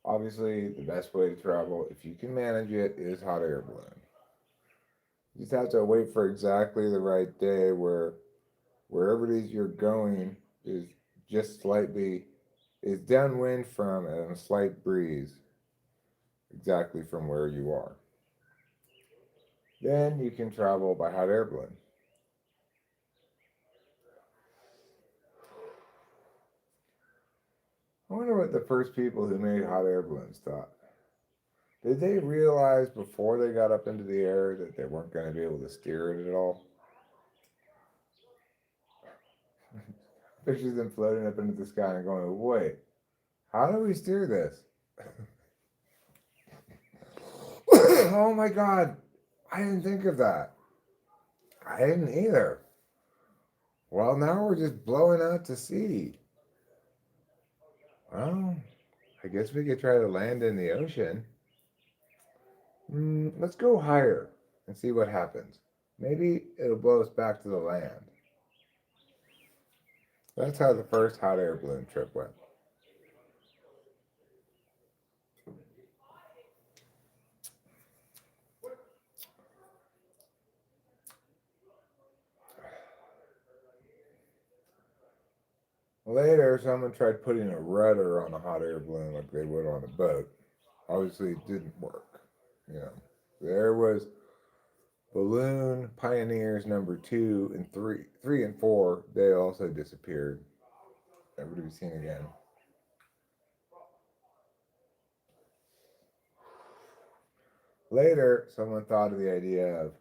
A: Obviously, the best way to travel, if you can manage it, is hot air balloon. You just have to wait for exactly the right day where wherever it is you're going is just slightly is downwind from and a slight breeze exactly from where you are. Then you can travel by hot air balloon. I wonder what the first people who made hot air balloons thought. Did they realize before they got up into the air that they weren't going to be able to steer it at all? Pictures them floating up into the sky and going, "Wait, how do we steer this?" Oh my God, I didn't think of that. I didn't either. Well, now we're just blowing out to sea. Well, I guess we could try to land in the ocean. Let's go higher and see what happens. Maybe it'll blow us back to the land. That's how the first hot air balloon trip went. Later, someone tried putting a rudder on a hot air balloon like they would on a boat. Obviously, it didn't work. You know, there was balloon pioneers number 2 and 4. They also disappeared, never to be seen again. Later, someone thought of the idea of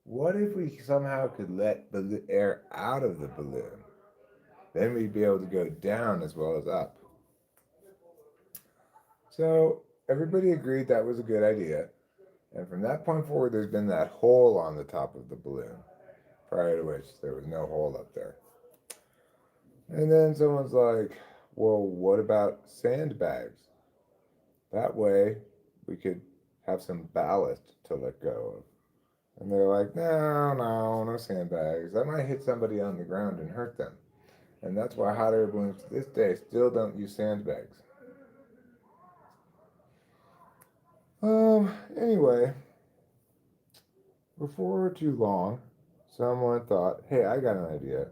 A: what if we somehow could let the air out of the balloon? Then we'd be able to go down as well as up. So everybody agreed that was a good idea. And from that point forward, there's been that hole on the top of the balloon, prior to which there was no hole up there. And then someone's like, "Well, what about sandbags? That way we could have some ballast to let go of." And they're like, "No, no, no sandbags. That might hit somebody on the ground and hurt them." And that's why hot air balloons to this day still don't use sandbags. Anyway, before too long, someone thought, hey, I got an idea.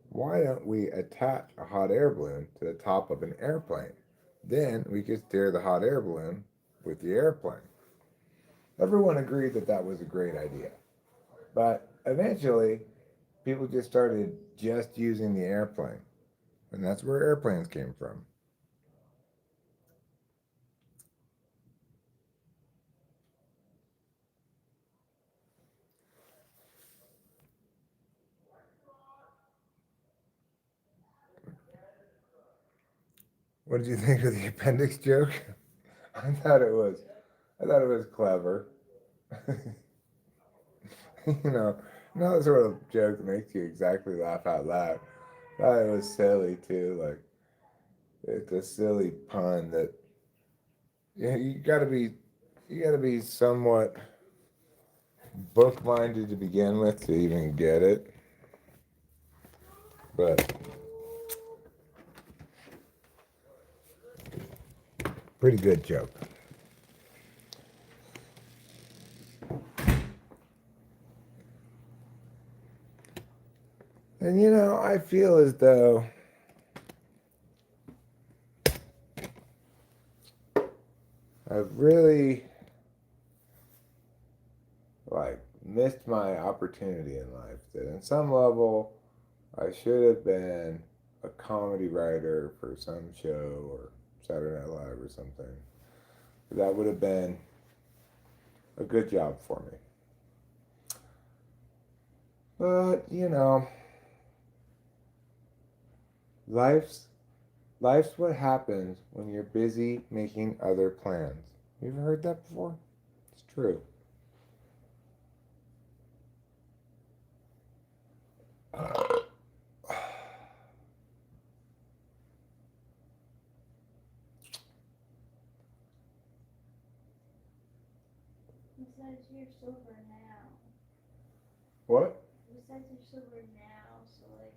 A: Why don't we attach a hot air balloon to the top of an airplane? Then we could steer the hot air balloon with the airplane. Everyone agreed that that was a great idea. But eventually, people just started just using the airplane. And that's where airplanes came from. What did you think of the appendix joke? I thought it was clever. you know, not the sort of joke that makes you exactly laugh out loud. I thought it was silly too. Like it's a silly pun that you gotta be somewhat book minded to begin with to even get it. But pretty good joke. And I feel as though I've really missed my opportunity in life. That in some level I should have been a comedy writer for some show or Saturday Night Live or something. That would have been a good job for me. But life's what happens when you're busy making other plans. You ever heard that before? It's true.
C: Besides, you're sober now.
A: What?
C: Besides, you're sober now, so like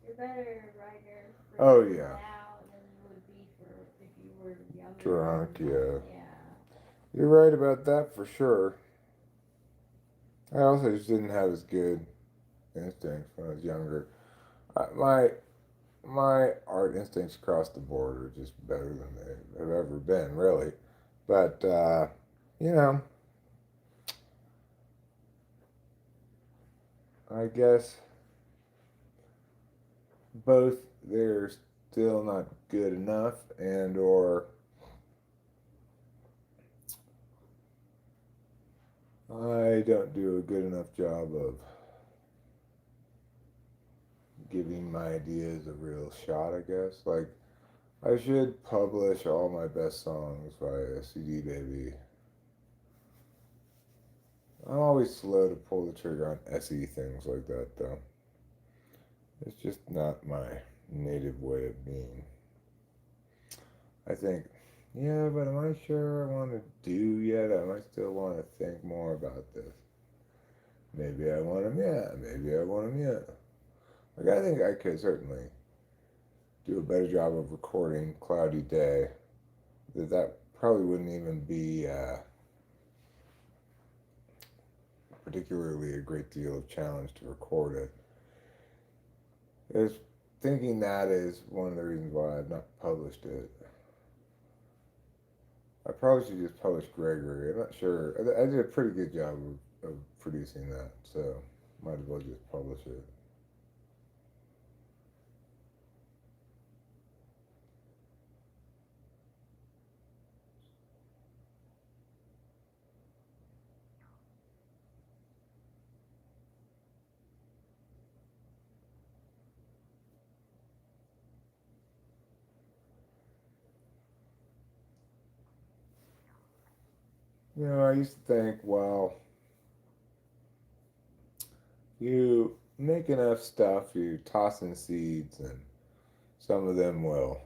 C: you're a better writer for
A: Oh yeah.
C: now than you would be for if you were younger.
A: Drunk, yeah.
C: Yeah.
A: You're right about that for sure. I also just didn't have as good instincts when I was younger. My art instincts across the board are just better than they have ever been, really. But you know, I guess both they're still not good enough, and or I don't do a good enough job of giving my ideas a real shot, I guess. Like, I should publish all my best songs via CD Baby. I'm always slow to pull the trigger on SE things like that, though. It's just not my native way of being. I think, yeah, but am I sure I want to do yet? I might still want to think more about this. Maybe I want them yet. Maybe I want them yet. Like, I think I could certainly do a better job of recording Cloudy Day. That probably wouldn't even be particularly a great deal of challenge to record it. Is thinking that is one of the reasons why I've not published it. I probably should just publish Gregory. I'm not sure. I did a pretty good job of producing that, so might as well just publish it. I used to think, well, you make enough stuff, you toss in seeds, and some of them will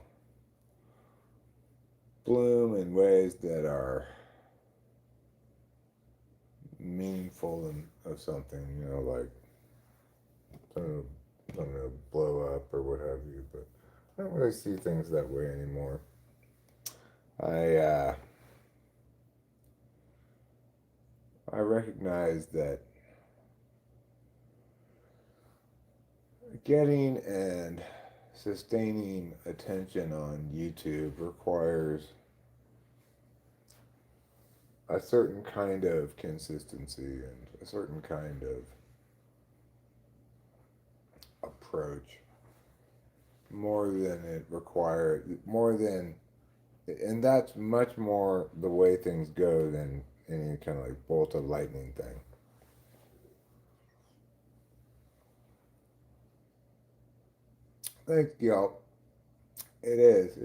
A: bloom in ways that are meaningful and of something, like something will blow up or what have you. But I don't really see things that way anymore. I I recognize that getting and sustaining attention on YouTube requires a certain kind of consistency and a certain kind of approach more than it requires, more than, and that's much more the way things go than any kind of like bolt of lightning thing. Thanks, y'all. It is.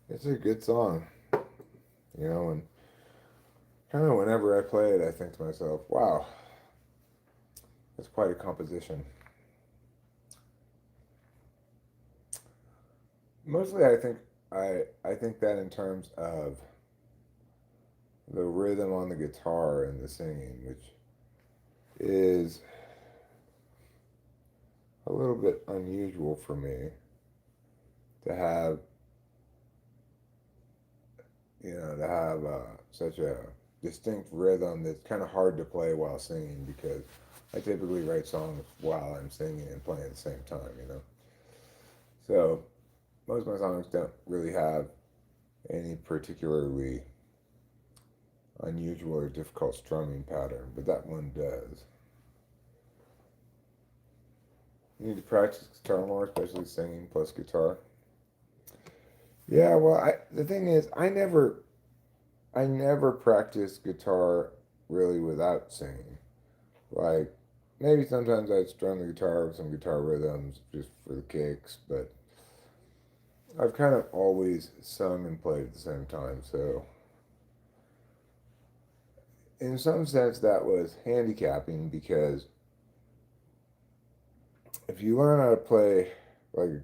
A: It's a good song, you know, and kind of whenever I play it, I think to myself, wow, it's quite a composition. Mostly, I think that in terms of the rhythm on the guitar and the singing, which is a little bit unusual for me to have, such a distinct rhythm that's kind of hard to play while singing because I typically write songs while I'm singing and playing at the same time, you know. So most of my songs don't really have any particularly unusual or difficult strumming pattern, but that one does. You need to practice guitar more, especially singing plus guitar. Yeah, well, the thing is, I never practiced guitar really without singing. Like, maybe sometimes I'd strum the guitar with some guitar rhythms just for the kicks, but I've kind of always sung and played at the same time, so in some sense that was handicapping because if you learn how to play, like,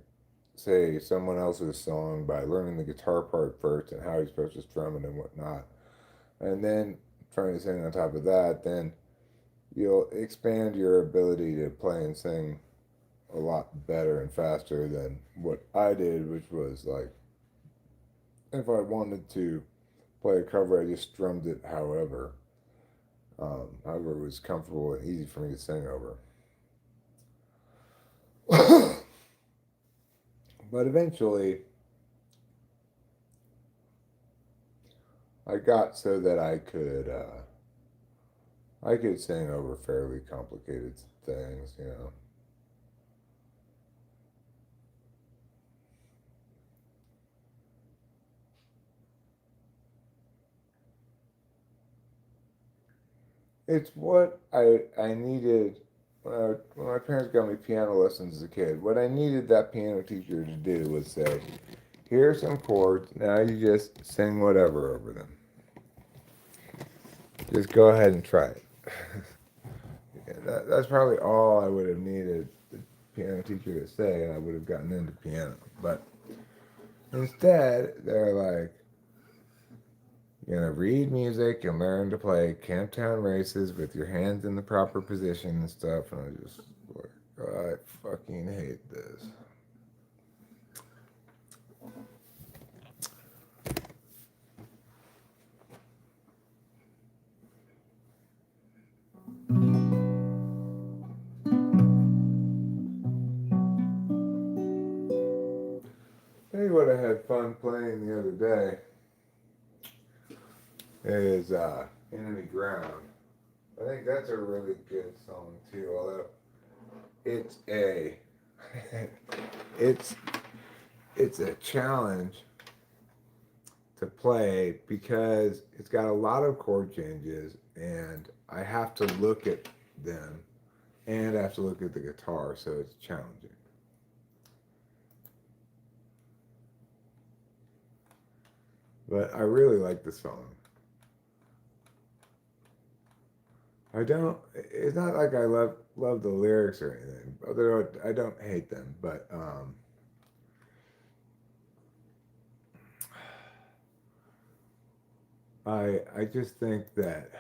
A: say, someone else's song by learning the guitar part first and how you're supposed to strum it and whatnot, and then trying to sing on top of that, then you'll expand your ability to play and sing a lot better and faster than what I did, which was like, if I wanted to play a cover, I just strummed it however it was comfortable and easy for me to sing over. But eventually, I got so that I could sing over fairly complicated things, you know. It's what I needed when my parents got me piano lessons as a kid. What I needed that piano teacher to do was say, "Here are some chords. Now you just sing whatever over them. Just go ahead and try it." Yeah, that's probably all I would have needed the piano teacher to say, and I would have gotten into piano. But instead, they're like, "You're gonna read music and learn to play Camptown races with your hands in the proper position and stuff." And I just like, I fucking hate this. Tell you what I had fun playing the other day is Enemy Ground. I think that's a really good song too, although it's a it's it's a challenge to play because it's got a lot of chord changes and I have to look at them and I have to look at the guitar, so it's challenging. But I really like the song. I don't. It's not like I love the lyrics or anything. Although I don't hate them, but I just think that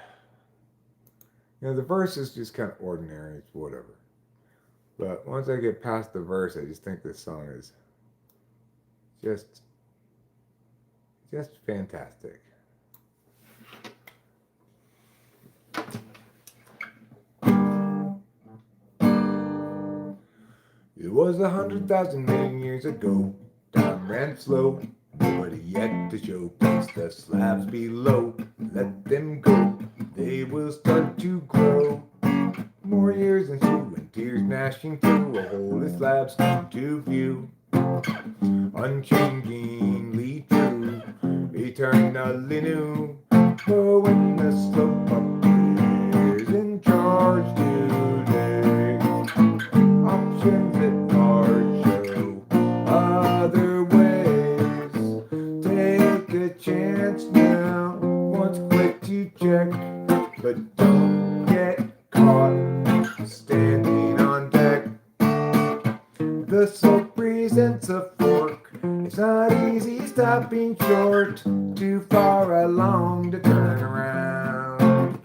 A: the verse is just kind of ordinary. It's whatever. But once I get past the verse, I just think this song is just fantastic. It was 100,000 million years ago. Time ran slow. Nobody yet to show. Place the slabs below. Let them go. They will start to grow. More years ensue and tears gnashing through. A hole in slabs come to view. Unchangingly true. Eternally new. For when the slope appears in charge today, options at large show other ways. Take a chance now, once quick to check, but don't get caught standing on deck. The slope presents a fork. It's not easy stopping short, too far along to turn around.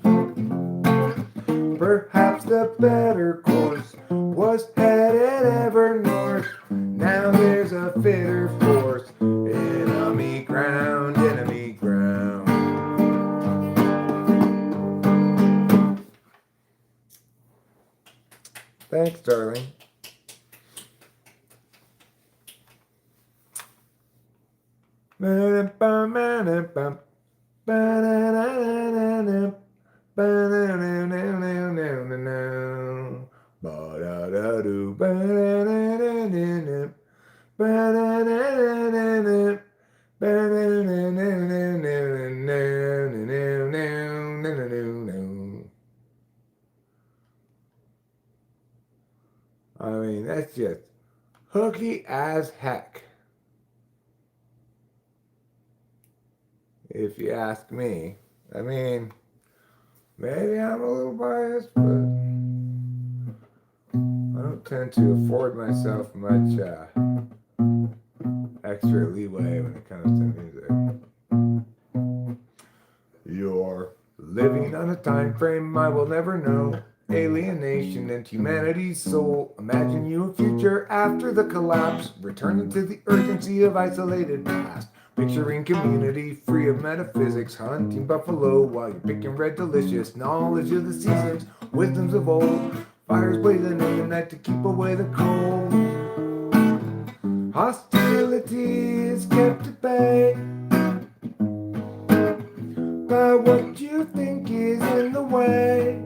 A: Perhaps the better course was headed ever north. Now there's a fitter force. Enemy ground, enemy ground. Thanks, darling. I mean, that's just hooky as heck, if you ask me. I mean, maybe I'm a little biased, but I don't tend to afford myself much extra leeway when it comes to music. You're living on a time frame I will never know. Alienation and humanity's soul. Imagine you a future after the collapse, returning to the urgency of isolated past. Picturing community free of metaphysics, hunting buffalo while you're picking red delicious. Knowledge of the seasons, wisdoms of old. Fires blazing in the night to keep away the cold. Hostility is kept at bay by what you think is in the way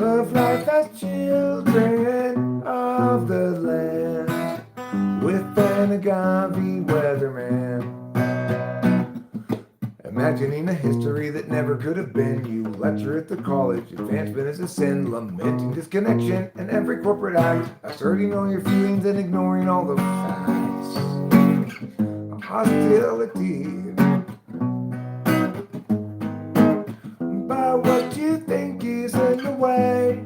A: of life as children of the land, with an agave weatherman. Imagining a history that never could have been. You lecture at the college, advancement is a sin. Lamenting disconnection in every corporate act, asserting all your feelings and ignoring all the facts. Hostility by what you think is in the way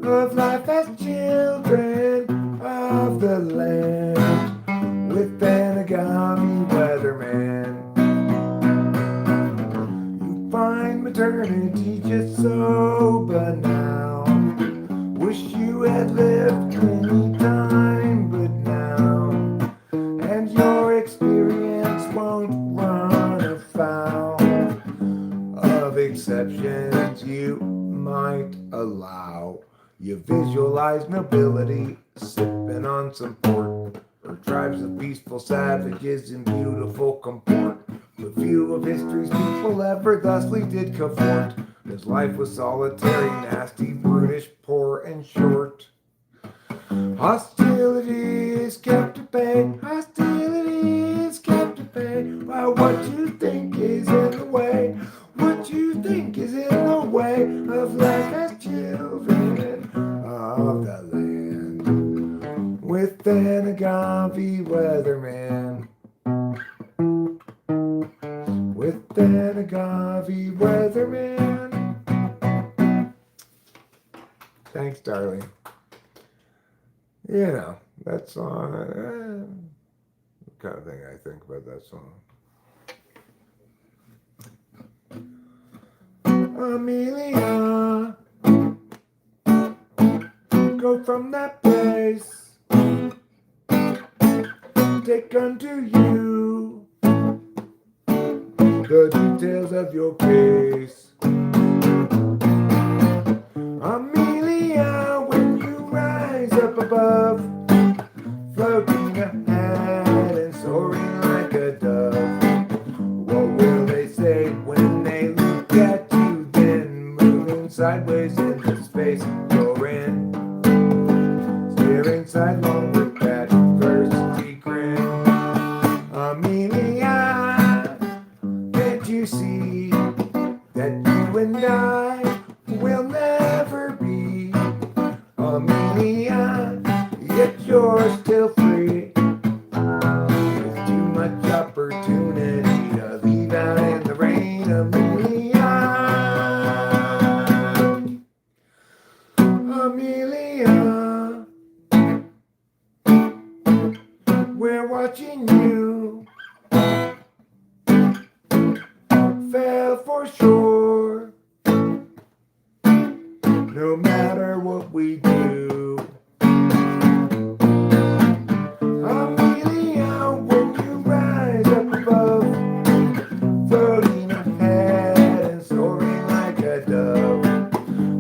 A: of life as children of the land, with an agave weatherman. You find maternity just so banal. Wish you had lived any time but now, and your experience won't run afoul of exceptions you might allow. You visualize nobility sipping on some port, or tribes of peaceful savages in beautiful comport. The view of history's people ever thusly did cavort, as life was solitary, nasty, brutish, poor, and short. Hostility is kept at bay, hostility is kept at bay by what you think is in the way, what you think is in the way of life as children of the land, with an agave weatherman, with an agave weatherman. Thanks, darling. You know, that song, kind of thing I think about that song. Amelia, go from that place, take unto you the details of your case. Amelia, sideways into space you're in. Staring sidelong with that thirsty grin. Amelia, can't you see that you and I will never be? Amelia, yet you're still free. With too much opportunity to leave out in the rain. Amelia, Amelia, we're watching you. Fell for sure. No matter what we do. Amelia, when you rise up above, floating ahead and soaring like a dove,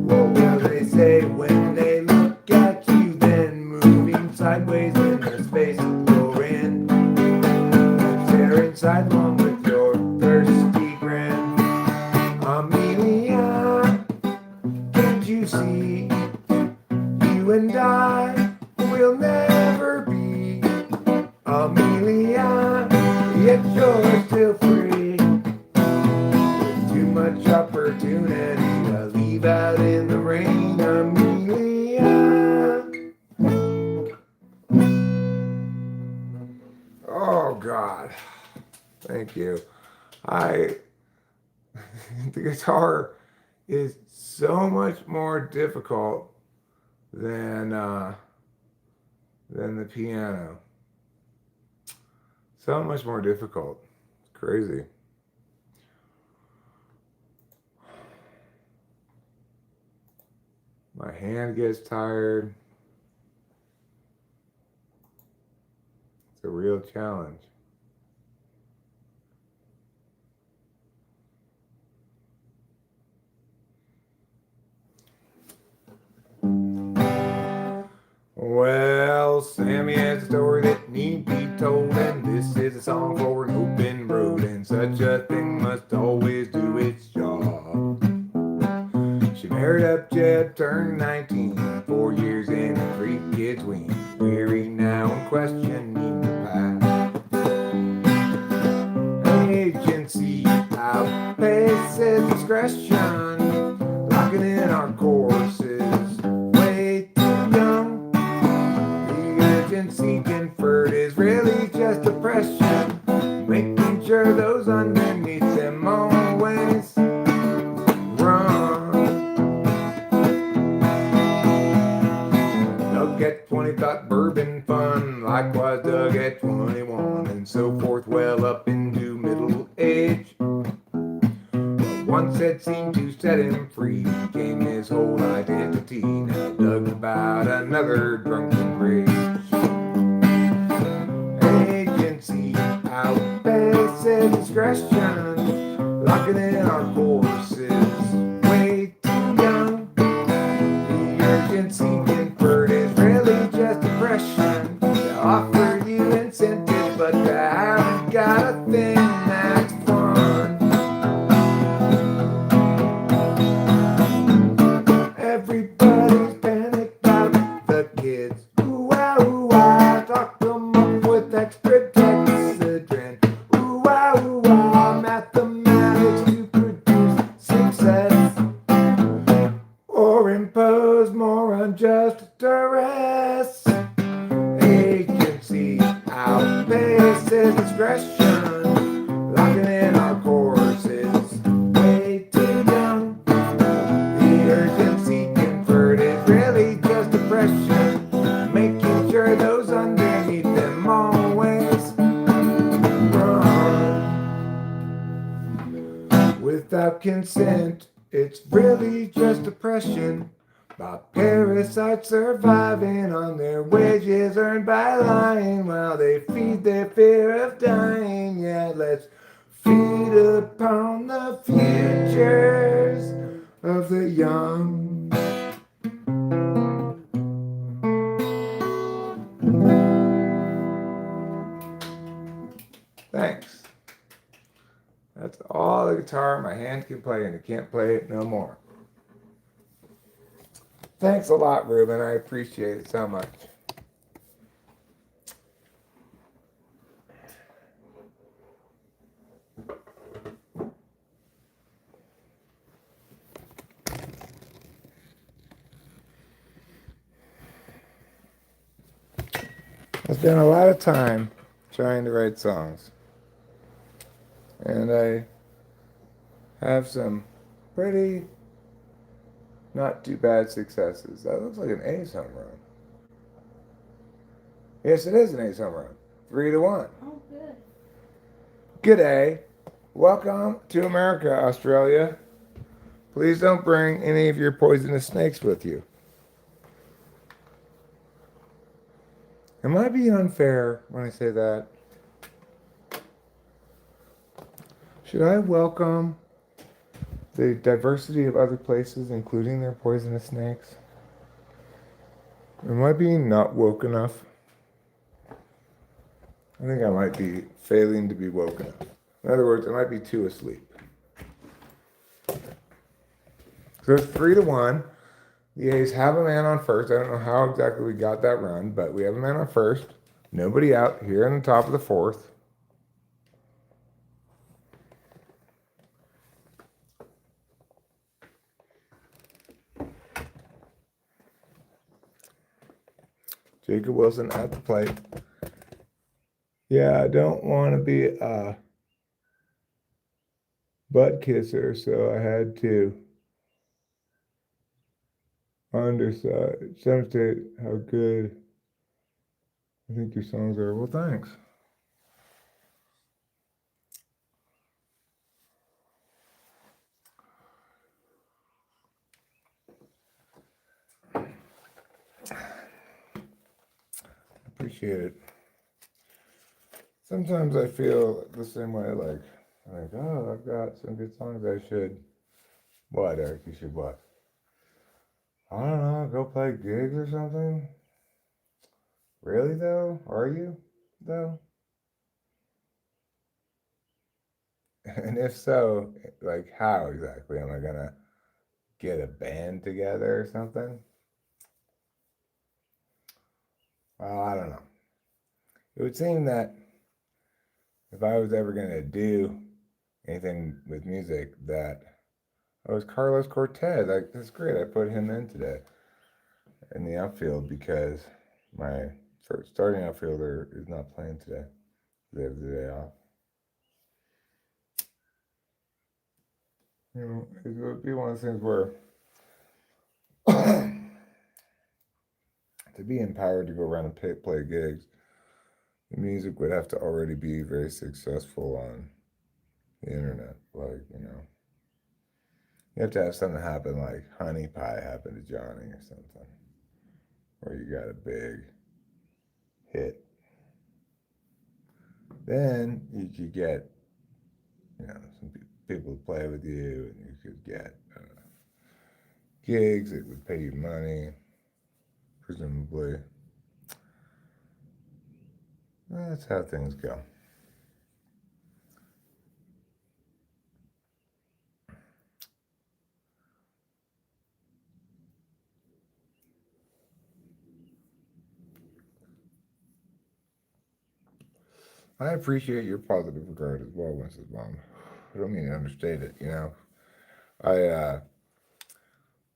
A: what will they say when they look at you then, moving sideways in the space you're in, staring sidelong with your thirsty grin? Amelia, can't you see, you and I will never be? Amelia, yet you're still free. With too much opportunity to leave out in the rain. Amelia. Oh God, thank you. The guitar is so much more difficult than the piano. So much more difficult. It's crazy. My hand gets tired. It's a real challenge. Well, Sammy has a story that need be told, and this is a song for an open road, and such a thing must always do its job. She married up Jeb, turned 19, 4 years in and 3 kids weaned, weary now and questioning the past. Agency outpaces discretion, locking in our courses. Conferred is really just depression, making sure those underneath them always run. Doug at 20 thought bourbon fun, likewise Doug at 21, and so forth, well up into middle age. Once had seemed to set him free, became his whole identity. Now Doug's about another drunken rage. Agency outpaces discretion, locking in our courses. Way too young. The urgency conferred is really just depression. To offer you incentives, but you haven't got a thing that's fun. Everybody's panicked about the kids. Ooh, ah, talk them up with extra dexedrine. Ooh, ah, mathematics to produce success, or impose more unjust duress. Agency outpaces discretion, locking in our courses. Way too young. The urgency conferred is really just depression, making sure those underneath them always run. Without consent, it's really just depression. By parasites surviving on their wages earned by lying while they feed their fear of dying. Yeah, let's feed upon the futures of the young. Thanks. That's all the guitar my hand can play, and I can't play it no more. Thanks a lot, Ruben. I appreciate it so much. I spent a lot of time trying to write songs. And I have some pretty not too bad successes. That looks like an ace home run. Yes, it is an ace home run. 3-1.
C: Oh, good.
A: G'day. Welcome to America, Australia. Please don't bring any of your poisonous snakes with you. Am I being unfair when I say that? Should I welcome the diversity of other places, including their poisonous snakes? Am I being not woke enough? I think I might be failing to be woke enough. In other words, I might be too asleep. So it's 3-1. The A's have a man on first. I don't know how exactly we got that run, but we have a man on first. Nobody out here in the top of the fourth. Jacob Wilson at the plate. Yeah, I don't want to be a butt kisser, so I had to demonstrate how good I think your songs are. Well, thanks. Appreciate it. Sometimes I feel the same way, like, oh, I've got some good songs. I should. What, Eric? You should what? I don't know. Go play gigs or something. Really though? Are you though? And if so, like, how exactly am I gonna get a band together or something? Well, I don't know. It would seem that if I was ever gonna do anything with music, that I was Carlos Cortez. That's great. I put him in today in the outfield because my first starting outfielder is not playing today. They have the day off. You know, it would be one of those things where to be empowered to go around and play gigs, the music would have to already be very successful on the internet. Like, you have to have something happen like Honey Pie happened to Johnny or something, where you got a big hit. Then you could get, some people to play with you, and you could get gigs that would pay you money, presumably. That's how things go. I appreciate your positive regard as well, Mrs. Mom. I don't mean to understate it,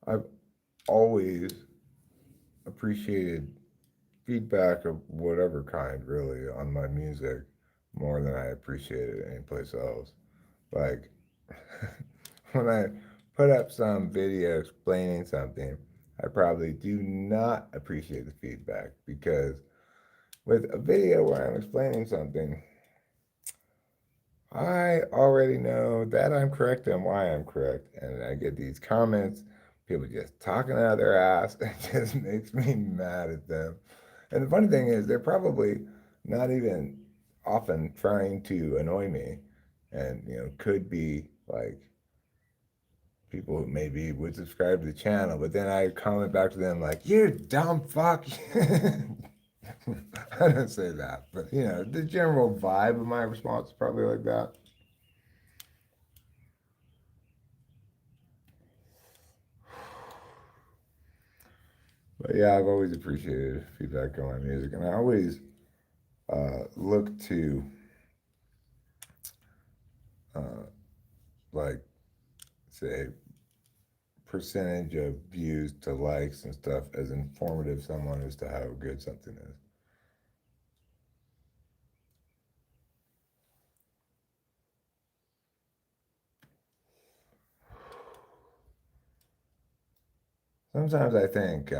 A: I've always appreciated feedback of whatever kind, really, on my music more than I appreciate it anyplace else. Like, when I put up some video explaining something, I probably do not appreciate the feedback because with a video where I'm explaining something, I already know that I'm correct and why I'm correct. And I get these comments, people just talking out of their ass. It just makes me mad at them. And the funny thing is, they're probably not even often trying to annoy me. And, could be like people who maybe would subscribe to the channel. But then I comment back to them like, you dumb fuck. I don't say that, but the general vibe of my response is probably like that. But yeah, I've always appreciated feedback on my music, and I always look to uh, like say percentage of views to likes and stuff as informative someone as to how good something is. Sometimes I think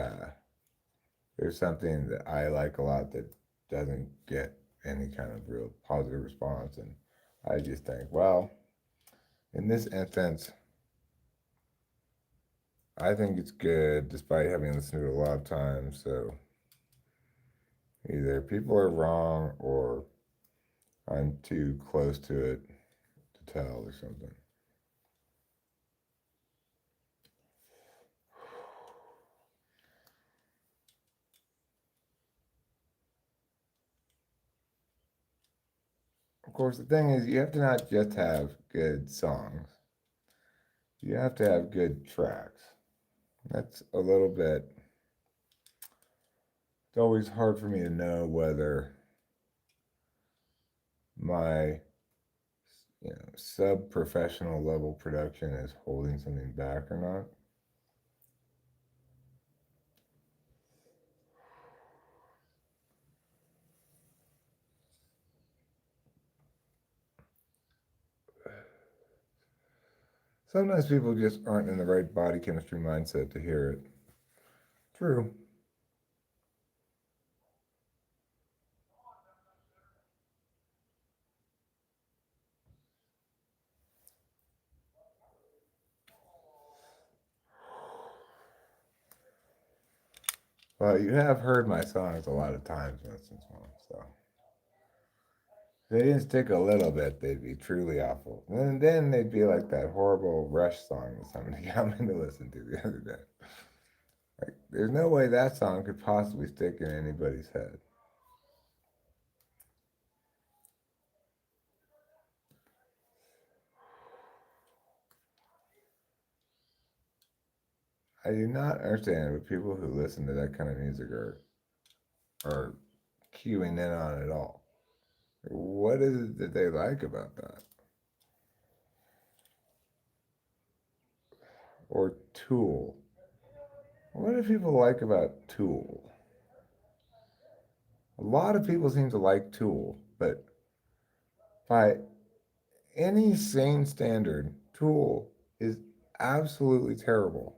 A: there's something that I like a lot that doesn't get any kind of real positive response, and I just think, well, in this instance, I think it's good despite having listened to it a lot of times. So either people are wrong or I'm too close to it to tell or something. Of course, the thing is, you have to not just have good songs, you have to have good tracks. That's a little bit, it's always hard for me to know whether my sub professional level production is holding something back or not. Sometimes people just aren't in the right body chemistry mindset to hear it. True. Well, you have heard my songs a lot of times, Winston Swan, so if they didn't stick a little bit, they'd be truly awful. And then they'd be like that horrible Rush song that somebody got me to listen to the other day. Like, there's no way that song could possibly stick in anybody's head. I do not understand what people who listen to that kind of music are queuing in on at all. What is it that they like about that? Or Tool. What do people like about Tool? A lot of people seem to like Tool, but by any sane standard, Tool is absolutely terrible.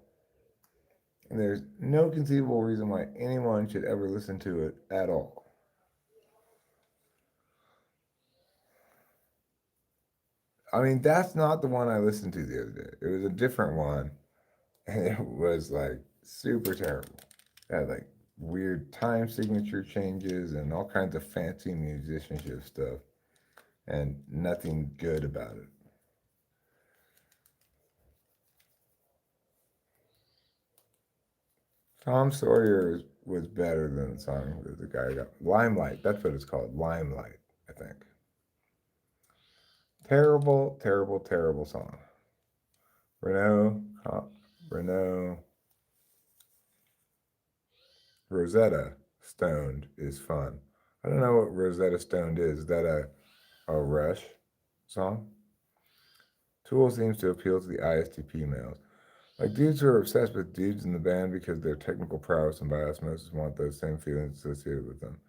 A: And there's no conceivable reason why anyone should ever listen to it at all. I mean, that's not the one I listened to the other day. It was a different one, and it was like super terrible. It had like weird time signature changes and all kinds of fancy musicianship stuff, and nothing good about it. Tom Sawyer was better than the song that the guy got. Limelight, that's what it's called. Limelight, I think. Terrible, terrible, terrible song. Renault, Renault, Rosetta Stoned is fun. I don't know what Rosetta Stoned is. Is that a Rush song? Tool seems to appeal to the ISTP males. Like dudes who are obsessed with dudes in the band because their technical prowess and by osmosis want those same feelings associated with them.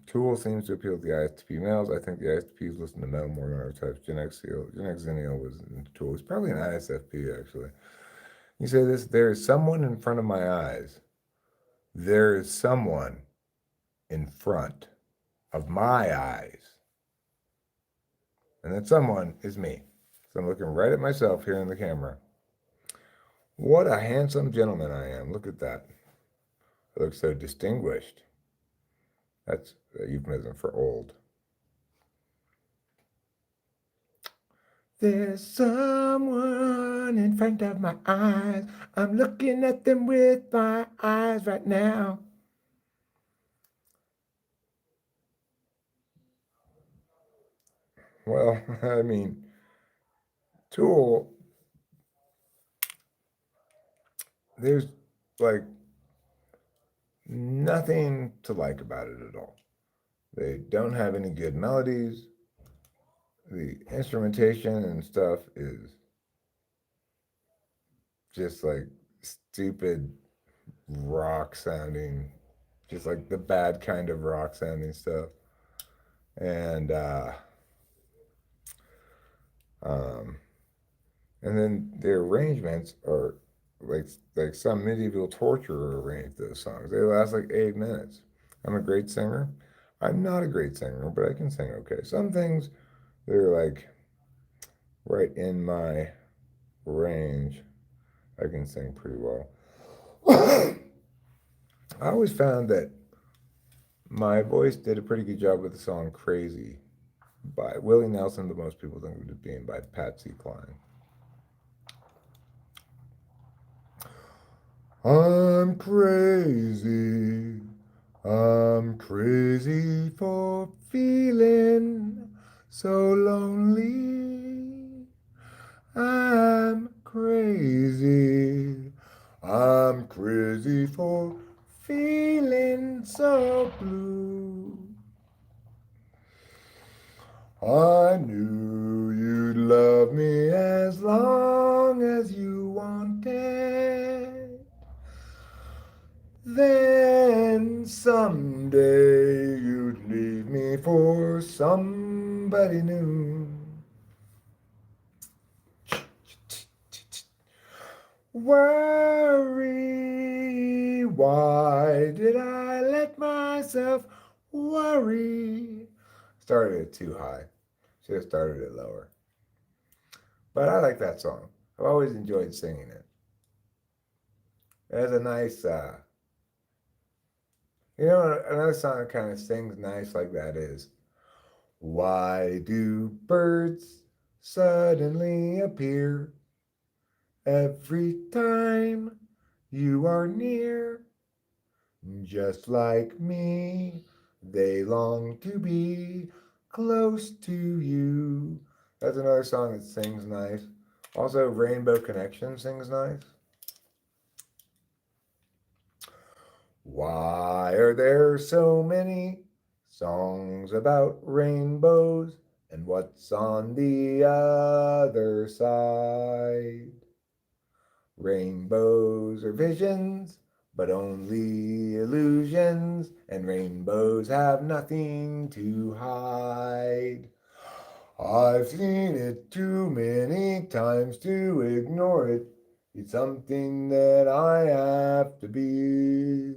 A: Tool seems to appeal to the ISTP males. I think the ISTPs listen to metal more than other types. Gen X Zennial was into Tool. He's probably an ISFP, actually. You say this, there is someone in front of my eyes. There is someone in front of my eyes. And that someone is me. So I'm looking right at myself here in the camera. What a handsome gentleman I am. Look at that. I look so distinguished. That's a euphemism for old. There's someone in front of my eyes. I'm looking at them with my eyes right now. Well, I mean, Tool, there's like nothing to like about it at all. They don't have any good melodies. The instrumentation and stuff is just like stupid rock sounding, just like the bad kind of rock sounding stuff. And um, and then the arrangements are like some medieval torturer arranged those songs. They last like 8 minutes. I'm a great singer. I'm not a great singer, but I can sing okay. Some things they're like right in my range. I can sing pretty well. I always found that my voice did a pretty good job with the song Crazy by Willie Nelson, but most people think of it being by Patsy Cline. I'm crazy. I'm crazy for feeling so lonely. I'm crazy. I'm crazy for feeling so blue. I knew you'd love me as long as you wanted. Then someday you'd leave me for somebody new. Worry, why did I let myself worry? Started it too high. Should have started it lower. But I like that song. I've always enjoyed singing it. It has a nice, another song that kind of sings nice like that is, why do birds suddenly appear every time you are near? Just like me, they long to be close to you. That's another song that sings nice. Also, Rainbow Connection sings nice. Why are there so many songs about rainbows? And what's on the other side? Rainbows are visions, but only illusions, and rainbows have nothing to hide. I've seen it too many times to ignore it. It's something that I have to be.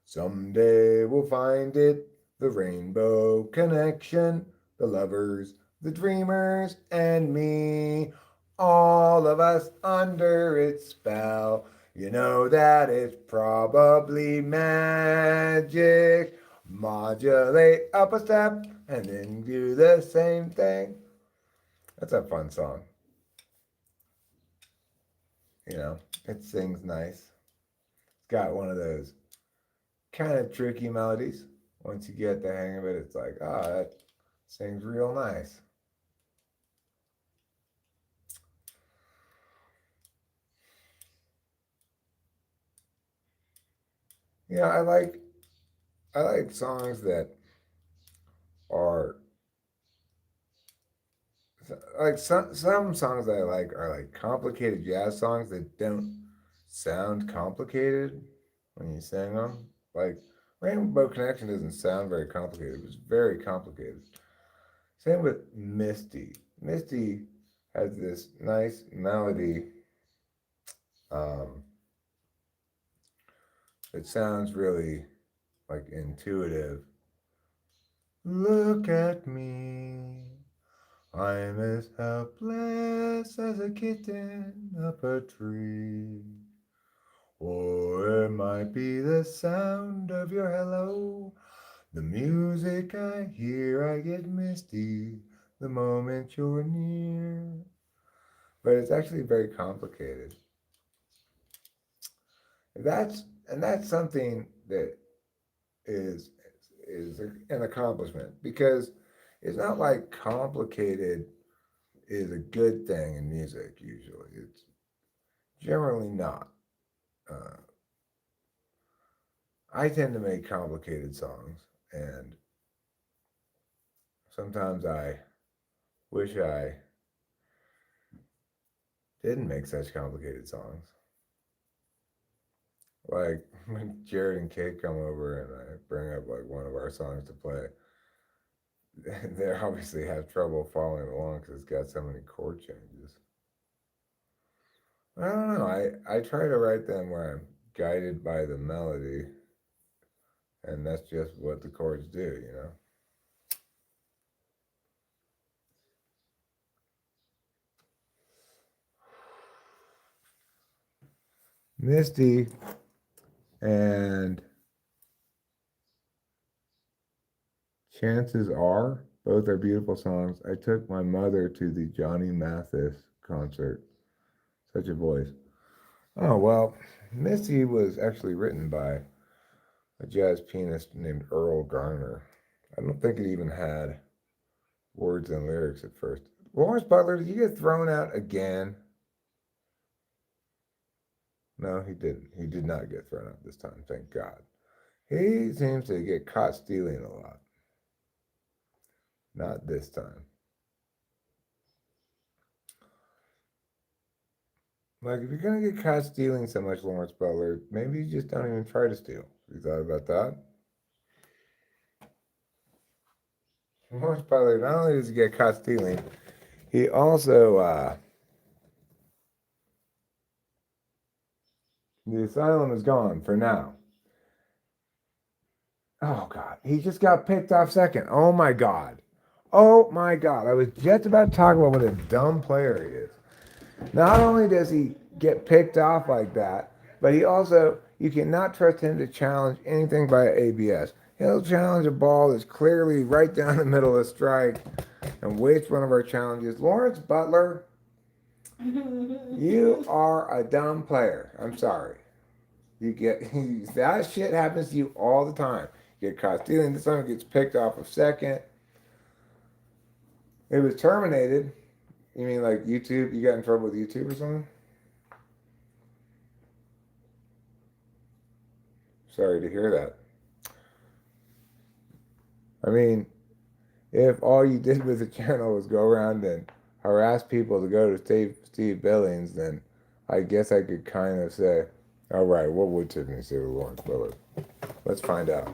A: Someday we'll find it, the rainbow connection, the lovers, the dreamers, and me. All of us under its spell. You know that it's probably magic. Modulate up a step and then do the same thing. That's a fun song. It sings nice. It's got one of those kind of tricky melodies. Once you get the hang of it, it's like, that sings real nice. I like songs that are like some songs that I like are like complicated jazz songs that don't sound complicated when you sing them. Like Rainbow Connection doesn't sound very complicated. It's very complicated. Same with Misty. Misty has this nice melody. Um, it sounds really like intuitive. Look at me. I'm as helpless as a kitten up a tree. Or it might be the sound of your hello. The music I hear, I get misty the moment you're near. But it's actually very complicated. That's something that is is an accomplishment because it's not like complicated is a good thing in music usually. It's generally not. I tend to make complicated songs, and sometimes I wish I didn't make such complicated songs. Like when Jared and Kate come over and I bring up like one of our songs to play, they obviously have trouble following along because it's got so many chord changes. I don't know. I try to write them where I'm guided by the melody, and that's just what the chords do, you know? Misty and Chances Are, both are beautiful songs. I took my mother to the Johnny Mathis concert. Such a voice. Oh, well, Misty was actually written by a jazz pianist named Earl Garner. I don't think it even had words and lyrics at first. Lawrence Butler, did you get thrown out again? No, he didn't. He did not get thrown out this time, thank God. He seems to get caught stealing a lot. Not this time. Like, if you're going to get caught stealing so much, Lawrence Butler, maybe you just don't even try to steal. You thought about that? Lawrence Butler, not only does he get caught stealing, he also, the asylum is gone for now. Oh, God. He just got picked off second. Oh, my God. Oh, my God. I was just about to talk about what a dumb player he is. Not only does he get picked off like that, but he also, you cannot trust him to challenge anything by ABS. He'll challenge a ball that's clearly right down the middle of the strike and waste one of our challenges. Lawrence Butler, you are a dumb player. I'm sorry. You get that shit happens to you all the time. You get caught stealing. This one gets picked off of second. It was terminated. You mean like YouTube? You got in trouble with YouTube or something? Sorry to hear that. I mean, if all you did with the channel was go around and harass people to go to Steve Billings, then I guess I could kind of say, all right, what would Tiffany say with Lawrence Butler? Let's find out.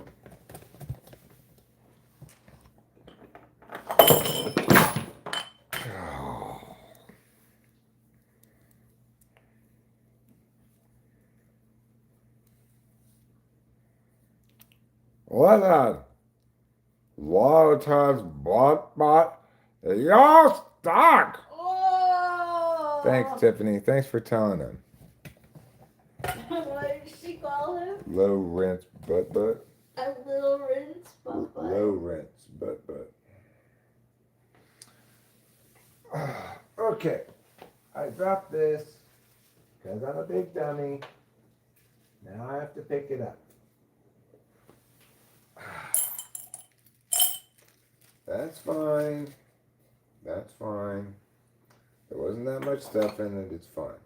A: What a lot of times bot y'all stuck.
C: Oh!
A: Thanks, Tiffany. Thanks for telling him.
C: What did she call him?
A: Low rinse butt.
C: A little rinse, butt.
A: Low rinse butt. Okay, I dropped this because I'm a big dummy. Now I have to pick it up. That's fine. That's fine. There wasn't that much stuff in it. It's fine.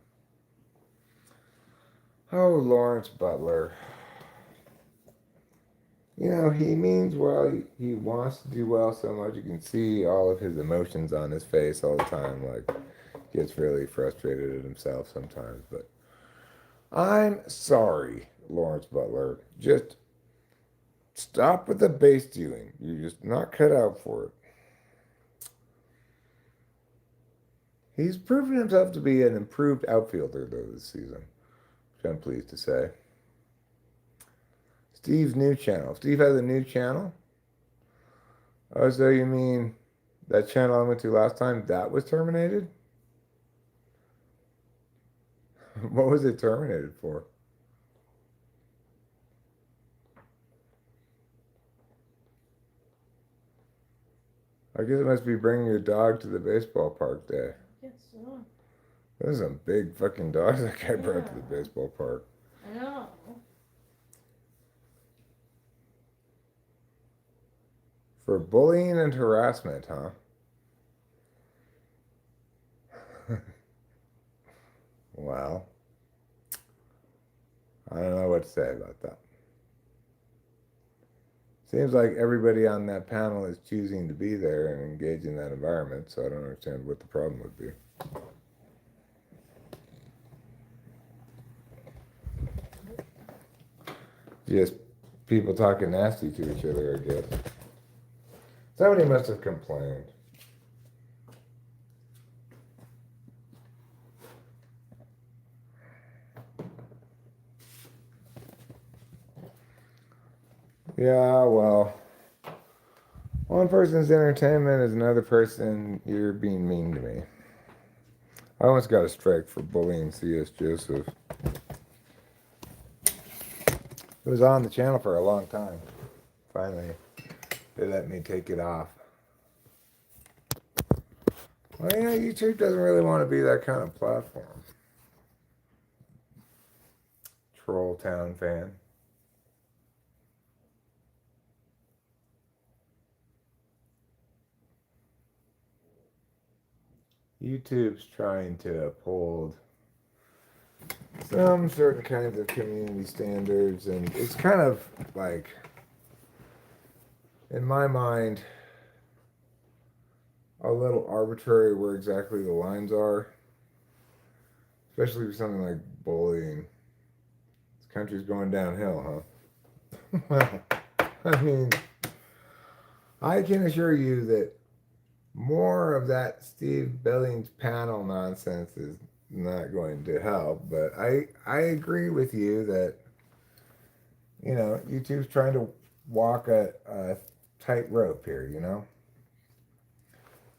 A: Oh, Lawrence Butler. You know, he means well. He wants to do well so much. You can see all of his emotions on his face all the time. Like, gets really frustrated at himself sometimes. But I'm sorry, Lawrence Butler. Just stop with the base dealing. You're just not cut out for it. He's proven himself to be an improved outfielder, though, this season, which I'm pleased to say. Steve's new channel. Steve has a new channel? Oh, so you mean that channel I went to last time, that was terminated? What was it terminated for? I guess it must be bringing your dog to the baseball park day.
C: Yes, so.
A: Those are some big fucking dogs that guy brought to the baseball park.
C: I know.
A: For bullying and harassment, huh? Well, I don't know what to say about that. Seems like everybody on that panel is choosing to be there and engage in that environment, so I don't understand what the problem would be. Just people talking nasty to each other, I guess. Somebody must have complained. Yeah, well, one person's entertainment is another person, you're being mean to me. I once got a strike for bullying C.S. Joseph. It was on the channel for a long time. Finally, they let me take it off. Well, YouTube doesn't really want to be that kind of platform. Troll Town fan. YouTube's trying to uphold some certain kinds of community standards, and it's kind of like, in my mind, a little arbitrary where exactly the lines are, especially for something like bullying. This country's going downhill, huh? Well, I mean, I can assure you that more of that Steve Billings panel nonsense is not going to help, but I agree with you that, YouTube's trying to walk a tightrope here,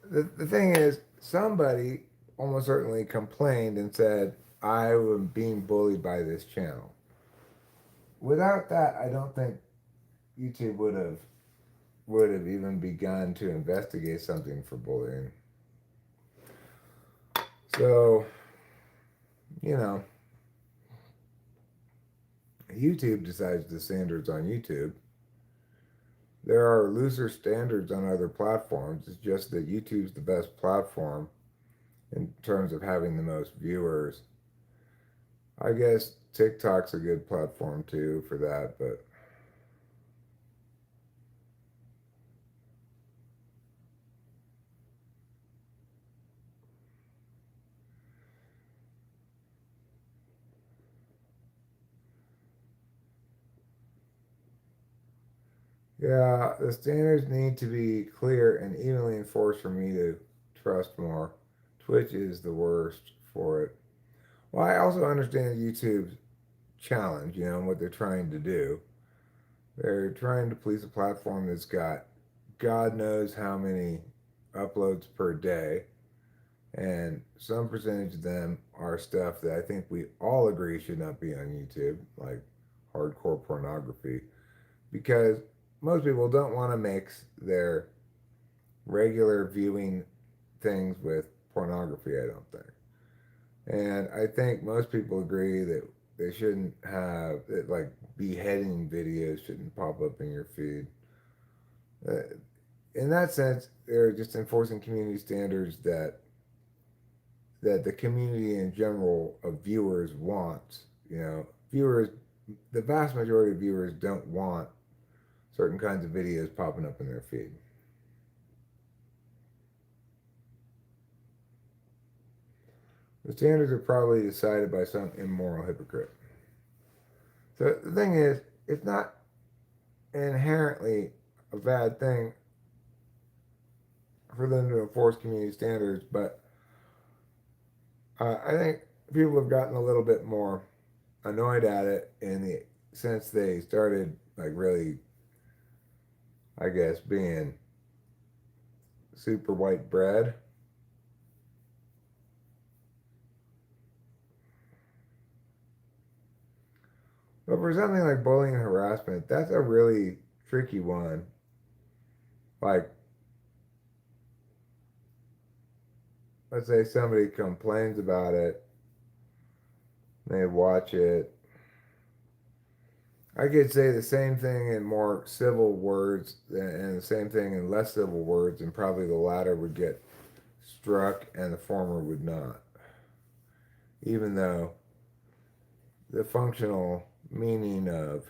A: The thing is, somebody almost certainly complained and said, I am being bullied by this channel. Without that, I don't think YouTube would have even begun to investigate something for bullying. So, YouTube decides the standards on YouTube. There are looser standards on other platforms. It's just that YouTube's the best platform in terms of having the most viewers. I guess TikTok's a good platform too for that, but yeah, the standards need to be clear and evenly enforced for me to trust more. Twitch is the worst for it. Well, I also understand YouTube's challenge, and what they're trying to do. They're trying to police a platform that's got God knows how many uploads per day, and some percentage of them are stuff that I think we all agree should not be on YouTube, like hardcore pornography, because most people don't want to mix their regular viewing things with pornography, I don't think. And I think most people agree that they shouldn't have that, like beheading videos shouldn't pop up in your feed. In that sense, they're just enforcing community standards that the community in general of viewers wants. Viewers, the vast majority of viewers don't want certain kinds of videos popping up in their feed. The standards are probably decided by some immoral hypocrite. So the thing is, it's not inherently a bad thing for them to enforce community standards, but I think people have gotten a little bit more annoyed at it in the sense they started like really, I guess, being super white bread. But for something like bullying and harassment, that's a really tricky one. Like, let's say somebody complains about it, they watch it. I could say the same thing in more civil words and the same thing in less civil words, and probably the latter would get struck and the former would not. Even though the functional meaning of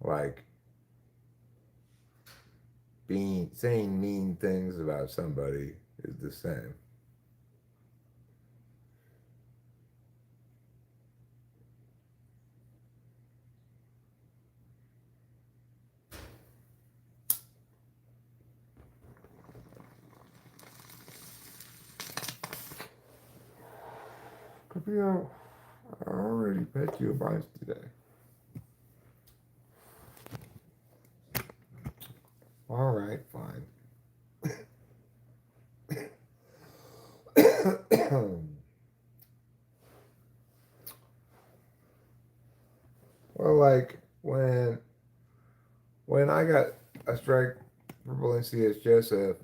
A: like being saying mean things about somebody is the same. Caprio, I already pet you a bunch today. All right, fine. Well, like when I got a strike for bullying C.S. Joseph,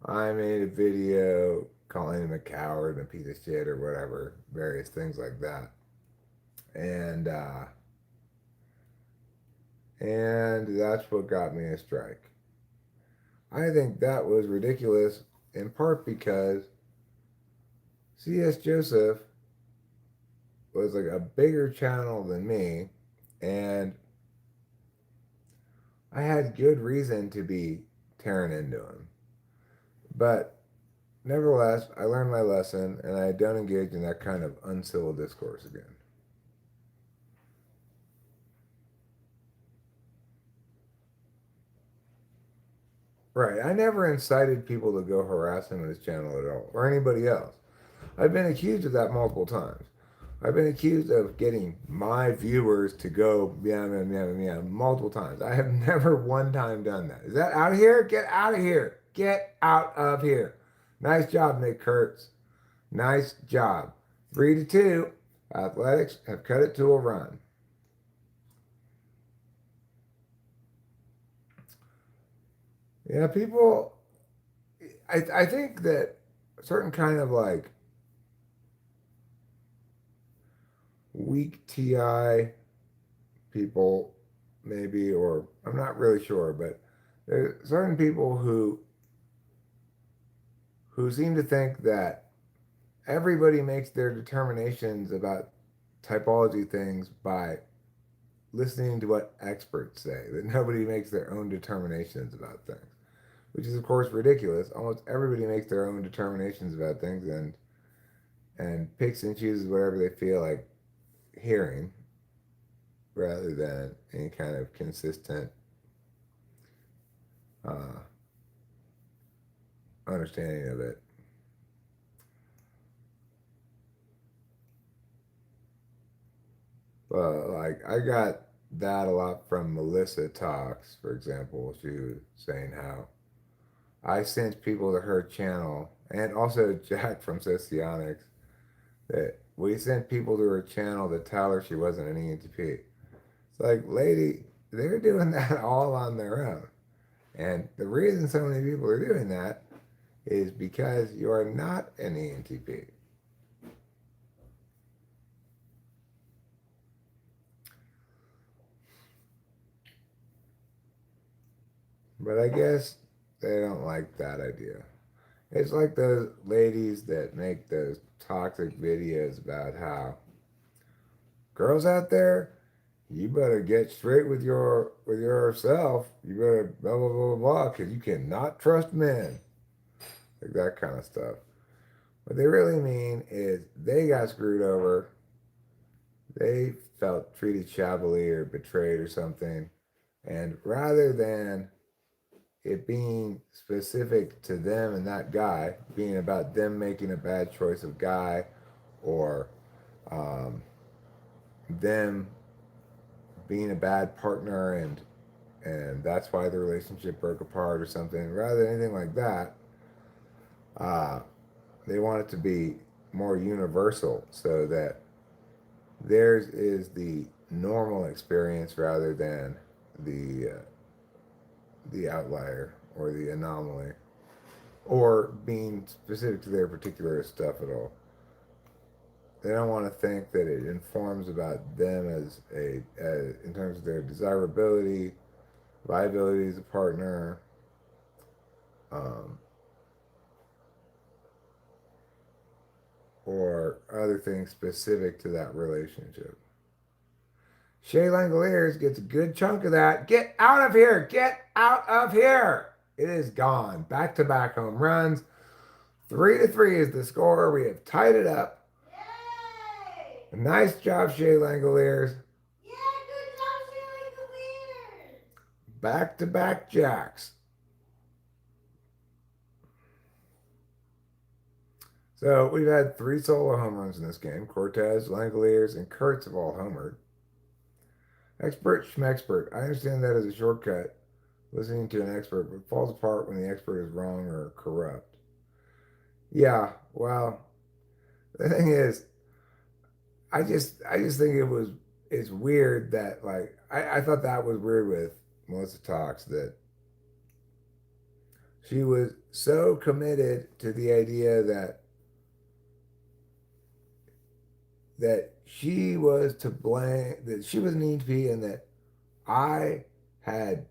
A: I made a video calling him a coward and a piece of shit or whatever, various things like that, and that's what got me a strike. I think that was ridiculous, in part because C.S. Joseph was like a bigger channel than me, and I had good reason to be tearing into him. But nevertheless, I learned my lesson, and I don't engage in that kind of uncivil discourse again. Right, I never incited people to go harass him on his channel at all, or anybody else. I've been accused of that multiple times. I've been accused of getting my viewers to go multiple times. I have never one time done that. Is that out of here? Get out of here. Get out of here. Nice job, Nick Kurtz. Nice job. 3-2. Athletics have cut it to a run. Yeah, people. I think that certain kind of like weak TI people, maybe, or I'm not really sure, but there's certain people who seem to think that everybody makes their determinations about typology things by listening to what experts say, that nobody makes their own determinations about things, which is of course ridiculous. Almost everybody makes their own determinations about things and picks and chooses whatever they feel like hearing rather than any kind of consistent uh, understanding of it. But like I got that a lot from Melissa Talks, for example. She was saying how I sent people to her channel, and also Jack from Socionics, that we sent people to her channel to tell her she wasn't an ENTP. It's like, lady, they're doing that all on their own. And the reason so many people are doing that is because you are not an ENTP. But I guess they don't like that idea. It's like those ladies that make those toxic videos about how girls out there, you better get straight with yourself. You better blah blah blah blah because you cannot trust men. Like that kind of stuff. What they really mean is they got screwed over. They felt treated shabbily or betrayed or something. And rather than it being specific to them and that guy, being about them making a bad choice of guy or them being a bad partner and that's why the relationship broke apart or something, rather than anything like that, uh, they want it to be more universal so that theirs is the normal experience rather than the outlier or the anomaly or being specific to their particular stuff at all. They don't want to think that it informs about them as in terms of their desirability, viability as a partner, um, or other things specific to that relationship. Shea Langoliers gets a good chunk of that. Get out of here! Get out of here! It is gone. Back-to-back home runs. 3-3 is the score. We have tied it up.
C: Yay!
A: Nice job, Shea Langoliers.
C: Yeah, good job, Shirley Cavaliers!
A: Back-to-back jacks. So we've had 3 solo home runs in this game. Cortez, Langoliers, and Kurtz have all homered. Expert schmexpert. I understand that as a shortcut, listening to an expert, but falls apart when the expert is wrong or corrupt. Yeah, well, the thing is, I just think it's weird that like I thought that was weird with Melissa Talks that she was so committed to the idea that she was to blame, that she was an ET, and that I had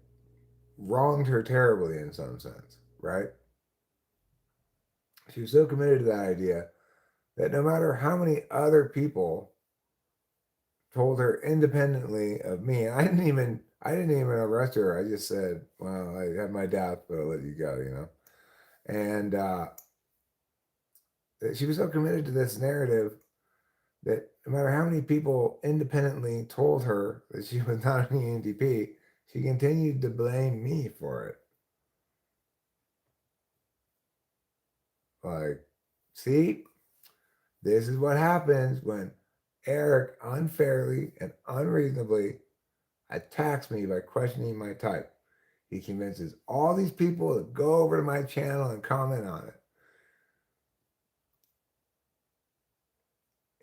A: wronged her terribly in some sense, right? She was so committed to that idea that no matter how many other people told her independently of me, I didn't even arrest her. I just said, well, I have my doubts, but I'll let you go, you know? And she was so committed to this narrative that no matter how many people independently told her that she was not an ENTP, she continued to blame me for it. Like, see, this is what happens when Eric unfairly and unreasonably attacks me by questioning my type. He convinces all these people to go over to my channel and comment on it.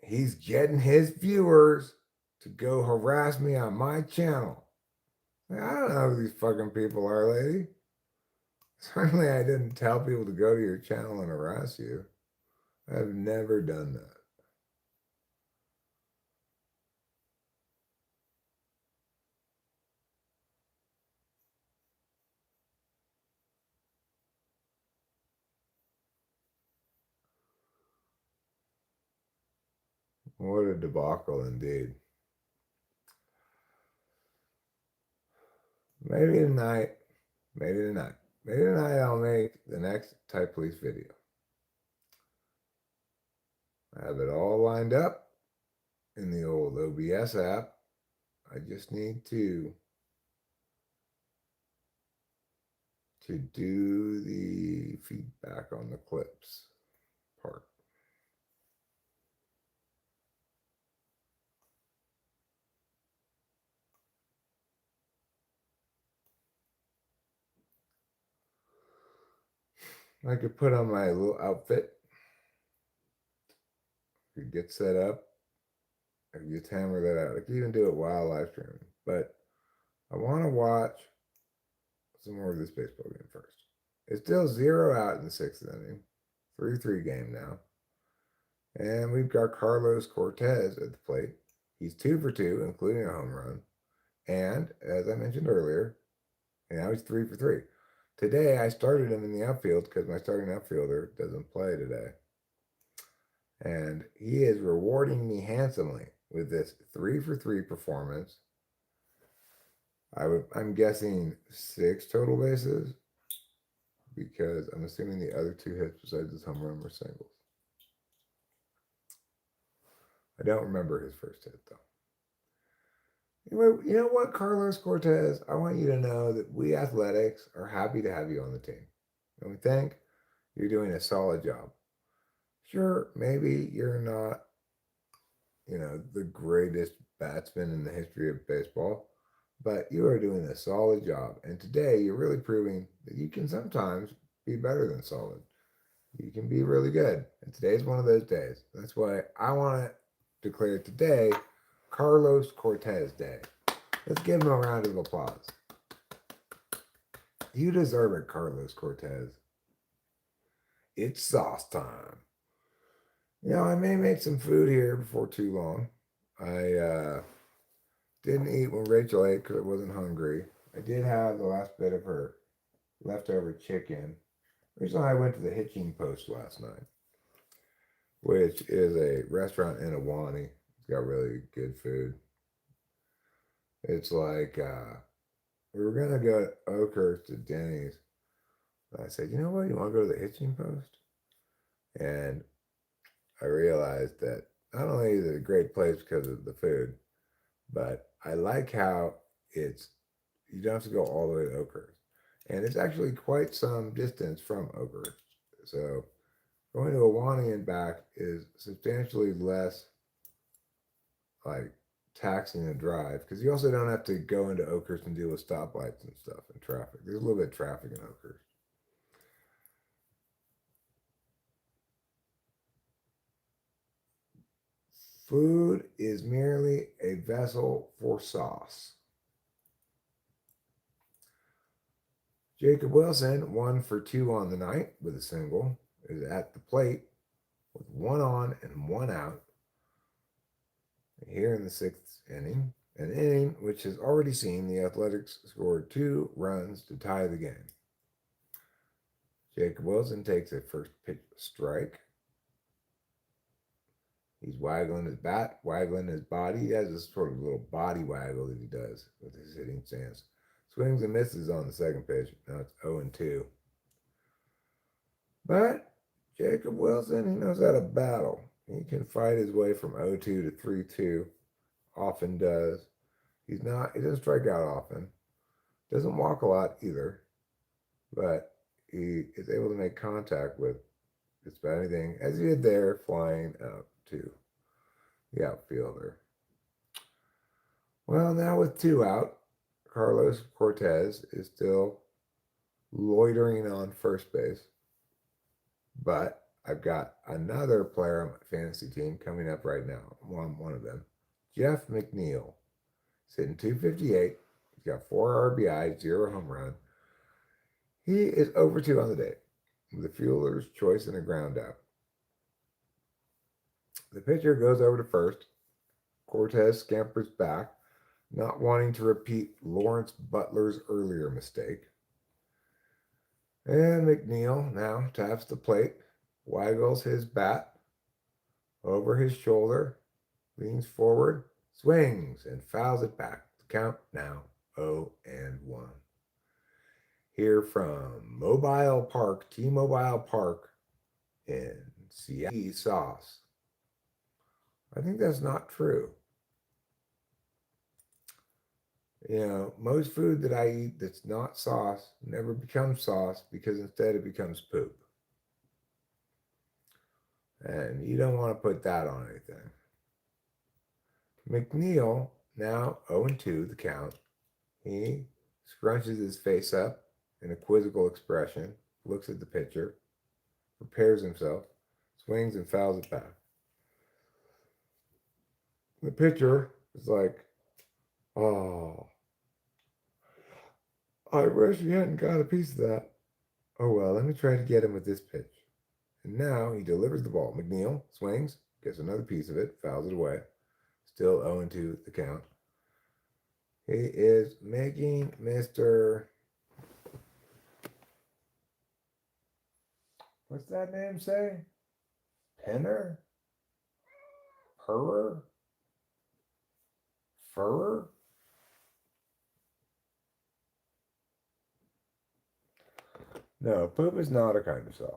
A: He's getting his viewers to go harass me on my channel. Like, I don't know who these fucking people are, lady. Certainly I didn't tell people to go to your channel and harass you. I've never done that. What a debacle indeed. Maybe tonight, maybe tonight I'll make the next Type Police video. I have it all lined up in the old OBS app. I just need to do the feedback on the clips part. I could put on my little outfit. I could get set up. I could just hammer that out. I could even do it while live streaming. But I want to watch some more of this baseball game first. It's still 0 out in the 6th inning. 3-3 game now. And we've got Carlos Cortez at the plate. He's 2 for 2, including a home run. And as I mentioned earlier, now he's 3 for 3. Today I started him in the outfield because my starting outfielder doesn't play today. And he is rewarding me handsomely with this 3 for 3 performance. I'm guessing 6 total bases because I'm assuming the other 2 hits besides his home run were singles. I don't remember his first hit though. Anyway, you know what, Carlos Cortez? I want you to know that we Athletics are happy to have you on the team. And we think you're doing a solid job. Sure, maybe you're not, the greatest batsman in the history of baseball, but you are doing a solid job. And today you're really proving that you can sometimes be better than solid. You can be really good. And today's one of those days. That's why I want to declare today Carlos Cortez Day. Let's give him a round of applause. You deserve it, Carlos Cortez. It's sauce time. I may make some food here before too long. I didn't eat when Rachel ate because I wasn't hungry. I did have the last bit of her leftover chicken. Recently, I went to the Hitching Post last night, which is a restaurant in Awani. It's got really good food. It's like we were gonna go to Oakhurst to Denny's. I said, you know what? You want to go to the Hitching Post? And I realized that not only is it a great place because of the food, but I like how it's you don't have to go all the way to Oakhurst, and it's actually quite some distance from Oakhurst. So going to Awani and back is substantially less like taxing a drive because you also don't have to go into Oakhurst and deal with stoplights and stuff and traffic. There's a little bit of traffic in Oakhurst. Food is merely a vessel for sauce. Jacob Wilson, 1 for 2 on the night with a single, is at the plate with 1 on and 1 out here in the 6th inning. An inning which has already seen the Athletics score 2 runs to tie the game. Jacob Wilson takes a first pitch strike. He's waggling his bat, waggling his body. He has this sort of little body waggle that he does with his hitting stance. Swings and misses on the second pitch. Now it's 0-2. But Jacob Wilson, he knows how to battle. He can fight his way from 0-2 to 3-2. Often does. He doesn't strike out often. Doesn't walk a lot either. But he is able to make contact with just about anything, as he did there, flying out to the outfielder. Well, now with 2 out, Carlos Cortez is still loitering on first base. But I've got another player on my fantasy team coming up right now. One of them, Jeff McNeil, sitting 258. He's got 4 RBIs, 0 home run. He is over 2 on the day with a fielder's choice and a ground out. The pitcher goes over to first. Cortez scampers back, not wanting to repeat Lawrence Butler's earlier mistake. And McNeil now taps the plate, waggles his bat over his shoulder, leans forward, swings, and fouls it back. The count now 0-1. Here from T-Mobile Park in Seattle. Sauce. I think that's not true. Most food that I eat that's not sauce never becomes sauce because instead it becomes poop. And you don't want to put that on anything. McNeil, now 0-2, the count. He scrunches his face up in a quizzical expression, looks at the pitcher, prepares himself, swings and fouls it back. The pitcher is like, oh, I wish he hadn't got a piece of that. Oh well, let me try to get him with this pitch. And now he delivers the ball. McNeil swings, gets another piece of it, fouls it away. Still 0-2 the count. He is making Mr. What's that name say? Penner? Purrer? Furrer? No, poop is not a kind of sauce.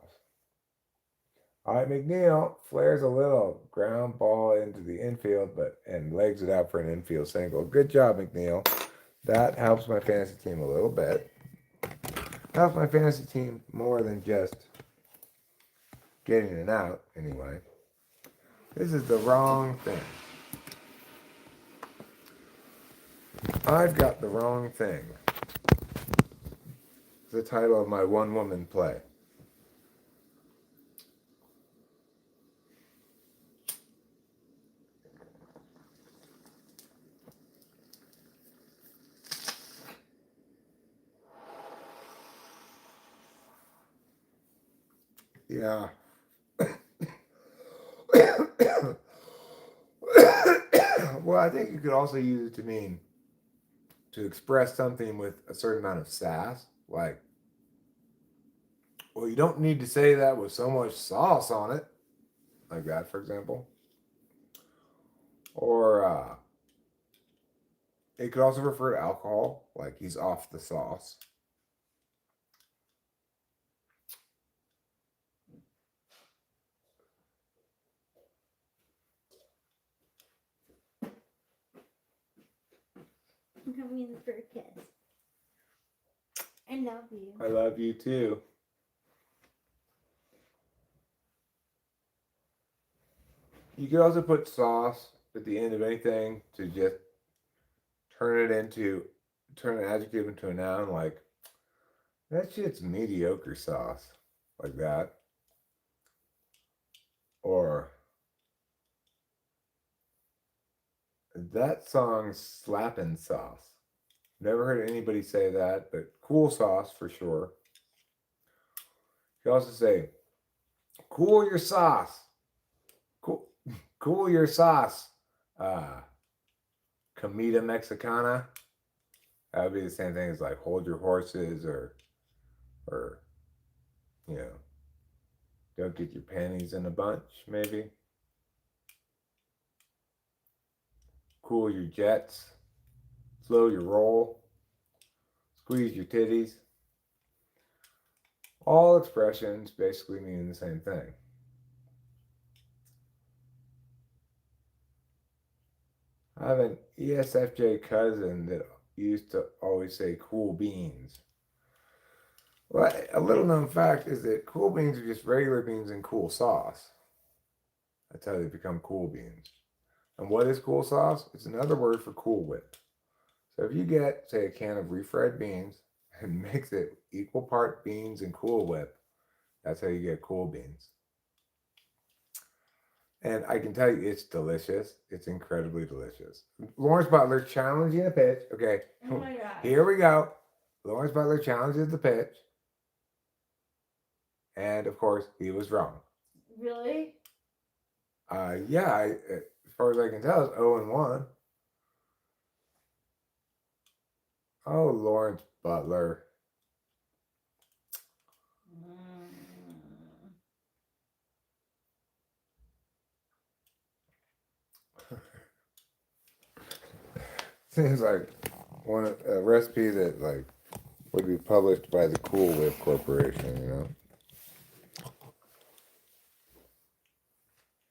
A: All right, McNeil flares a little ground ball into the infield, and legs it out for an infield single. Good job, McNeil. That helps my fantasy team a little bit. Helps my fantasy team more than just getting an out, anyway. This is the wrong thing. I've got the wrong thing. It's the title of my one-woman play. Yeah. Well, I think you could also use it to mean to express something with a certain amount of sass. Like, well, you don't need to say that with so much sauce on it. Like that, for example. Or, It could also refer to alcohol, like he's off the sauce.
C: I mean, for a kiss. I love you.
A: I love you too. You could also put sauce at the end of anything to just turn an adjective into a noun, like that shit's mediocre sauce, like that. Or that song's slapping sauce. Never heard anybody say that, but cool sauce for sure. You can also say, cool your sauce. Cool, cool your sauce. Comida Mexicana. That would be the same thing as like hold your horses or you know, don't get your panties in a bunch, maybe. Cool your jets. Slow your roll. Squeeze your titties. All expressions basically mean the same thing. I have an ESFJ cousin that used to always say cool beans. Well, a little known fact is that cool beans are just regular beans in cool sauce. That's how they become cool beans. And what is cool sauce? It's another word for Cool Whip. So if you get, say, a can of refried beans and mix it equal part beans and Cool Whip, that's how you get cool beans. And I can tell you, it's delicious. It's incredibly delicious. Lawrence Butler challenging a pitch. Okay,
C: Oh my god.
A: here we go. Lawrence Butler challenges the pitch. And of course, he was wrong.
C: Really?
A: Yeah, as far as I can tell, it's 0-1. Oh, Lawrence Butler. Seems like a recipe that like would be published by the Cool Whip Corporation, you know.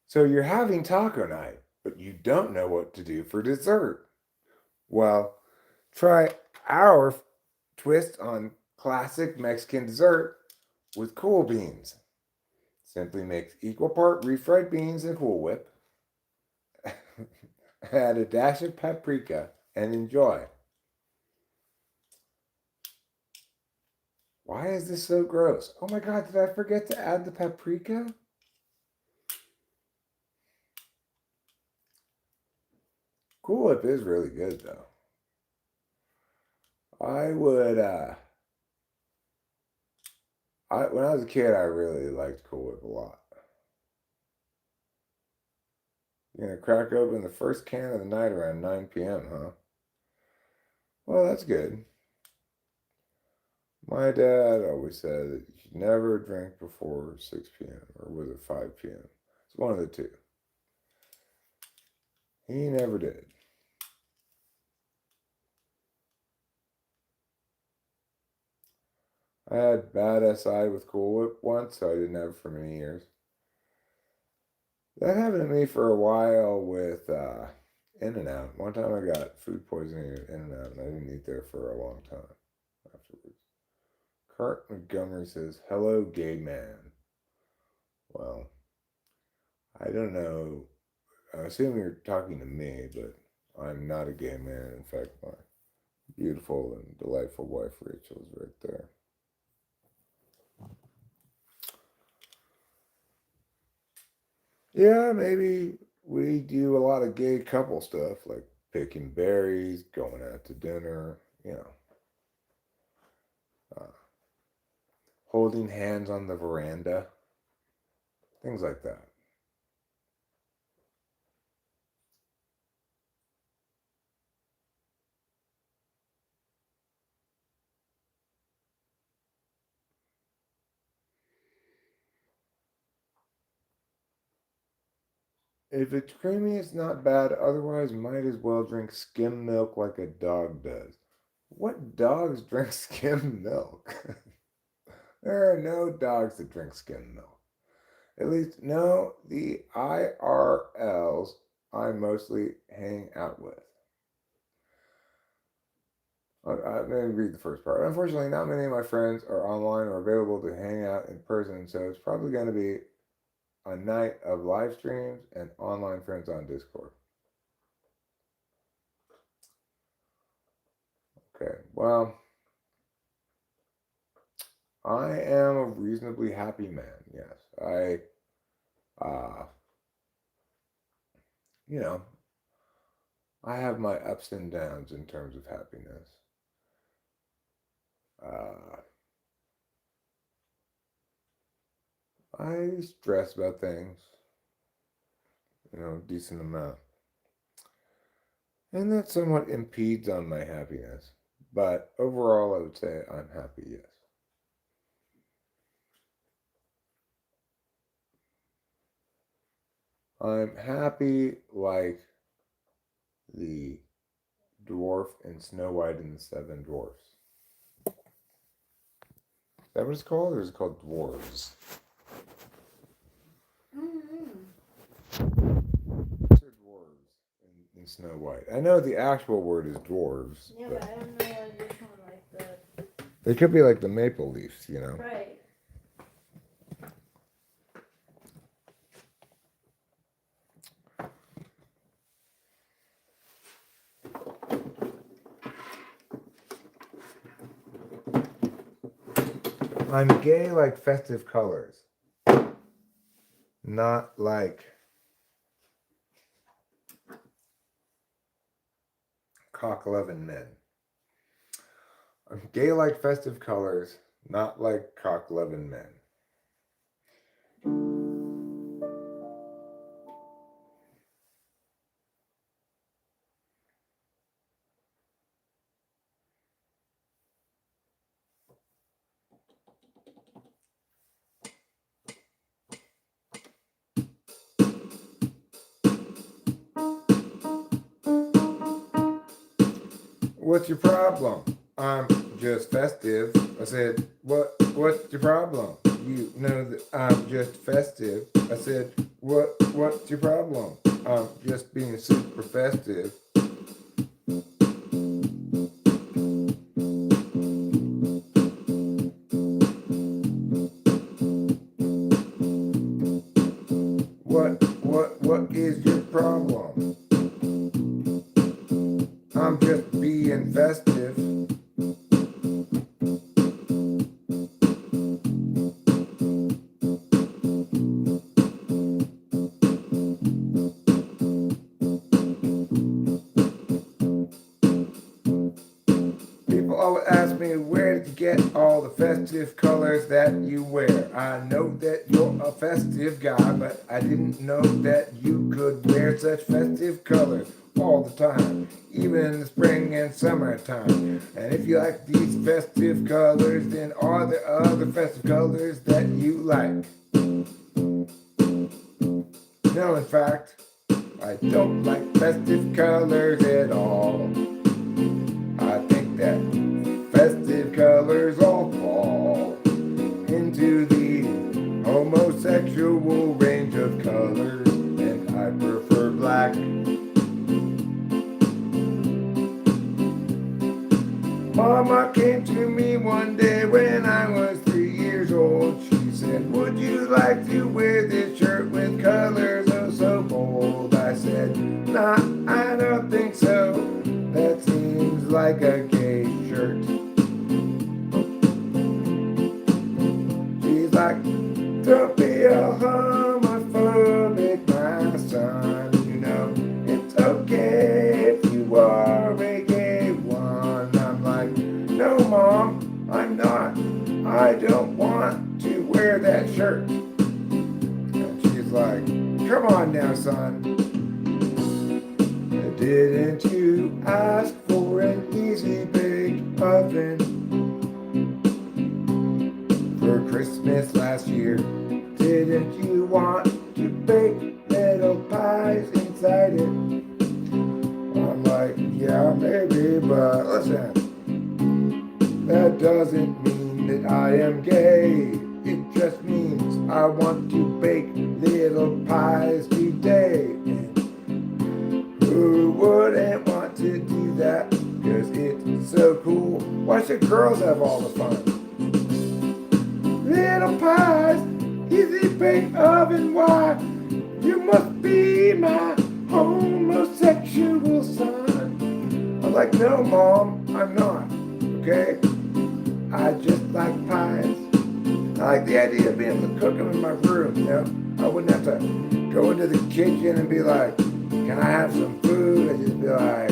A: So you're having taco night, but you don't know what to do for dessert. Well, try our twist on classic Mexican dessert with Cool Beans. Simply mix equal part refried beans and Cool Whip. Add a dash of paprika and enjoy. Why is this so gross? Oh my god, did I forget to add the paprika? Cool Whip is really good though. I would when I was a kid I really liked Cool Whip a lot. You're gonna crack open the first can of the night around 9 p.m., huh? Well, that's good. My dad always said that you should never drink before 6 p.m. or was it 5 p.m.? It's one of the two. He never did. I had bad SI with Cool Whip once, so I didn't have it for many years. That happened to me for a while with In-N-Out. One time I got food poisoning at In-N-Out, and I didn't eat there for a long time afterwards. Cart Montgomery says, hello, gay man. Well, I don't know. I assume you're talking to me, but I'm not a gay man. In fact, my beautiful and delightful wife, Rachel, is right there. Yeah, maybe we do a lot of gay couple stuff, like picking berries, going out to dinner, holding hands on the veranda, things like that. If it's creamy, it's not bad. Otherwise, might as well drink skim milk like a dog does. What dogs drink skim milk? There are no dogs that drink skim milk. At least, no, the IRLs I mostly hang out with. Let me read the first part. Unfortunately, not many of my friends are online or available to hang out in person, so it's probably going to be a night of live streams and online friends on Discord. Okay, well, I am a reasonably happy man, yes. Uh, you know, I have my ups and downs in terms of happiness. Uh, I stress about things, decent amount. And that somewhat impedes on my happiness. But overall, I would say I'm happy, yes. I'm happy like the dwarf in Snow White and the Seven Dwarfs. Is that what it's called? Or is it called dwarves? Dwarves in Snow White. I know the actual word is dwarves.
C: Yeah, but I don't know which one, like the.
A: They could be like the maple leaves,
C: Right.
A: I'm gay like festive colors, not like cock-loving men. I'm gay like festive colors, not like cock-loving men. What's your problem? I'm just festive. I said, what's your problem? You know that I'm just festive. I said, what's your problem? I'm just being super festive. What is your problem? I'm just being festive. People always ask me, where did you get all the festive colors that you wear? I know that you're a festive guy, but I didn't know that you could wear such festive colors all the time, even in the spring and summertime. And if you like these festive colors, then are there other festive colors that you like? No, in fact, I don't like festive colors at all. I think that festive colors all fall into the homosexual range of colors, and I prefer black. Mama came to me one day when I was 3 years old. She said, would you like to wear this shirt with colors oh so bold? I said, nah, I don't think so. That seems like a gay shirt. She's like, don't be a homophobic, my son. You know, it's okay if you are a gay one. I'm like, no, Mom, I'm not. I don't want to wear that shirt. And she's like, come on now, son. Didn't you ask for an easy bake oven for Christmas last year? Didn't you want to bake little pies? pies inside it. I'm like, yeah, maybe, but listen, that doesn't mean that I am gay. It just means I want to bake little pies today. And who wouldn't want to do that? Cause it's so cool. Why should girls have all the fun? Little pies, easy bake oven. Why? You must be my homosexual son. I'm like, no, Mom, I'm not. Okay? I just like pies. I like the idea of being able to cook them in my room, you know? I wouldn't have to go into the kitchen and be like, can I have some food? I'd just be like,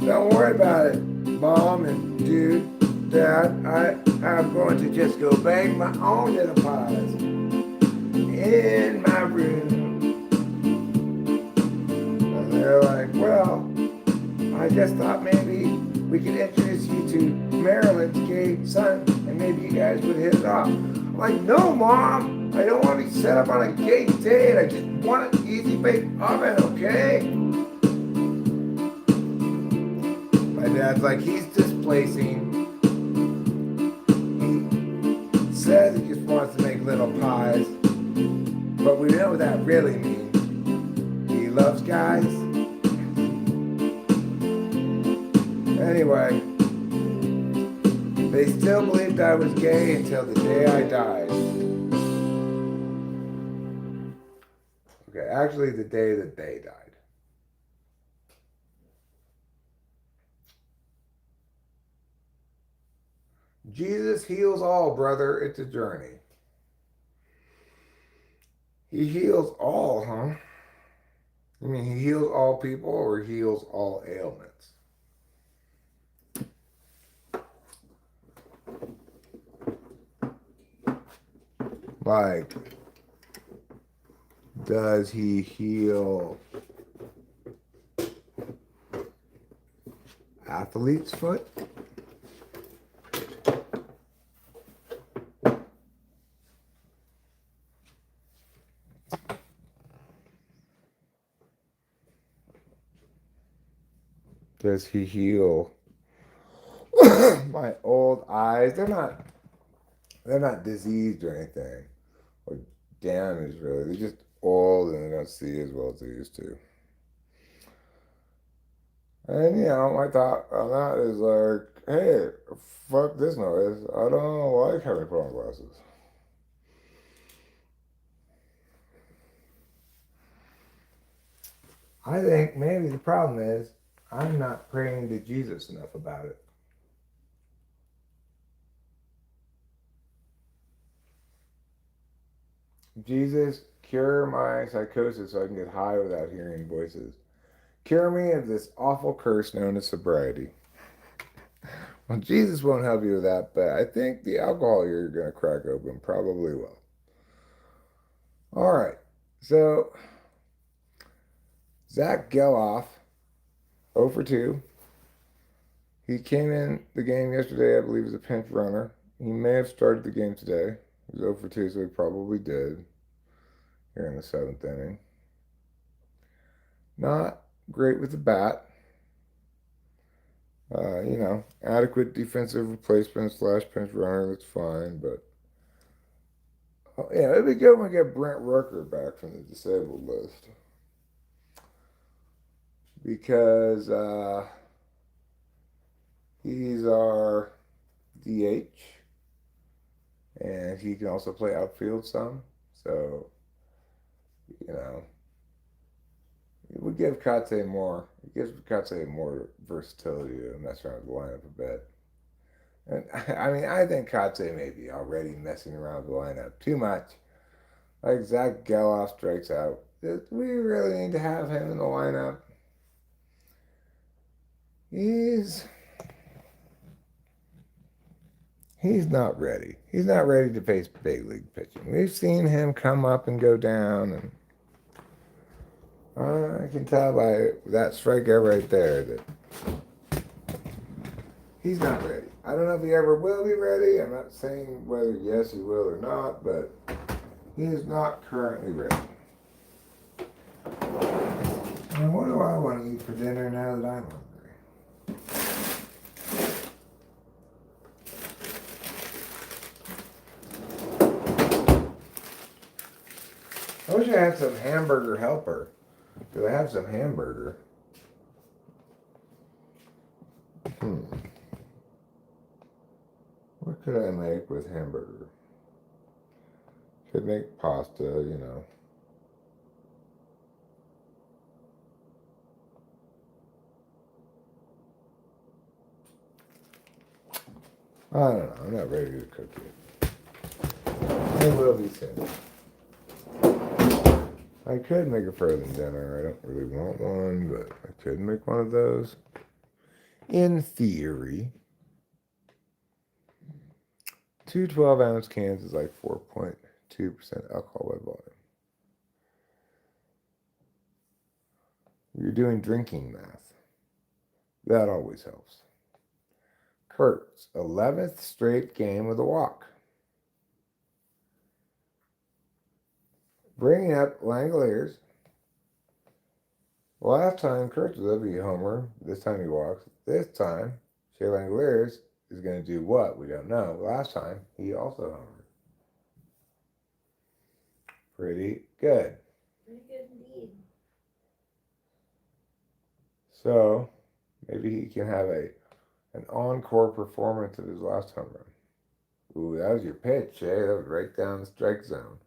A: don't worry about it, Mom and Dude, Dad. I'm going to just go bake my own little pies in my room. And they're like, well, I just thought maybe we could introduce you to Marilyn's gay son and maybe you guys would hit it off. I'm like, no, Mom, I don't want to be set up on a gay date. I just want an easy bake oven, okay? My dad's like, he's displacing. He says he just wants to make little pies, but we know what that really means. He loves guys. Anyway, they still believed I was gay until the day I died. Okay, actually the day that they died. Jesus heals all, brother. It's a journey. He heals all, huh? I mean, he heals all people or heals all ailments? Like, does he heal athlete's foot? Does he heal my old eyes? They're not diseased or anything, or damaged really. They're just old and they don't see as well as they used to. And my thought on that is like, hey, fuck this noise. I don't like having to put on glasses. I think maybe the problem is I'm not praying to Jesus enough about it. Jesus, cure my psychosis so I can get high without hearing voices. Cure me of this awful curse known as sobriety. Well, Jesus won't help you with that, but I think the alcohol you're going to crack open probably will. All right, so Zach Geloff, 0 for 2. He came in the game yesterday, I believe, as a pinch runner. He may have started the game today. He was 0 for 2, so he probably did here in the 7th inning. Not great with the bat. Adequate defensive replacement / pinch runner, that's fine, but it'd be good when we get Brent Rooker back from the disabled list. Because he's our DH, and he can also play outfield some, so, it would give Kate more. It gives Kate more versatility to mess around with the lineup a bit. And I think Kate may be already messing around with the lineup too much. Like Zach Geloff strikes out. Do we really need to have him in the lineup? He's not ready. He's not ready to face big league pitching. We've seen him come up and go down, and I can tell by that strikeout right there that he's not ready. I don't know if he ever will be ready. I'm not saying whether yes he will or not, but he is not currently ready. Now, what do I want to eat for dinner now that I'm hungry? I wish I had some hamburger helper. Do I have some hamburger? What could I make with hamburger? Could make pasta, you know. I don't know. I'm not ready to cook yet. I will be soon. I could make a frozen dinner. I don't really want one, but I could make one of those. In theory. 2 12-ounce cans is like 4.2% alcohol by volume. You're doing drinking math. That always helps. Kurt's 11th straight game with a walk. Bringing up Langoliers. Last time Kurt's was a homer. This time he walks. This time, Shea Langoliers is going to do what? We don't know. Last time, he also homered. Pretty good.
C: Pretty good indeed.
A: So, maybe he can have an encore performance of his last home run. Ooh, that was your pitch, Shea. That was right down the strike zone.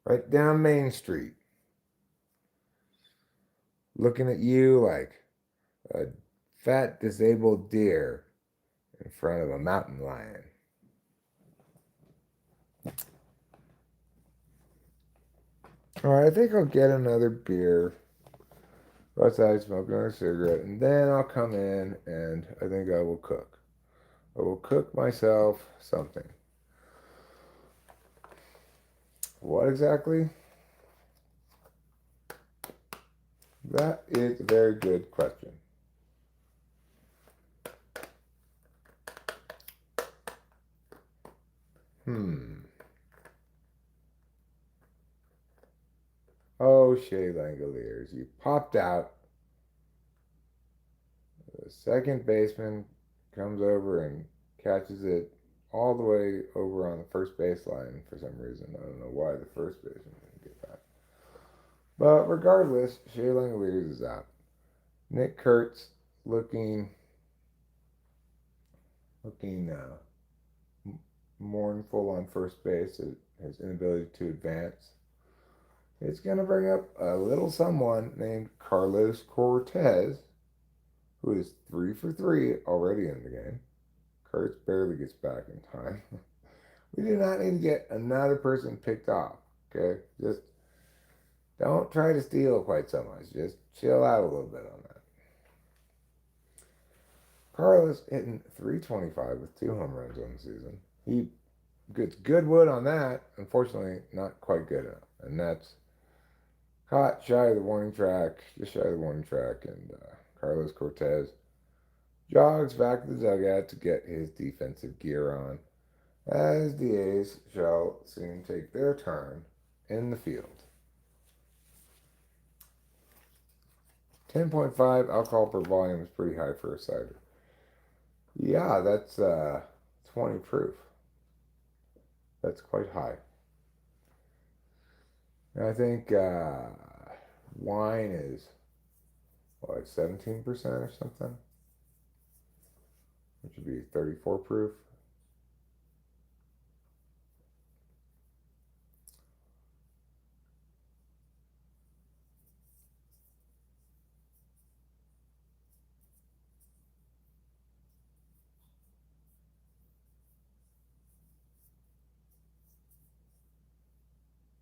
A: Right down Main Street. Looking at you like a fat disabled deer in front of a mountain lion. All right, I think I'll get another beer. Go outside, smoke another cigarette, and then I'll come in and I think I will cook. I will cook myself something. What exactly? That is a very good question. Oh, Shea Langoliers, you popped out. The second baseman comes over and catches it all the way over on the first baseline for some reason. I don't know why the first baseman didn't get back. But regardless, Shea Langoliers is out. Nick Kurtz looking mournful on first base at his inability to advance. It's going to bring up a little someone named Carlos Cortez, who is 3 for 3 already in the game. Kurtz barely gets back in time. We do not need to get another person picked off, okay? Just don't try to steal quite so much. Just chill out a little bit on that. Carlos hitting .325 with 2 home runs on the season. He gets good wood on that. Unfortunately, not quite good enough. And that's caught shy of the warning track, just shy of the warning track. And Carlos Cortez jogs back to the dugout to get his defensive gear on, as the A's shall soon take their turn in the field. 10.5 alcohol per volume is pretty high for a cider. Yeah, that's 20 proof. That's quite high. And I think wine is like 17% or something, which would be 34 proof.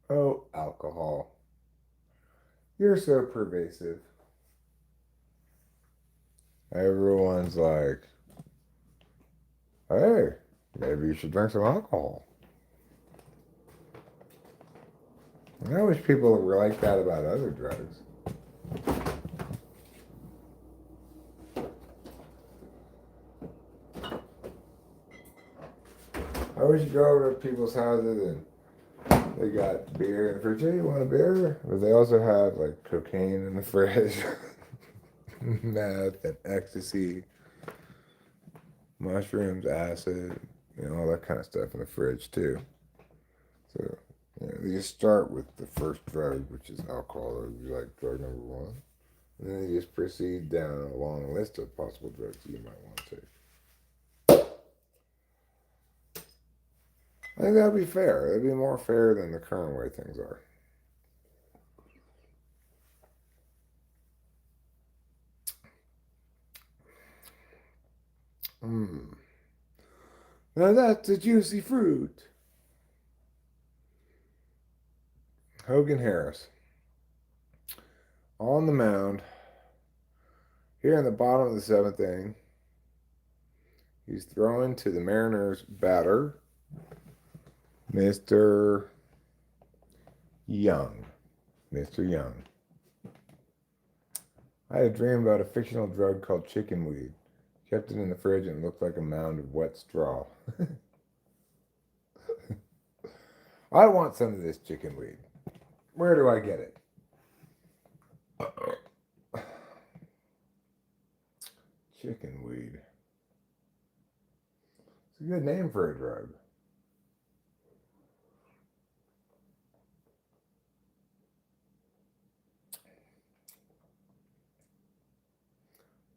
A: Oh, alcohol. You're so pervasive. Everyone's like, hey, maybe you should drink some alcohol. And I wish people were like that about other drugs. I wish you go over to people's houses and They got beer in the fridge. Hey, you want a beer? But they also have like cocaine in the fridge, meth and ecstasy, mushrooms, acid, all that kind of stuff in the fridge too. So, they just start with the first drug, which is alcohol. That would be like drug number one. And then they just proceed down a long list of possible drugs that you might want to take. I think that'd be fair. That'd be more fair than the current way things are. Now that's a juicy fruit. Hogan Harris on the mound here in the bottom of the seventh inning. He's throwing to the Mariners batter, Mr. Young. Mr. Young. I had a dream about a fictional drug called chicken weed. Kept it in the fridge and it looked like a mound of wet straw. I want some of this chicken weed. Where do I get it? Chicken weed. It's a good name for a drug.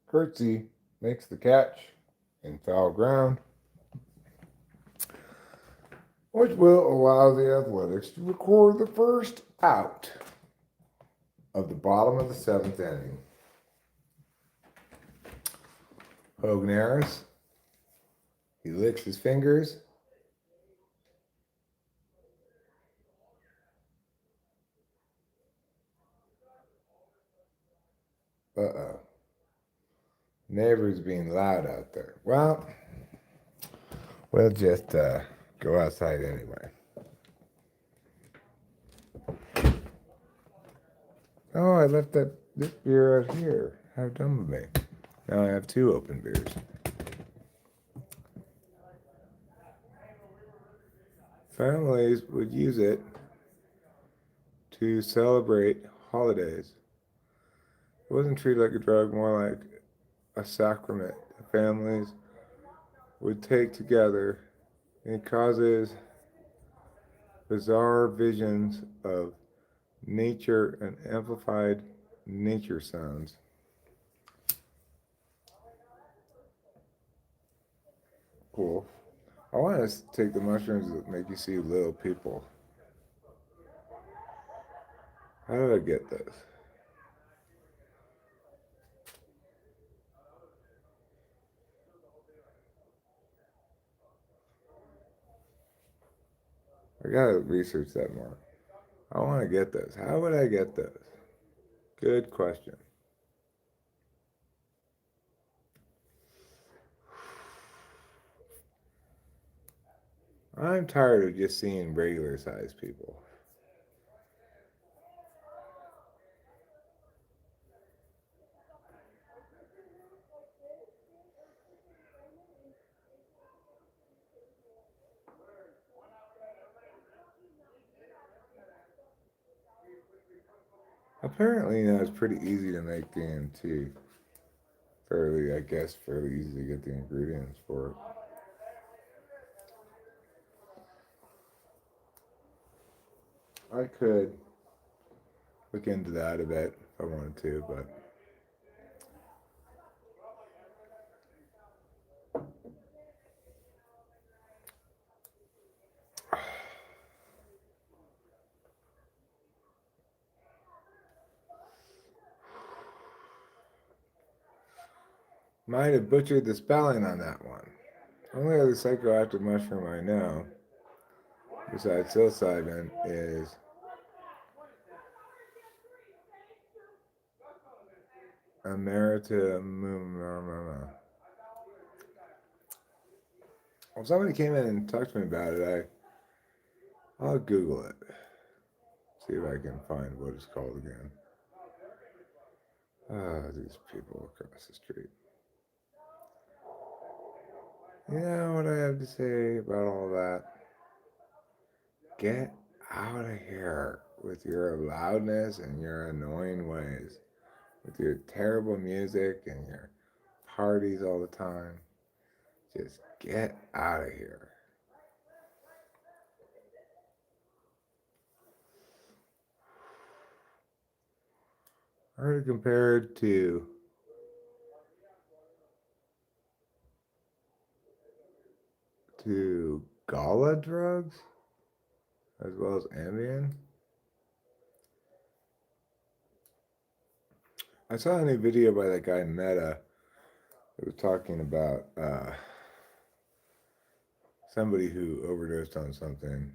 A: Curtsy makes the catch in foul ground, which will allow the Athletics to record the first out of the bottom of the seventh inning. Hogan Harris, he licks his fingers. Uh-oh. Neighbors being loud out there. Well, we'll just go outside anyway. Oh, I left this beer out here. How dumb of me. Now I have two open beers. Families would use it to celebrate holidays. It wasn't treated like a drug, more like a sacrament. Families would take together. It causes bizarre visions of nature and amplified nature sounds. Cool. I want to take the mushrooms that make you see little people. How did I get this? I gotta research that more. I want to get this. How would I get this? Good question. I'm tired of just seeing regular sized people. Apparently, it's pretty easy to make DMT. Fairly easy to get the ingredients for it. I could look into that a bit if I wanted to, but might have butchered the spelling on that one. Only other psychoactive mushroom I know, besides psilocybin, is Emerita. Well, somebody came in and talked to me about it. I'll Google it. See if I can find what it's called again. These people across the street. You know what I have to say about all that? Get out of here with your loudness and your annoying ways, with your terrible music and your parties all the time. Just get out of here. I heard it compared to gala drugs as well as Ambien. I saw a new video by that guy Meta that was talking about somebody who overdosed on something.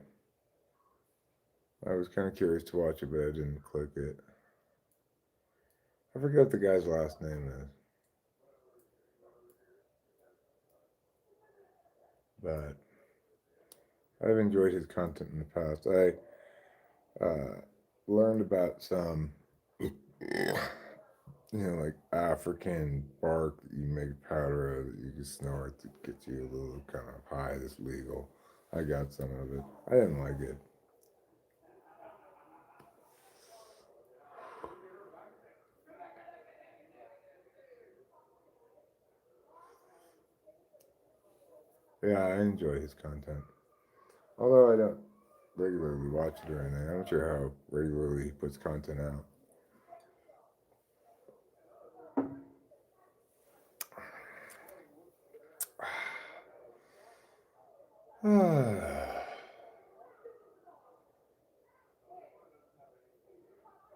A: I was kind of curious to watch it, but I didn't click it. I forget what the guy's last name is. But I've enjoyed his content in the past. I learned about some, like African bark that you make powder of that you can snort to get you a little kind of high that's legal. I got some of it. I didn't like it. Yeah, I enjoy his content. Although I don't regularly watch it or anything. I'm not sure how regularly he puts content out.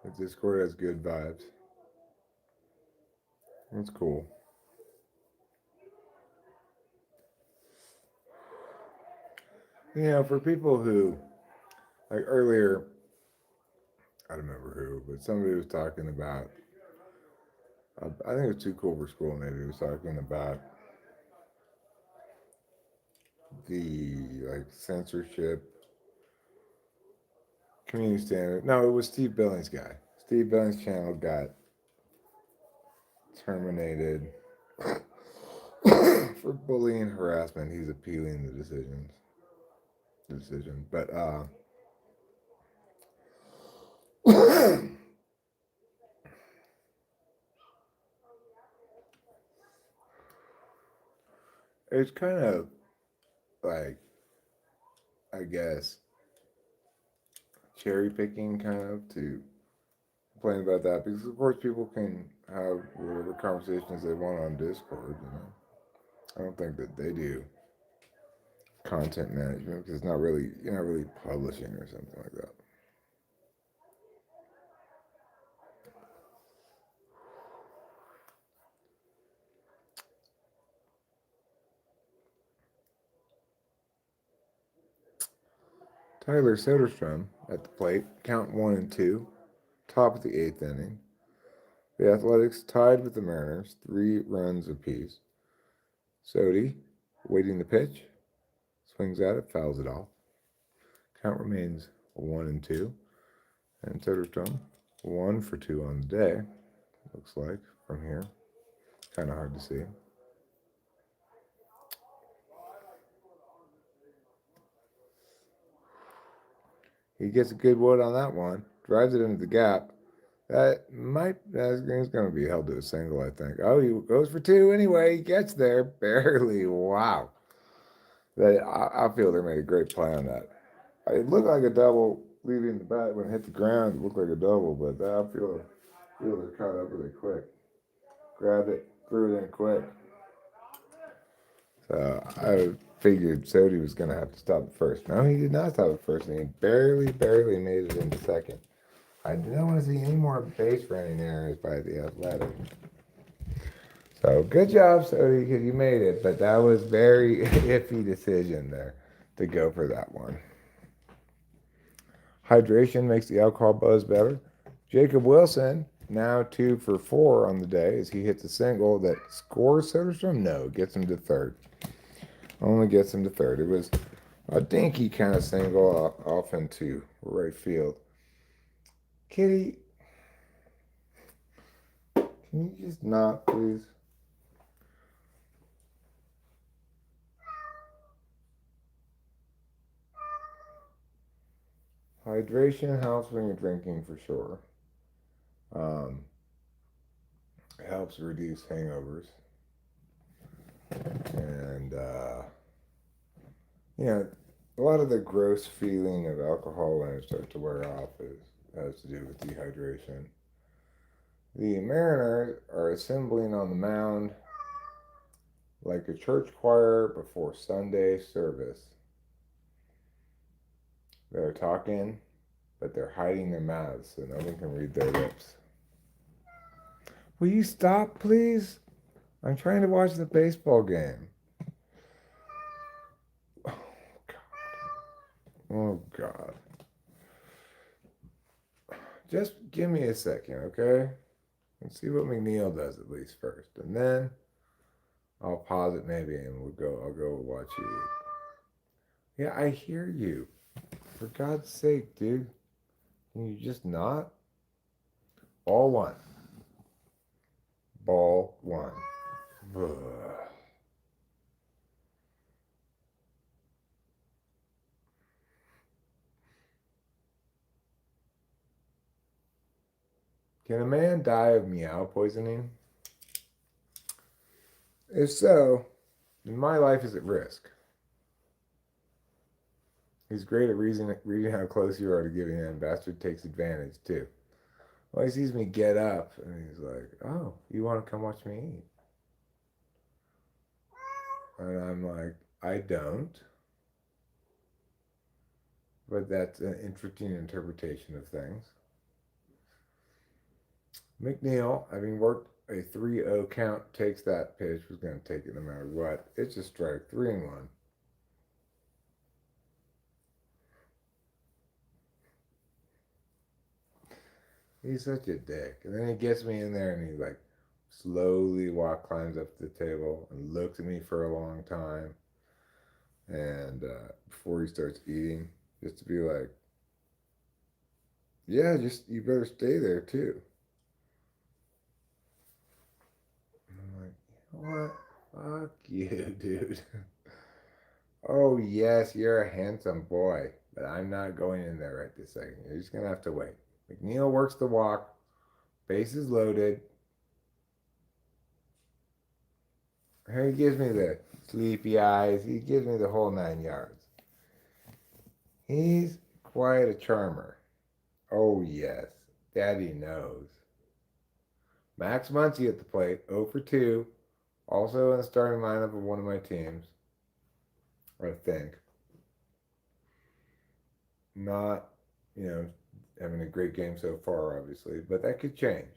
A: The Discord has good vibes. That's cool. For people who, like earlier, I don't remember who, but somebody was talking about, I think it was Too Cool for School, maybe, was talking about the, like, censorship, community standard. No, it was Steve Billings' guy. Steve Billings' channel got terminated for bullying and harassment. He's appealing the decision. But it's kind of like, I guess, cherry picking kind of to complain about that, because of course people can have whatever conversations they want on Discord. I don't think that they do content management because you're not really publishing or something like that. Tyler Soderstrom at the plate, count 1-2, top of the 8th inning. The Athletics tied with the Mariners, 3 runs apiece. Sodi, waiting the pitch, swings at it, fouls it off. Count remains 1-2, and Soderstrom 1 for 2 on the day. Looks like from here, kind of hard to see. He gets a good wood on that one, drives it into the gap. That's going to be held to a single, I think. Oh, he goes for 2 anyway. He gets there barely. Wow. The outfielder made a great play on that. It looked like a double leaving the bat when it hit the ground. It looked like a double, but the outfielder caught up really quick. Grabbed it, threw it in quick. So I figured Sodi was going to have to stop at first. No, he did not stop at first, and he barely made it into second. I don't want to see any more base running errors by the Athletic. So good job, Sodi, because you made it, but that was very iffy decision there to go for that one. Hydration makes the alcohol buzz better. Jacob Wilson, now 2 for 4 on the day as he hits a single that scores Soderstrom? No, gets him to third. Only gets him to third. It was a dinky kind of single off into right field. Kitty, can you just not, please? Hydration helps when you're drinking for sure. It helps reduce hangovers. And, a lot of the gross feeling of alcohol when it starts to wear off has to do with dehydration. The Mariners are assembling on the mound like a church choir before Sunday service. They're talking, but they're hiding their mouths so no one can read their lips. Will you stop, please? I'm trying to watch the baseball game. Oh, God. Oh, God. Just give me a second, okay? Let's see what McNeil does at least first. And then I'll pause it maybe and I'll go watch you. Yeah, I hear you. For God's sake, dude. Can you just not? Ball one. Ball one. Ugh. Can a man die of meow poisoning? If so, then my life is at risk. He's great at reading how close you are to giving in. Bastard takes advantage, too. Well, he sees me get up, and he's like, oh, you want to come watch me eat? And I'm like, I don't. But that's an interesting interpretation of things. McNeil, having worked a 3-0 count, takes that pitch, was going to take it no matter what. It's a strike, 3-1. He's such a dick. And then he gets me in there and he like slowly climbs up to the table and looks at me for a long time. And before he starts eating, just to be like, yeah, just you better stay there too. And I'm like, you know what? Fuck you, dude. Oh, yes, you're a handsome boy, but I'm not going in there right this second. You're just going to have to wait. McNeil works the walk, bases loaded. He gives me the sleepy eyes. He gives me the whole 9 yards. He's quite a charmer. Oh, yes, Daddy knows. Max Muncy at the plate, 0 for 2. Also in the starting lineup of one of my teams, I think. Not, having a great game so far, obviously, but that could change.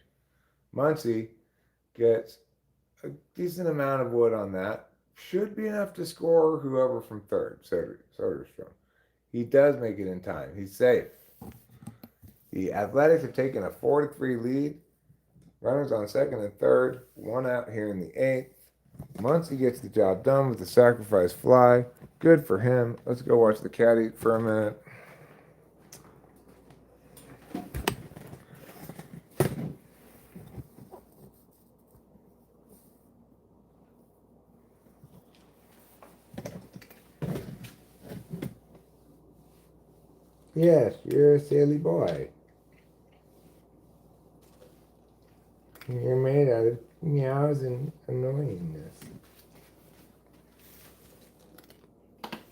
A: Muncy gets a decent amount of wood on that. Should be enough to score whoever from third, Soderstrom. He does make it in time. He's safe. The Athletics have taken a 4-3 lead. Runners on second and third. 1 out here in the 8th. Muncy gets the job done with the sacrifice fly. Good for him. Let's go watch the cat eat for a minute. Yes, you're a silly boy. You're made out of meows and annoyingness.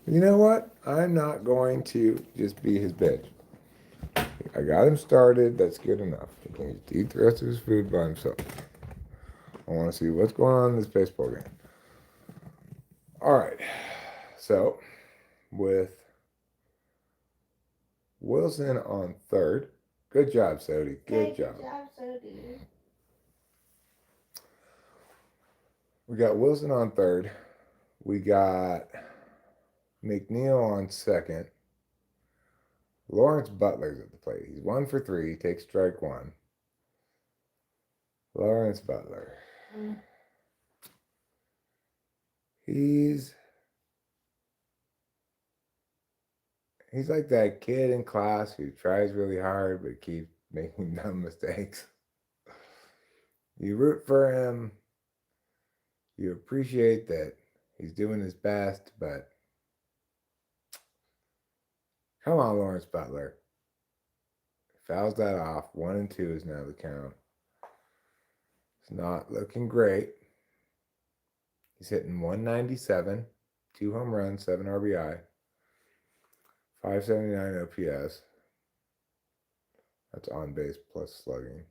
A: You know what? I'm not going to just be his bitch. I got him started. That's good enough. He can just eat the rest of his food by himself. I want to see what's going on in this baseball game. All right. So, with Wilson on third. Good job, Sodi. Good job.
C: Good job, Sodi.
A: We got Wilson on third. We got McNeil on second. Lawrence Butler's at the plate. He's 1 for 3. He takes strike 1. Lawrence Butler. He's like that kid in class who tries really hard but keeps making dumb mistakes. You root for him. You appreciate that he's doing his best, but come on, Lawrence Butler. fouls that off. 1 and 2 is now the count. It's not looking great. He's hitting 197, 2 home runs, 7 RBI, 579 OPS. That's on base plus slugging.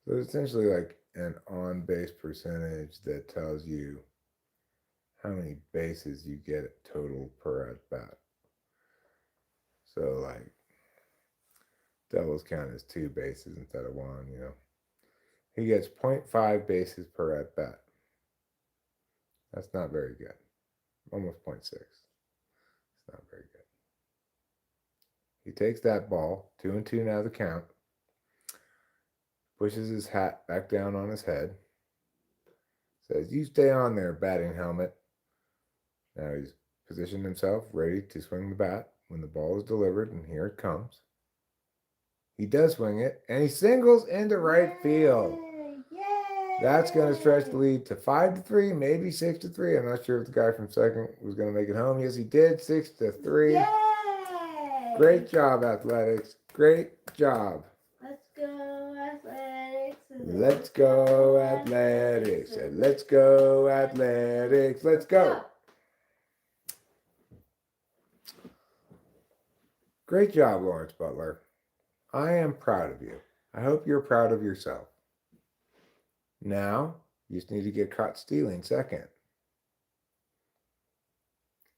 A: So it's essentially like an on base percentage that tells you how many bases you get total per at bat. So like doubles count as 2 bases instead of 1, you know. He gets 0.5 bases per at bat. That's not very good. Almost 0.6. It's not very good. He takes that ball, 2 and 2 now the count. Pushes his hat back down on his head. Says, "You stay on there, batting helmet." Now he's positioned himself, ready to swing the bat when the ball is delivered, and here it comes. He does swing it, and he singles into right field.
C: Yay!
A: That's going to stretch the lead to 5-3, maybe 6-3. I'm not sure if the guy from second was going to make it home. Yes, he did. 6-3.
C: Yay!
A: Great job, Athletics. Great job.
C: Let's go, Athletics.
A: Let's go, Athletics. And let's go, Athletics. Let's go. Great job, Lawrence Butler. I am proud of you. I hope you're proud of yourself. Now, you just need to get caught stealing second.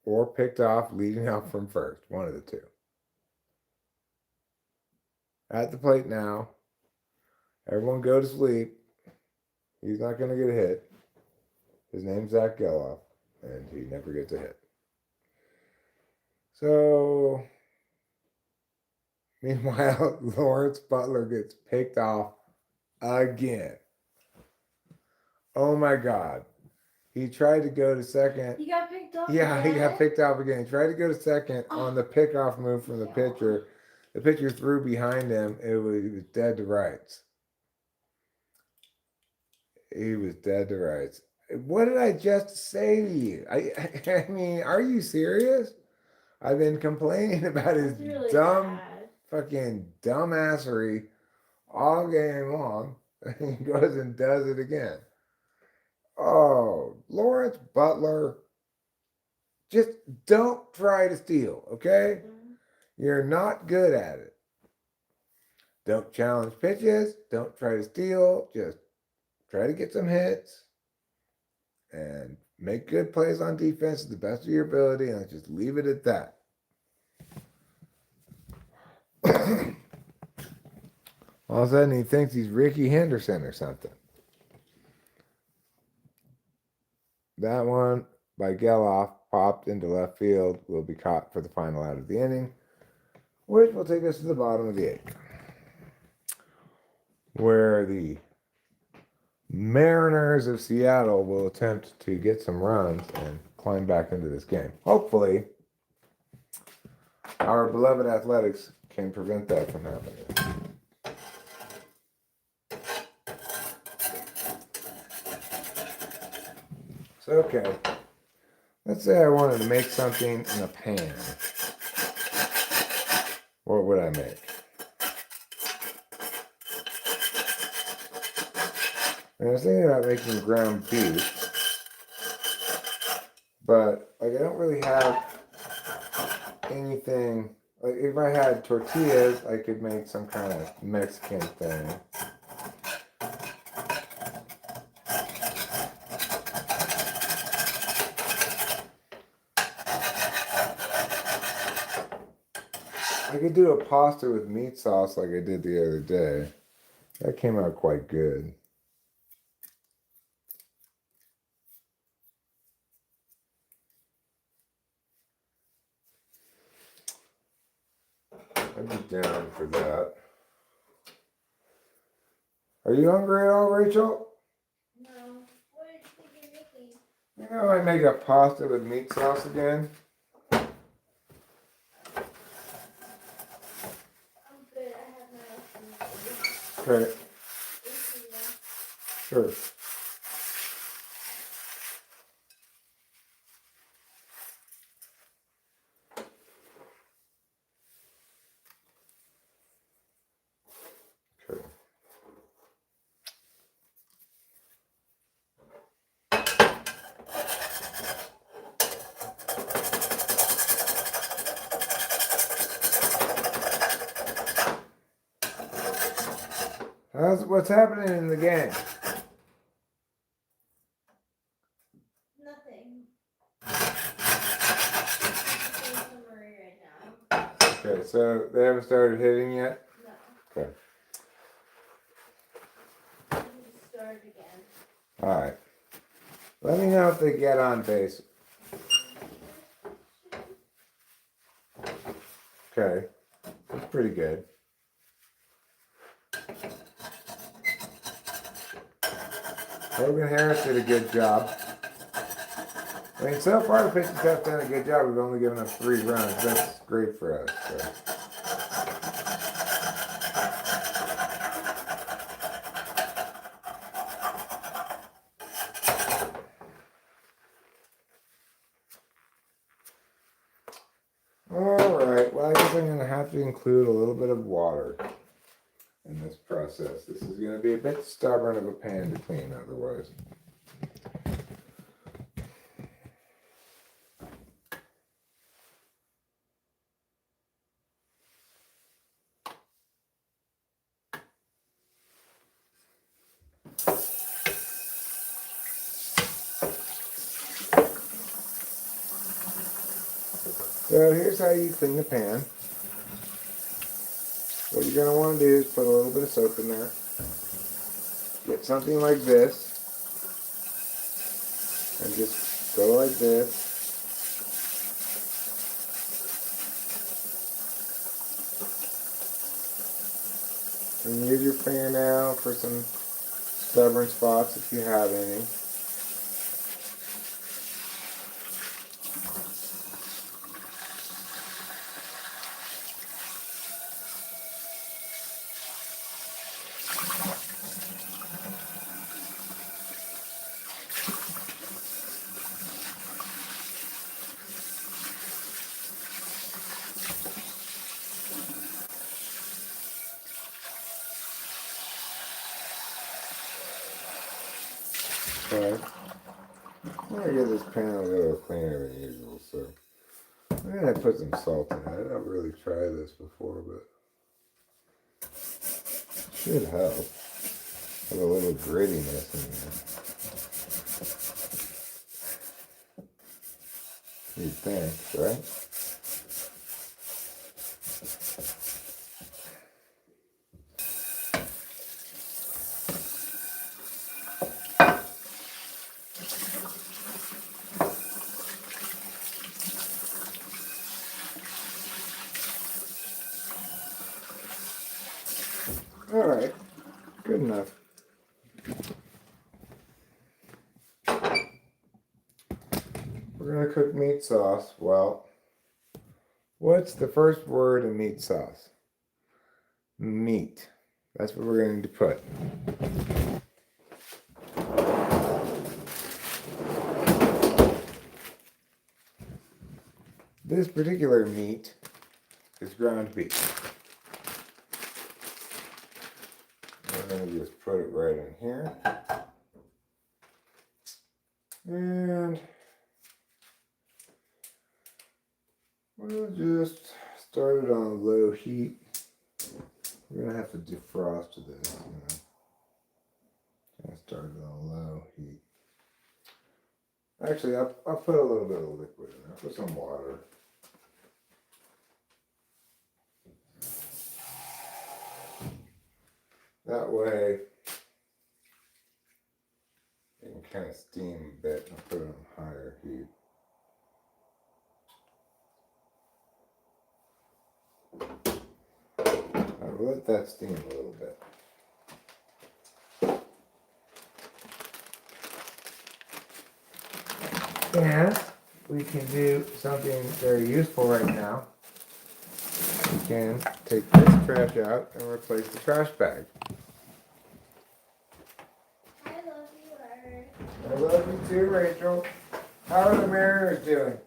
A: Or picked off leading out from first. One of the two. At the plate now. Everyone go to sleep. He's not going to get a hit. His name's Zach Geloff, and he never gets a hit. So, meanwhile, Lawrence Butler gets picked off again. Oh my God. He tried to go to second.
C: He got picked off.
A: Yeah, he
C: again?
A: got picked off again. He tried to go to second on the pickoff move from the pitcher. The pitcher threw behind him. He was dead to rights. He was dead to rights. What did I just say to you? I mean, are you serious? I've been complaining about his
C: That's really
A: dumb,
C: bad.
A: fucking dumbassery all game long. He goes and does it again. Oh, Lawrence Butler, just don't try to steal, okay? You're not good at it. Don't challenge pitches. Don't try to steal. Just try to get some hits and make good plays on defense to the best of your ability, and just leave it at that. All of a sudden, he thinks he's Ricky Henderson or something. That one by Geloff popped into left field, will be caught for the final out of the inning, which will take us to the bottom of the 8th, where the Mariners of Seattle will attempt to get some runs and climb back into this game. Hopefully, our beloved Athletics can prevent that from happening. So, okay, let's say I wanted to make something in a pan. What would I make? And I was thinking about making ground beef, but like I don't really have anything. Like if I had tortillas, I could make some kind of Mexican thing. I could do a pasta with meat sauce like I did the other day. That came out quite good. I'd be down for that. Are you hungry at all, Rachel?
C: No. What did you think you're making?
A: You know, I make a pasta with meat sauce again.
C: I'm good. I have my own.
A: Okay, sure. What's happening in the game?
C: Nothing. Summary right now.
A: Okay, so they haven't started hitting yet?
C: No.
A: Okay.
C: Start again.
A: Alright. Let me know if they get on base. Okay. That's pretty good. Logan Harris did a good job. I mean, so far the pitching staff's done a good job. We've only given up 3 runs. That's great for us. So. Alright, well I guess I'm going to have to include a little bit of water in this process. This is going to be a bit stubborn of a pan to clean otherwise. So here's how you clean the pan. What you're going to want to do is put a little bit of soap in there. Get something like this. And just go like this. And use your fingernail for some stubborn spots if you have any. Okay. I'm going to get this pan a little cleaner than usual, so I'm going to put some salt in it. I don't really tried this before, but it should help. Have a little grittiness in there. You'd think, right? Alright, good enough. We're going to cook meat sauce. Well, what's the first word in meat sauce? Meat. That's what we're going to put. This particular meat is ground beef. We're going to just put it right in here. And we'll just start it on low heat. We're going to have to defrost this, you know. I'll start it on low heat. Actually, I'll put a little bit of liquid in there. Put some water. That way, it can kind of steam a bit. I'll put it on higher heat. We'll let that steam a little bit. And we can do something very useful right now. We can take this trash out and replace the trash bag.
C: I love you, Eric.
A: I love you too, Rachel. How are the Mariners doing?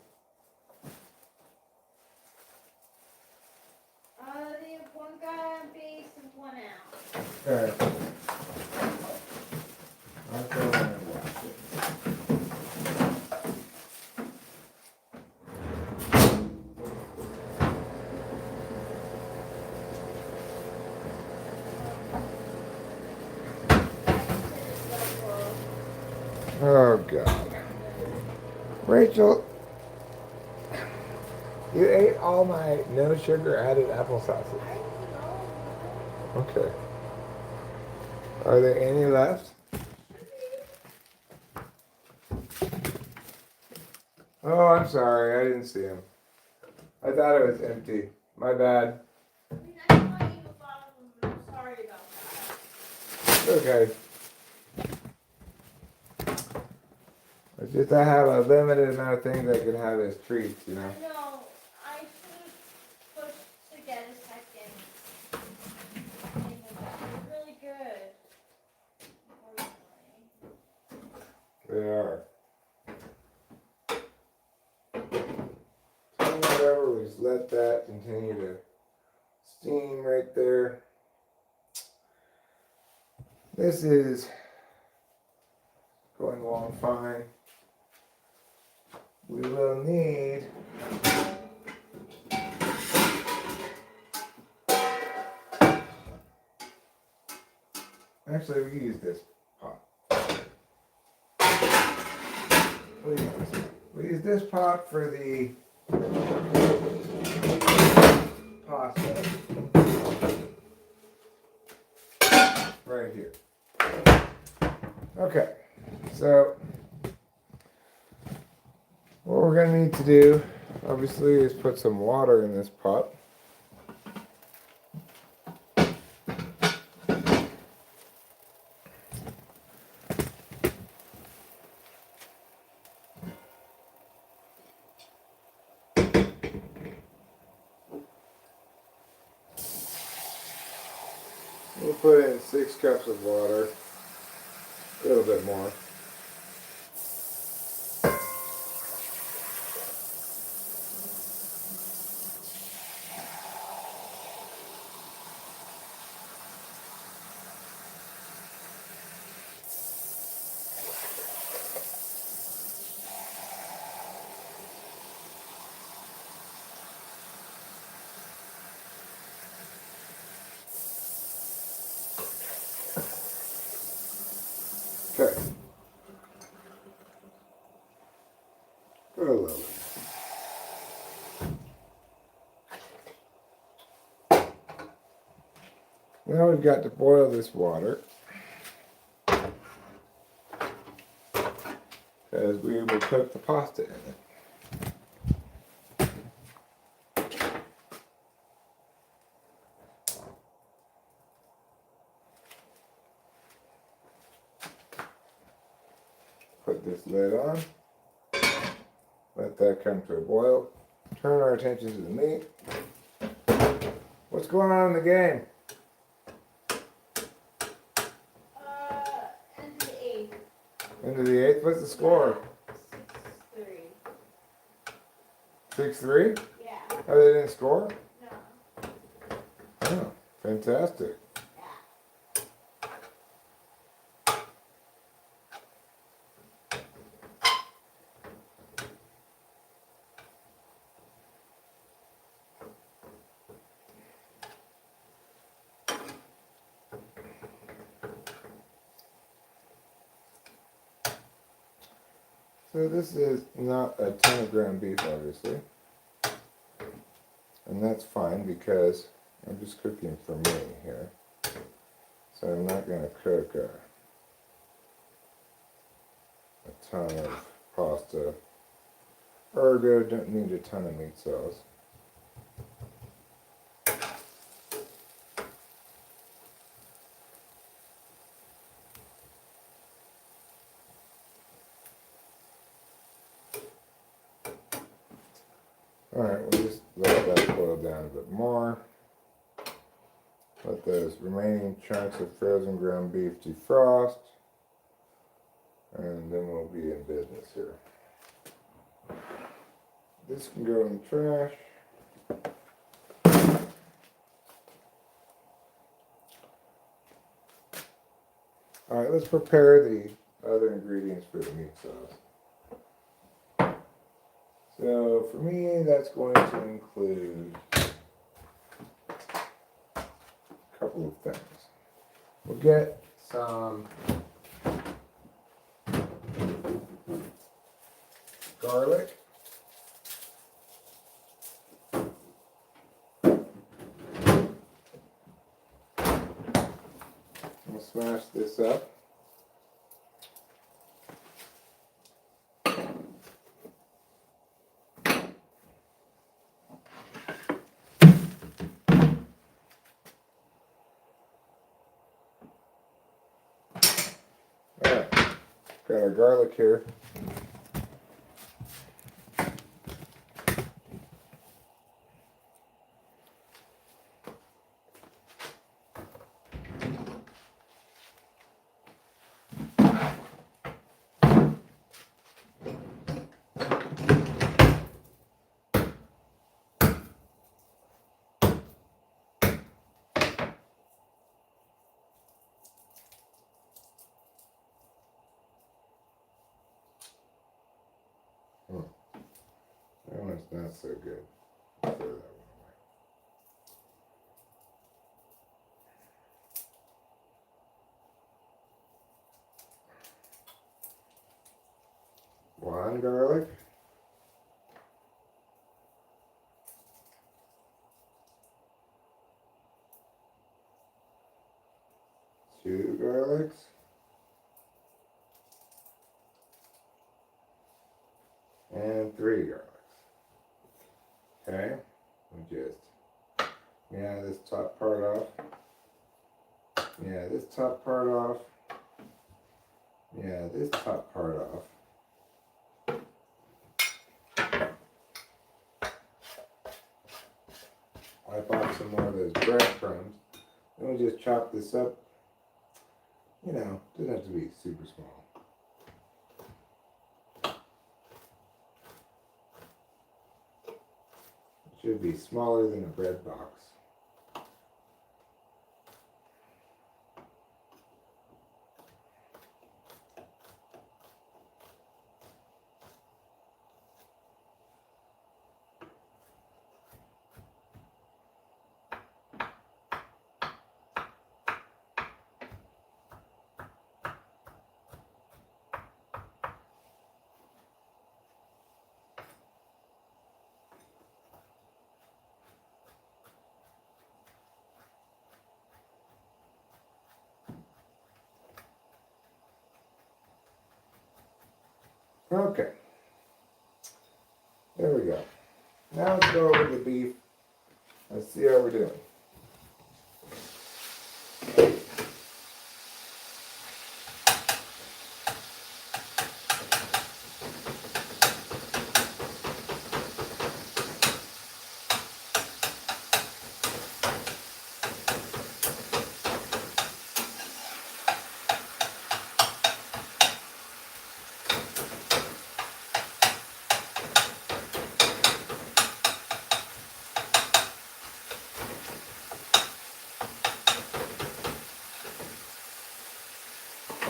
C: They have 1 guy on base and 1 out.
A: Okay. I'll go in and watch it. Oh, God. Rachel, you ate all my no sugar added applesauces. Okay. Are there any left? Oh, I'm sorry. I didn't see them. I thought it was empty. My bad.
C: I mean, I thought you a lot of them. I'm sorry about that.
A: It's okay. It's just I have a limited amount of things I can have as treats, you know.
C: I know. I should have pushed to get a second. thing of that. They're really good. Unfortunately.
A: They are. So whatever, we just let that continue to steam right there. This is going along fine. We will need actually we can use this pot. We use this pot for the pasta. Right here. Okay, so what we're going to need to do, obviously, is put some water in this pot. We'll put in 6 cups of water, a little bit more. Okay. Put a little bit. Now we've got to boil this water, as we will cook the pasta in it. Put this lid on, let that come to a boil, turn our attention to the meat. What's going on in the game?
C: End of the 8th.
A: Into the 8th, what's the score?
C: 6-3.
A: 6-3?
C: Yeah.
A: Oh, they didn't score?
C: No.
A: Oh, fantastic. So this is not a ton of ground beef, obviously. And that's fine because I'm just cooking for me here. So I'm not going to cook a ton of pasta. Ergo, don't need a ton of meat sauce. Alright, we'll just let that boil down a bit more. Let those remaining chunks of frozen ground beef defrost. And then we'll be in business here. This can go in the trash. Alright, let's prepare the other ingredients for the meat sauce. So for me, that's going to include a couple of things. We'll get some garlic. We'll smash this up. Alright, got our garlic here. That one's not so good. Throw that one away. One garlic. Two garlics. And three garlics. Okay, we just this top part off. This top part off. This top part off. Wipe off some more of those breadcrumbs. Then we just chop this up. Doesn't have to be super small. Should be smaller than a bread box. Okay, there we go. Now let's go over the beef. Let's see how we're doing.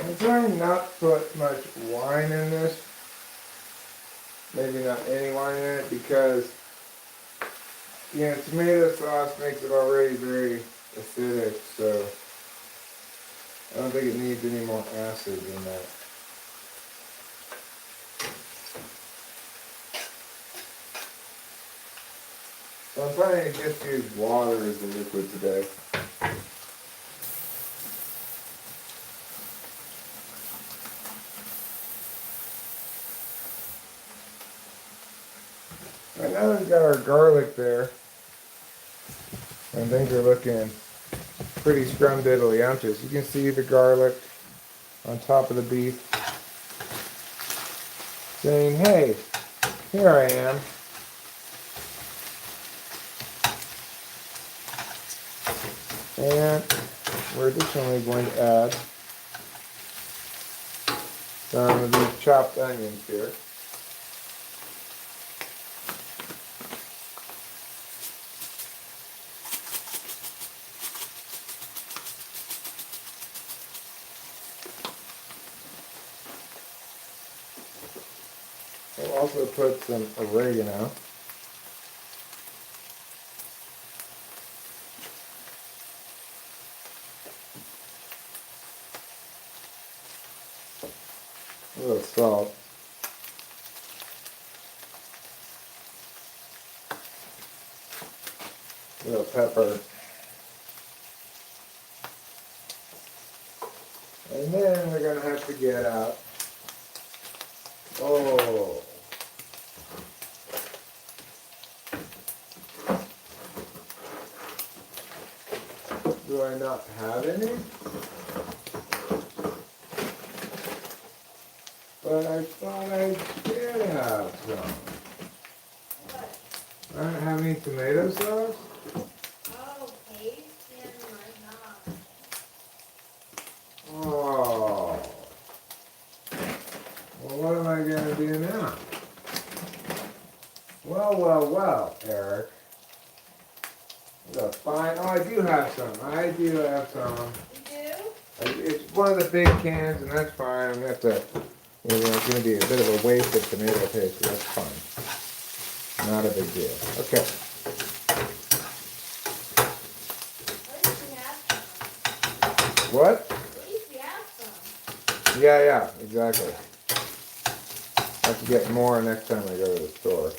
A: I'm trying not to put much wine in this. Maybe not any wine in it because, tomato sauce makes it already very acidic, so I don't think it needs any more acid than that. So I'm planning to just use water as the liquid today. Right now we've got our garlic there, and things are looking pretty scrumdiddlyumptious. You can see the garlic on top of the beef saying, hey, here I am. And we're additionally going to add some of these chopped onions here. We'll also put some oregano. A little salt. little pepper. And then we're gonna have to get out. Oh. Do I not have any? But I thought I did have some.
C: What?
A: I don't have any tomato sauce?
C: Oh, paste? Yeah, no, I'm not.
A: Oh. Well, what am I going to do now? Well, Eric. The fine. Oh, I do have some. I do have some.
C: You do?
A: It's one of the big cans, and that's fine. I'm going to have to, it's going to be a bit of a waste of tomato paste, but that's fine. Not a big deal. Okay.
C: At least we have some.
A: What?
C: At least we have some.
A: Yeah, exactly. I have to get more next time I go to the store.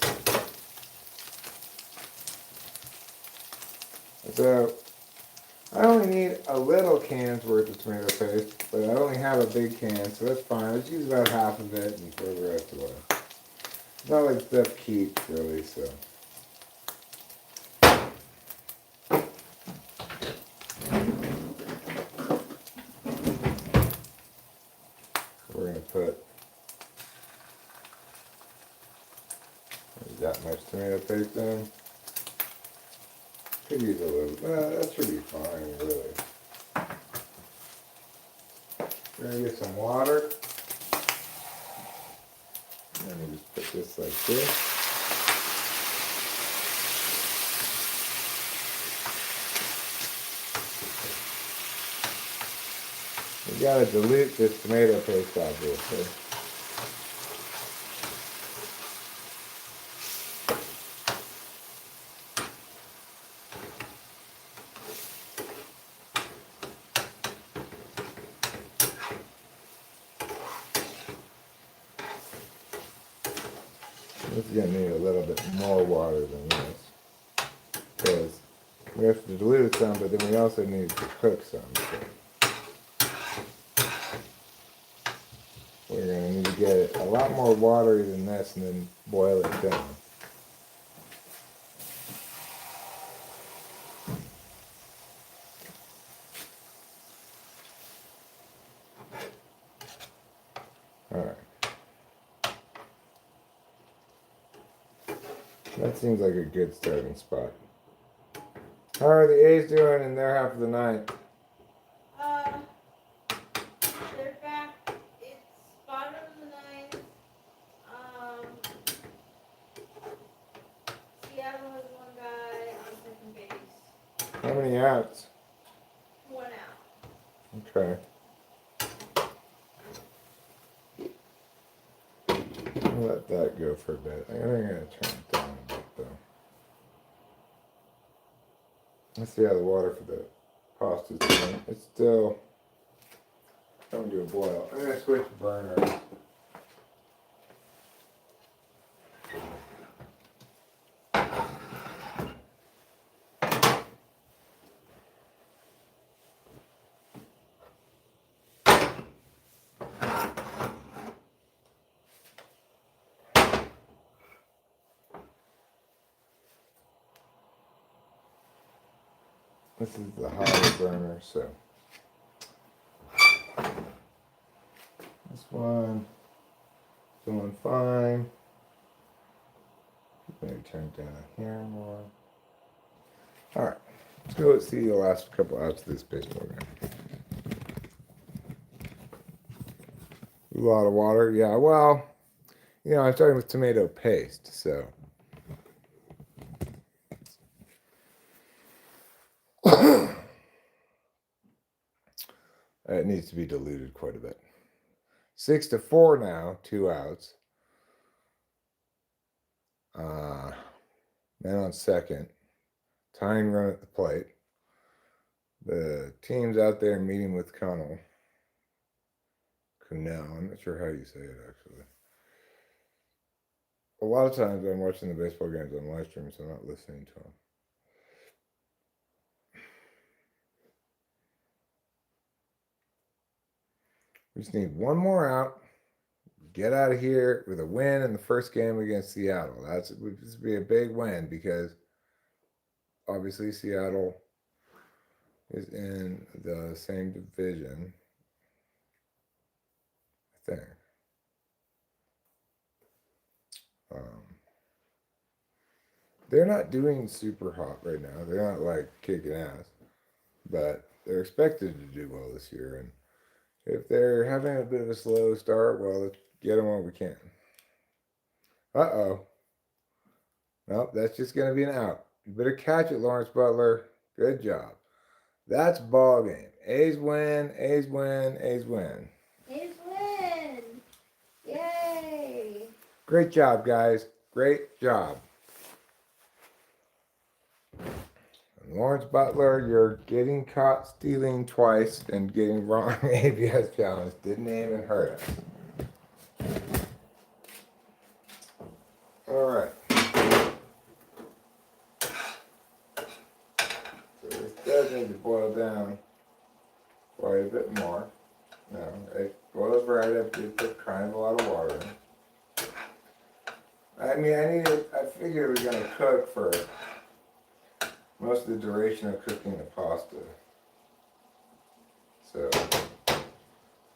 A: So, I only need a little can's worth of tomato paste, but I only have a big can, so that's fine. Let's use about half of it and throw the rest away. It's not like stuff keeps, really, so. We're going to put that much tomato paste in. Could use a little, that should be fine, really. We're going to get some water. Let me just put this like this. We gotta dilute this tomato paste, obviously. This is gonna need a little bit more water than this, because we have to dilute some, but then we also need to cook some. So we're gonna need to get it a lot more watery than this, and then boil it down. All right. That seems like a good starting spot. How are the A's doing in their half of the night?
C: They're back. It's bottom of the ninth. Seattle has one guy on second base.
A: How many outs?
C: 1 out.
A: Okay. I'll let that go for a bit. I think I'm gonna turn it down a bit though. Let's see how the water for the pasta's doing. It's still coming to a boil. I'm gonna switch burners. This is the hotter burner, so this one doing fine. Maybe turn it down here more. All right, let's go see the last couple outs of this baseball game. A lot of water, yeah. Well, I'm starting with tomato paste, so. It needs to be diluted quite a bit. 6-4 now, 2 outs. Man on second. Tying run at the plate. The team's out there meeting with Connell. Cunell, I'm not sure how you say it actually. A lot of times I'm watching the baseball games on live stream, so I'm not listening to them. We just need one more out. Get out of here with a win in the first game against Seattle. This would be a big win because obviously Seattle is in the same division, I think. They're not doing super hot right now. They're not like kicking ass, but they're expected to do well this year. And if they're having a bit of a slow start, well, let's get them while we can. Uh-oh. Nope, that's just going to be an out. You better catch it, Lawrence Butler. Good job. That's ball game. A's win, A's win, A's win.
C: A's win! Yay!
A: Great job, guys. Great job. And Lawrence Butler, you're getting caught stealing twice and getting wrong ABS challenge. Didn't even hurt us. All right. So this does need to boil down quite a bit more. No, it boils right after you put kind of a lot of water in. I mean, I figured it was going to cook for most of the duration of cooking the pasta. So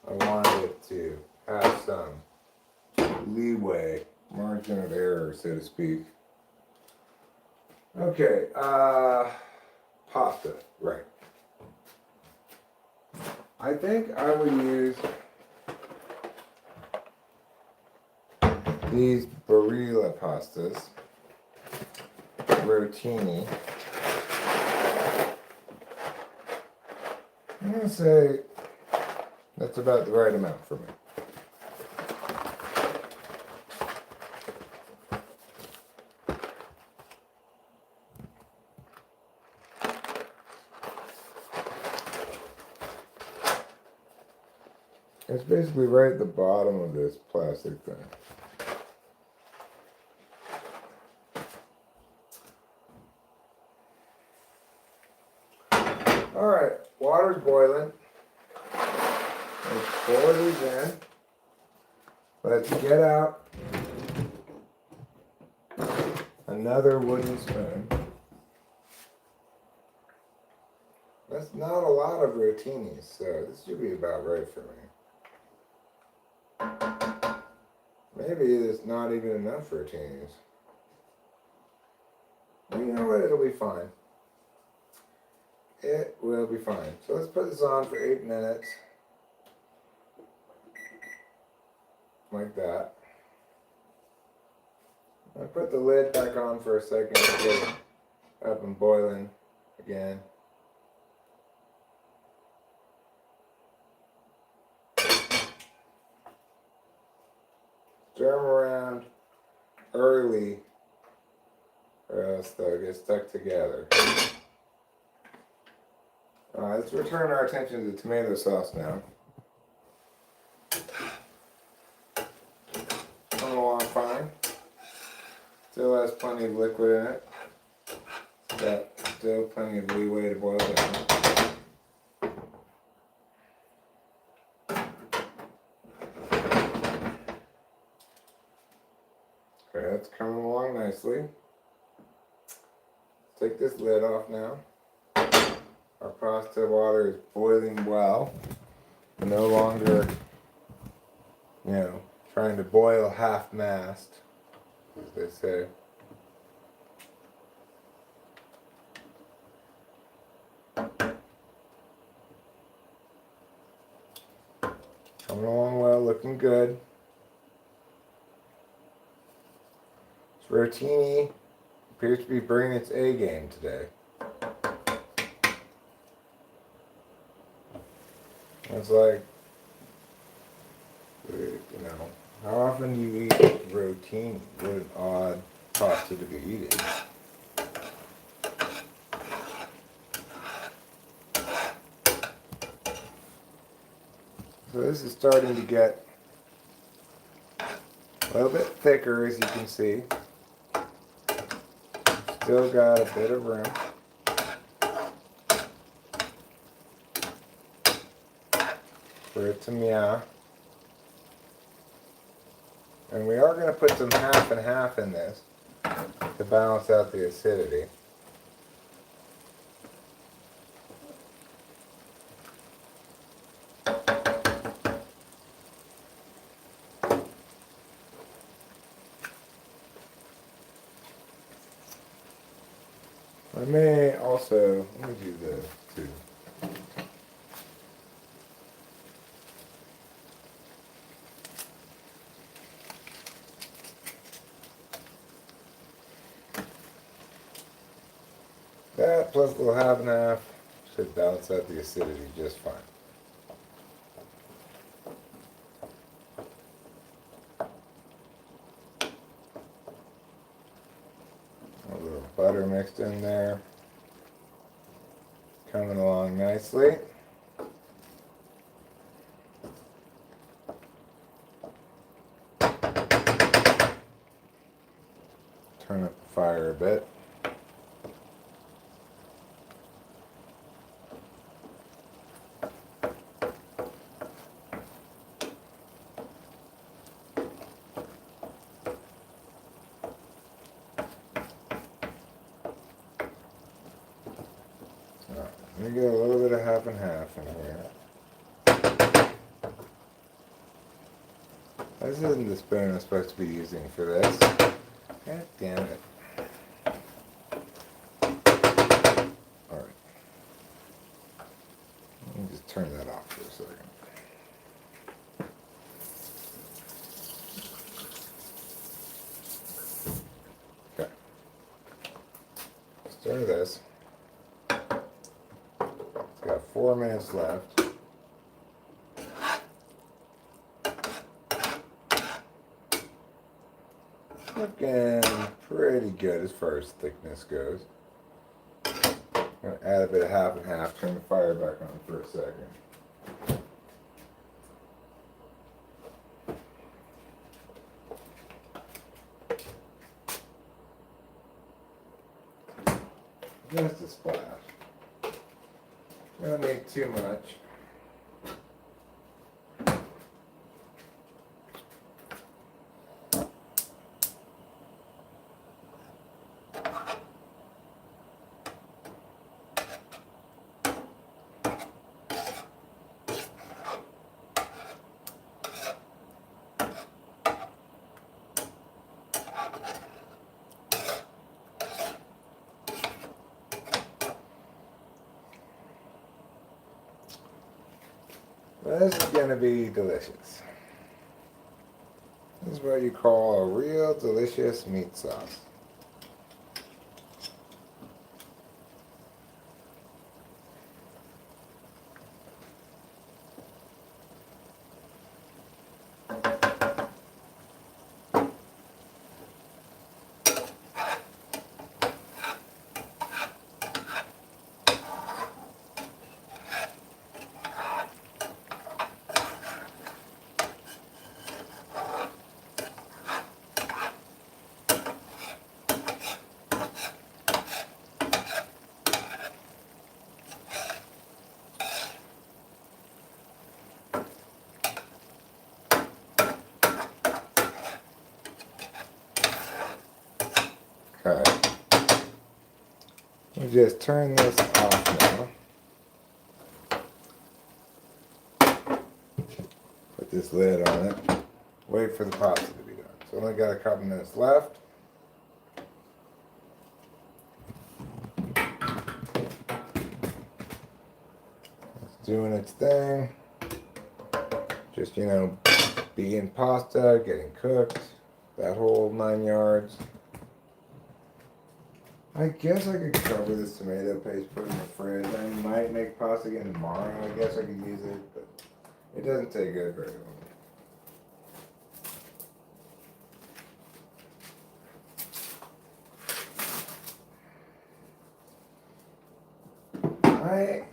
A: I wanted it to have some leeway, margin of error, so to speak. Okay, pasta, right. I think I would use these Barilla pastas, rotini. I'm going to say that's about the right amount for me. It's basically right at the bottom of this plastic thing. All right, water's boiling. Let's pour these in. Let's get out another wooden spoon. That's not a lot of rotinis, so this should be about right for me. Maybe it's not even enough rotinis. Well, you know what? It'll be fine. It will be fine. So let's put this on for 8 minutes. Like that. I put the lid back on for a second to get it up and boiling again. Stir them around early or else they'll get stuck together. Alright, let's return our attention to tomato sauce now. Coming along fine. Still has plenty of liquid in it. Got still plenty of leeway to boil down. Okay, that's coming along nicely. Take this lid off now. Our pasta water is boiling well. We're no longer, trying to boil half-mast, as they say. Coming along well, looking good. This rotini appears to be bringing its A game today. It's like, how often do you eat rotini? What an odd pasta to be eating. So this is starting to get a little bit thicker, as you can see. Still got a bit of room. for it to meow. And we are going to put some half and half in this to balance out the acidity. I may also, let me do this too. That plus a little half and half should balance out the acidity just fine. A little butter mixed in there. Coming along nicely. Turn up the fire a bit. Let me get a little bit of half and half in here. This isn't the spoon I'm supposed to be using for this. God damn it. Alright. Let me just turn that off for a second. Okay. Stir this. It's got 4 minutes left. Looking pretty good as far as thickness goes. I'm going to add a bit of half and half, turn the fire back on for a second. Just a splash. Don't need too much. This is going to be delicious. This is what you call a real delicious meat sauce. Okay. We'll just turn this off now. Put this lid on it. Wait for the pasta to be done. So only got a couple minutes left. It's doing its thing. Just, you know, being pasta, getting cooked, that whole 9 yards. I guess I could cover this tomato paste, put it in the fridge. I might make pasta again tomorrow. I guess I could use it, but it doesn't take good very long. I'm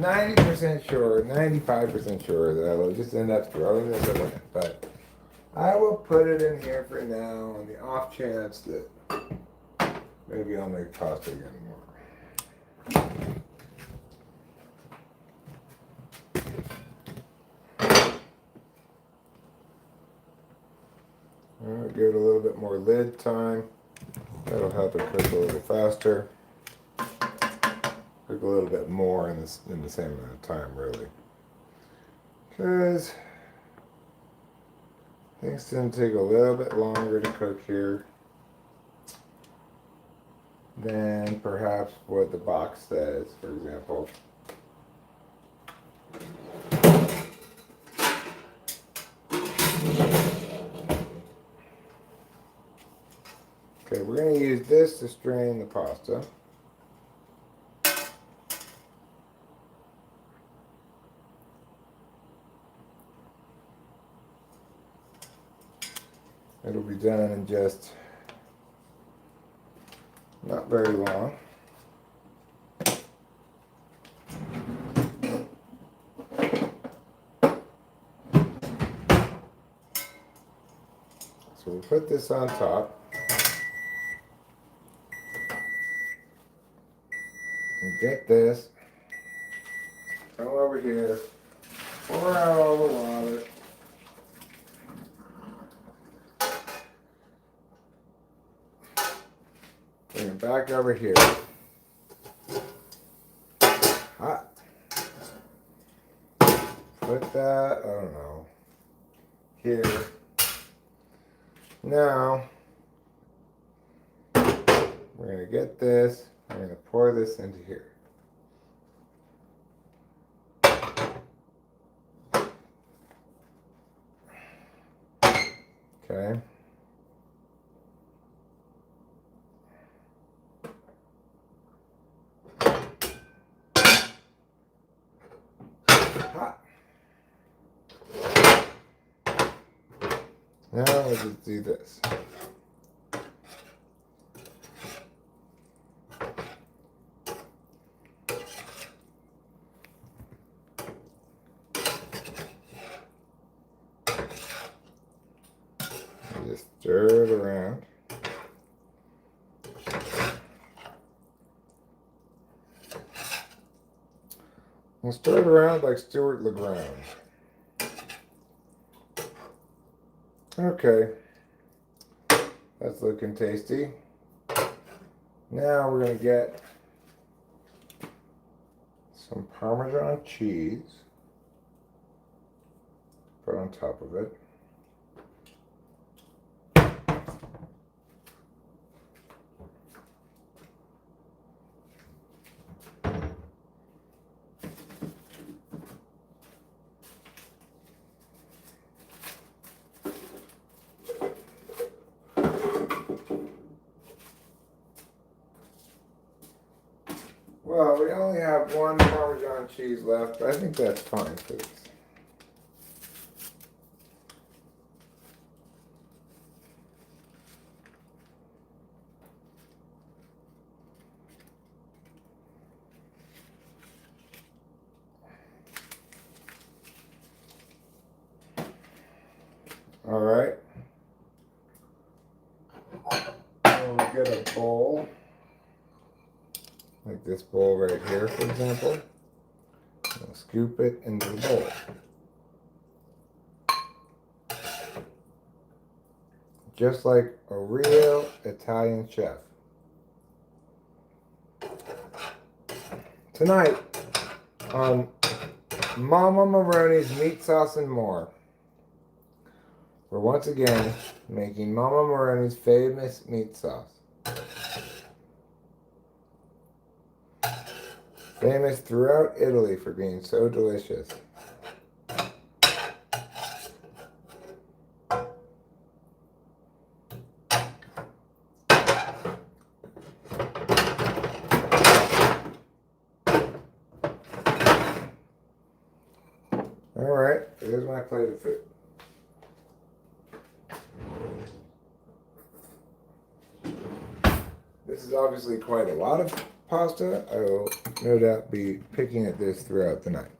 A: 90% sure, 95% sure that I will just end up throwing this away, but I will put it in here for now on the off chance that maybe I'll make pasta again tomorrow. Give it a little bit more lid time. That'll help it cook a little faster. Cook a little bit more in the same amount of time, really. Because things tend to take a little bit longer to cook here than perhaps what the box says, for example. Okay, we're going to use this to strain the pasta. It'll be done in just not very long. So we'll put this on top. And get this. Come over here. Pour out all the water. Bring it back over here. Hot. Put that, I don't know, here. Now, we're going to get this. I'm going to pour this into here. Okay. Hot. Now let's just do this. Just stir it around. And stir it around like Stuart LeGrand. Okay, that's looking tasty. Now we're going to get some Parmesan cheese, put on top of it. Well, we only have one Parmesan cheese left, but I think that's fine for this. All right. We'll get a bowl. Like this bowl right here, for example. We'll scoop it into the bowl. Just like a real Italian chef. Tonight on Mama Maroney's Meat Sauce and More, we're once again making Mama Maroney's famous meat sauce. Famous throughout Italy for being so delicious. Alright, here's my plate of food. This is obviously quite a lot of pasta. I will no doubt be picking at this throughout the night.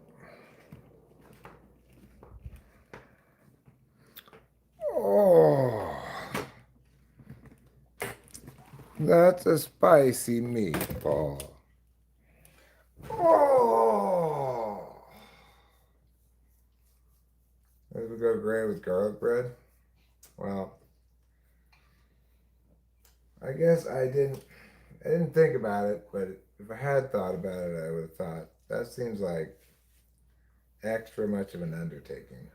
A: Oh, that's a spicy meatball. Oh, this would go great with garlic bread. Well, I guess I didn't think about it, but if I had thought about it, I would have thought that seems like extra much of an undertaking.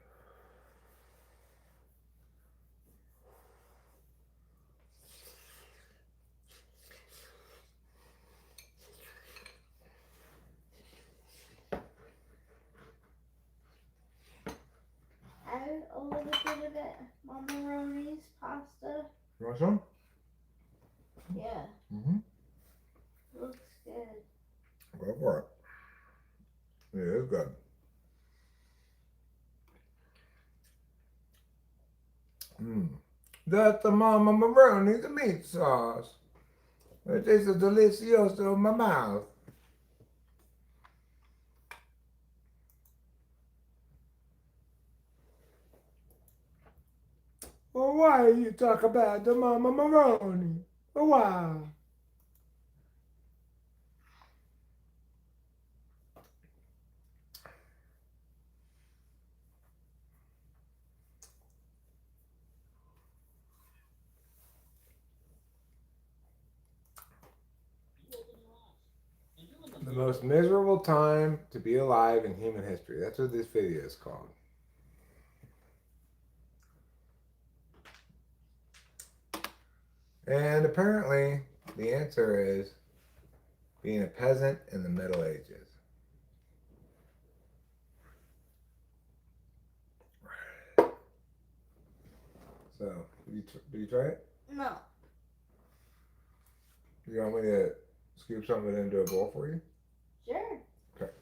C: Add a little bit of it, Mama pasta.
A: You want some?
C: Yeah,
A: Mm-hmm.
C: looks good.
A: Go for it. It is good. Mm. That's the Mama Maroney's meat sauce. It is a delicioso in my mouth. Well, why you talk about the Mama Maroney? Why? The most miserable time to be alive in human history. That's what this video is called. And apparently, the answer is being a peasant in the Middle Ages. So, did you try it?
C: No.
A: You want me to scoop some of it into a bowl for you?
C: Sure.
A: Okay.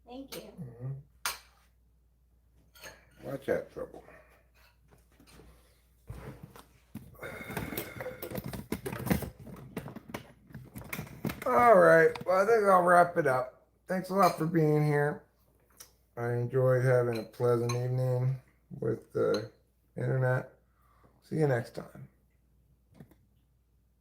C: Thank you.
A: Mm-hmm. Watch that trouble. All right. Well, I think I'll wrap it up. Thanks a lot for being here. I enjoyed having a pleasant evening with the internet. See you next time.